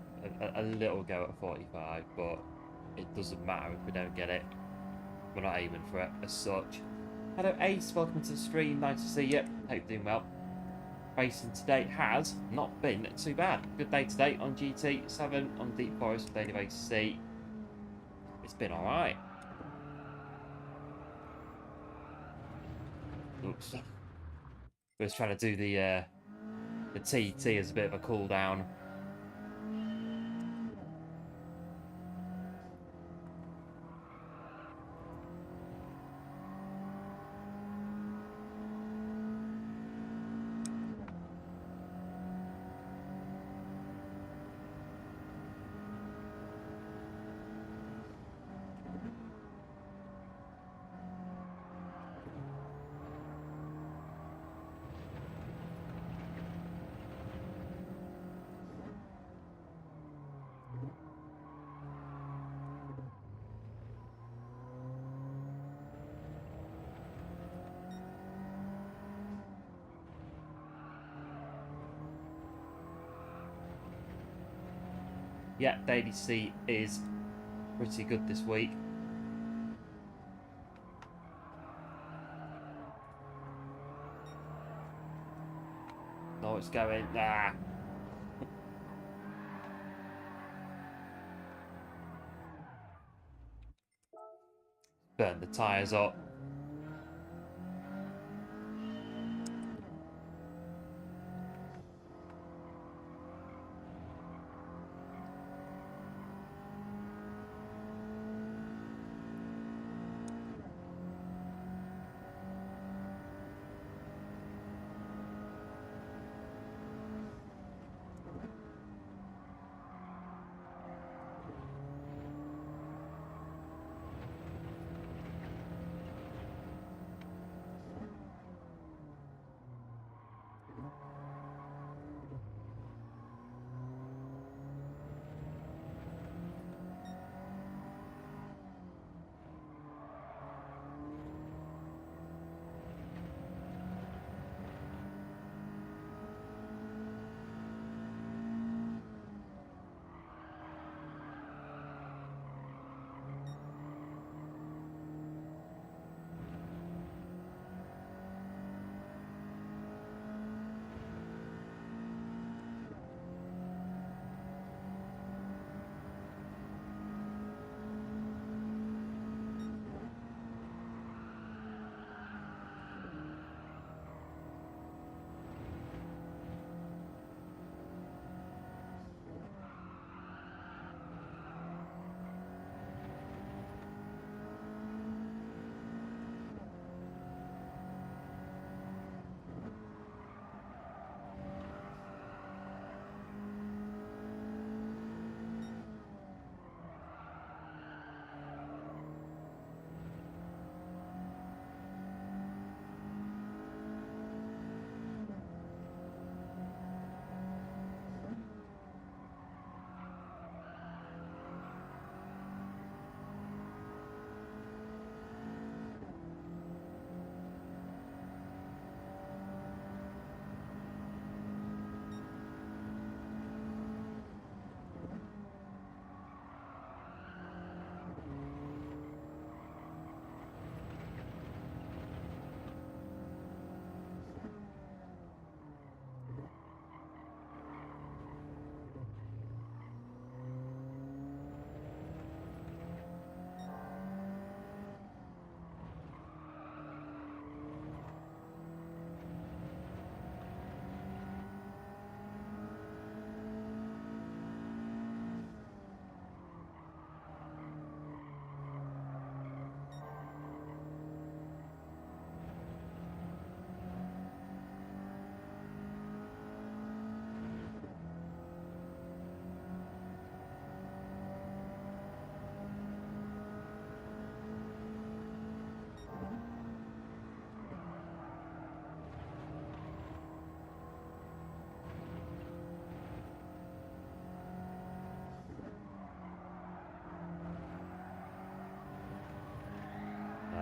a little go at 45, but it doesn't matter if we don't get it. We're not aiming for it as such. Hello Ace, welcome to the stream, nice to see you. Hope you're doing well. Racing today has not been too bad. Good day today on GT7, on Deep Forest, Daily Race C. It's been alright. Oops. We're just trying to do the TT as a bit of a cool down. Yeah, Daily C is pretty good this week. No, it's going. Ah. Burn the tyres up.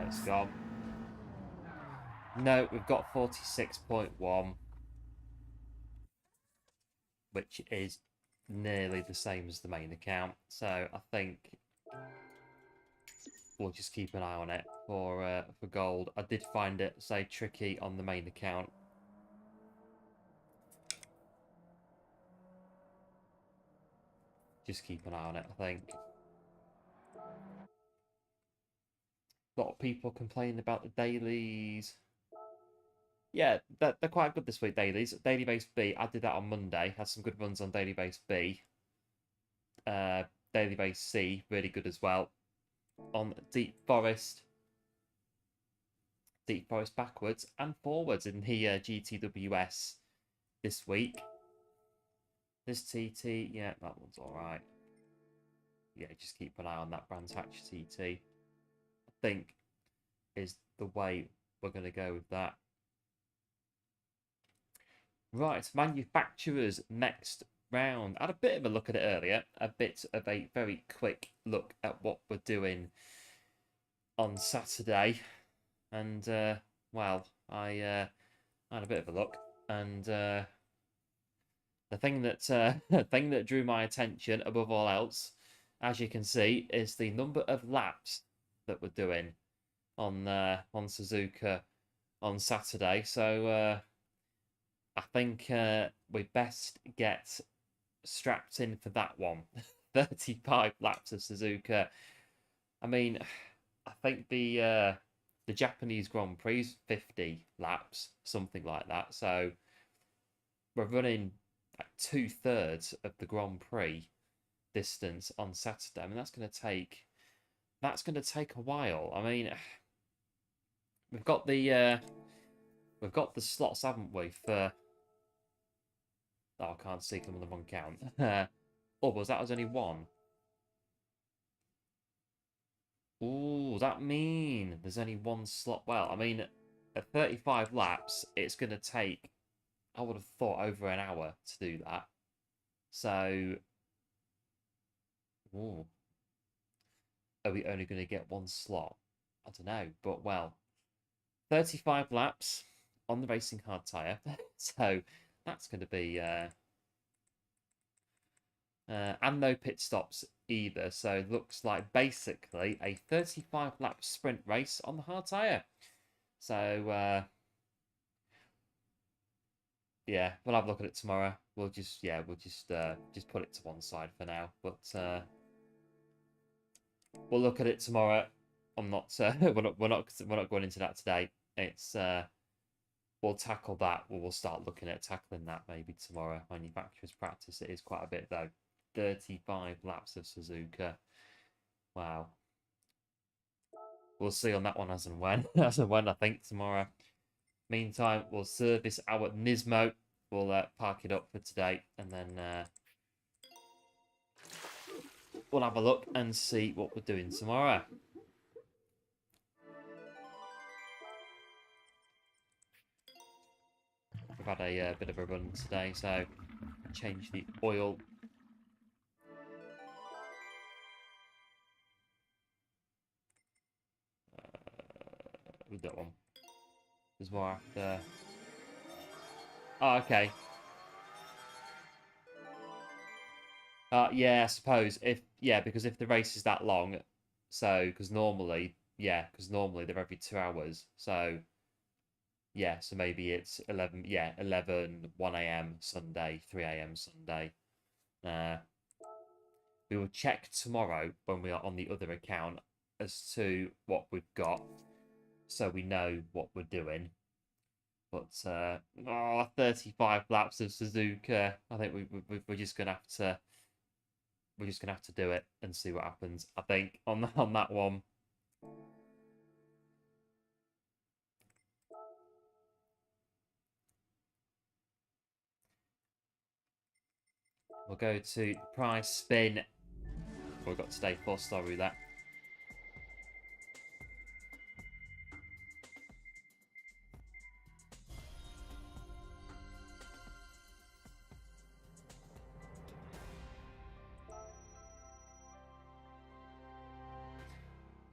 it's gone. No, we've got 46.1, which is nearly the same as the main account. So I think we'll just keep an eye on it for gold. I did find it, say, tricky on the main account. Just keep an eye on it, I think. A lot of people complaining about the dailies. Yeah, they're quite good this week, dailies. Daily Base B, I did that on Monday. Had some good runs on Daily Base B. Daily Base C, really good as well. On Deep Forest backwards and forwards in the GTWS this week. This TT, yeah, that one's alright. Yeah, just keep an eye on that Brands Hatch TT. I think is the way we're going to go with that. Right, manufacturers next round. I had a bit of a look at it earlier. A bit of a very quick look at what we're doing on Saturday. And, well, I had a bit of a look. And the thing that drew my attention above all else, as you can see, is the number of laps that we're doing on Suzuka on Saturday. So I think we best get strapped in for that one. 35 laps of Suzuka. I mean, I think the Japanese Grand Prix is 50 laps, something like that. So we're running like 2/3 of the Grand Prix distance on Saturday. I mean, that's going to take a while. I mean, we've got the slots, haven't we? For I can't see them on the one count. Oh, was that only one? Ooh, that mean there's only one slot. Well, I mean, at 35 laps, it's going to take, I would have thought, over an hour to do that. So, ooh, are we only going to get one slot? I don't know, but well, 35 laps on the racing hard tyre. So that's going to be and no pit stops either. So it looks like basically a 35 lap sprint race on the hard tyre. So yeah, we'll have a look at it tomorrow. We'll just put it to one side for now. But we'll look at it tomorrow. I'm not we're not going into that today. It's we'll tackle that. We'll start looking at tackling that maybe tomorrow. Manufacturers practice. It is quite a bit though. 35 laps of Suzuka. Wow. We'll see on that one as and when. As and when, I think, tomorrow. Meantime, we'll service our Nismo. We'll park it up for today. And then we'll have a look and see what we're doing tomorrow. We've had a bit of a run today, so change the oil. With that one. There's more after. Oh, okay. Yeah, I suppose because if the race is that long, so because normally they're every 2 hours, so yeah, so maybe it's 11, 1 a.m. Sunday, 3 a.m. Sunday. We will check tomorrow when we are on the other account as to what we've got, so we know what we're doing. But 35 laps of Suzuka. I think we're just gonna have to do it and see what happens. I think on that one. We'll go to prize spin. We've got today 4-star roulette.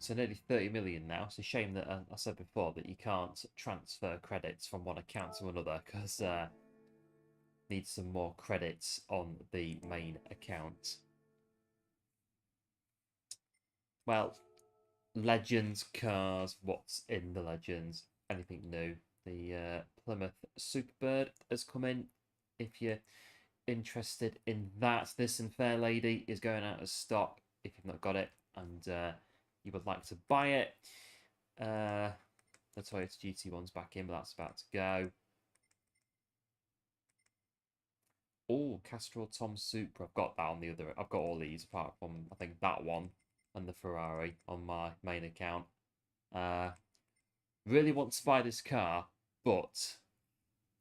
to nearly 30 million now. It's a shame that I said before that you can't transfer credits from one account to another, because need some more credits on the main account. Well, Legends cars, what's in the Legends? Anything new? The Plymouth Superbird has come in. If you're interested in that, this and Fair Lady is going out of stock if you've not got it and you would like to buy it. The Toyota GT1's back in, but that's about to go. Oh, Castrol Tom Supra. I've got that on the other. I've got all these apart from, I think, that one and the Ferrari on my main account. Really want to buy this car, but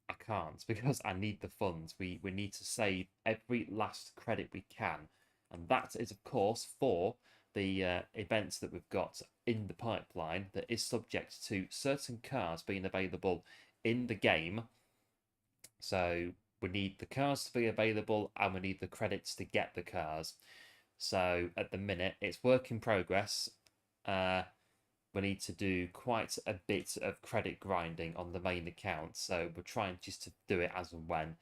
I can't because I need the funds. We need to save every last credit we can. And that is, of course, for the events that we've got in the pipeline that is subject to certain cars being available in the game. So we need the cars to be available and we need the credits to get the cars. So at the minute, it's work in progress. We need to do quite a bit of credit grinding on the main account. So we're trying just to do it as and when.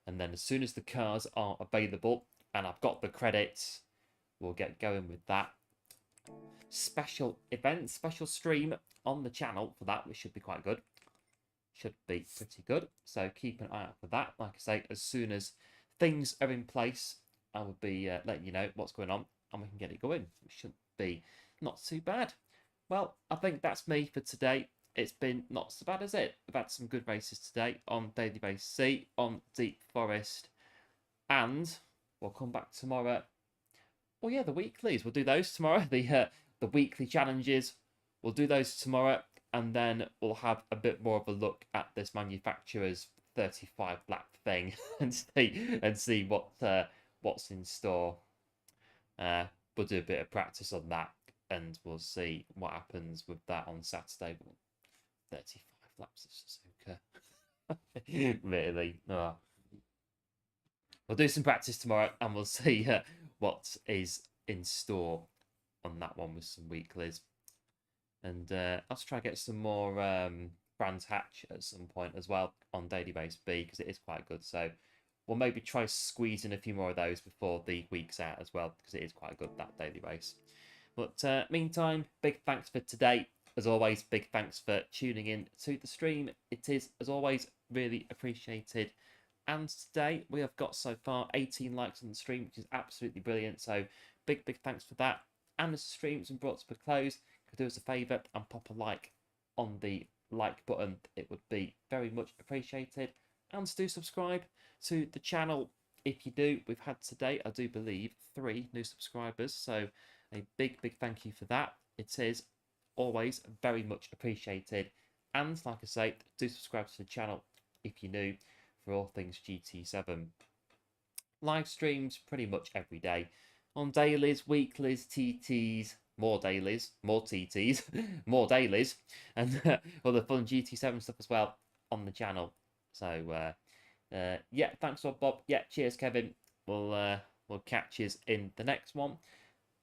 And then as soon as the cars are available and I've got the credits, we'll get going with that. Special event, special stream on the channel for that, which should be quite good. Should be pretty good. So keep an eye out for that. Like I say, as soon as things are in place, I will be letting you know what's going on and we can get it going. It should be not too bad. Well, I think that's me for today. It's been not so bad, is it? We've had some good races today on Daily Base C, on Deep Forest, and we'll come back tomorrow. Oh yeah, the weeklies. We'll do those tomorrow. The weekly challenges. We'll do those tomorrow, and then we'll have a bit more of a look at this manufacturer's 35 lap thing and see what's in store. We'll do a bit of practice on that, and we'll see what happens with that on Saturday. 35 laps of Suzuka. Really? Oh. We'll do some practice tomorrow, and we'll see what is in store on that one with some weeklies. And I'll try to get some more Brands Hatch at some point as well on Daily Base B, because it is quite good. So we'll maybe try squeeze in a few more of those before the week's out as well, because it is quite good, that Daily Base. But meantime, big thanks for today. As always, big thanks for tuning in to the stream. It is, as always, really appreciated. And today we have got so far 18 likes on the stream, which is absolutely brilliant. So big thanks for that. And as the stream's been brought to a close, could do us a favour and pop a like on the like button. It would be very much appreciated. And do subscribe to the channel if you do. We've had today, I do believe, 3 new subscribers. So a big thank you for that. It is always very much appreciated. And like I say, do subscribe to the channel if you're new for all things GT7. Live streams pretty much every day on dailies, weeklies, TTs, more dailies, more TTs, more dailies, and other fun GT7 stuff as well on the channel. So yeah, thanks a lot, Bob. Yeah, cheers, Kevin. We'll catch you in the next one,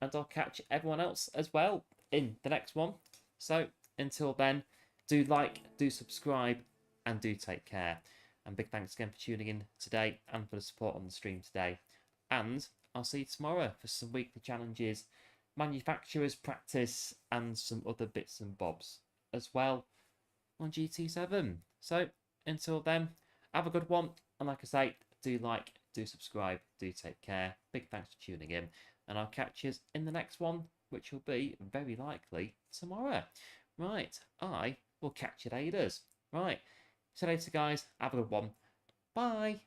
and I'll catch everyone else as well in the next one. So until then, do like, do subscribe, and do take care. And big thanks again for tuning in today and for the support on the stream today. And I'll see you tomorrow for some weekly challenges, manufacturers practice, and some other bits and bobs as well on GT7. So until then, have a good one. And like I say, do like, do subscribe, do take care. Big thanks for tuning in. And I'll catch you in the next one, which will be very likely tomorrow. Right, I will catch you later. Right. See you later, guys. Have a good one. Bye.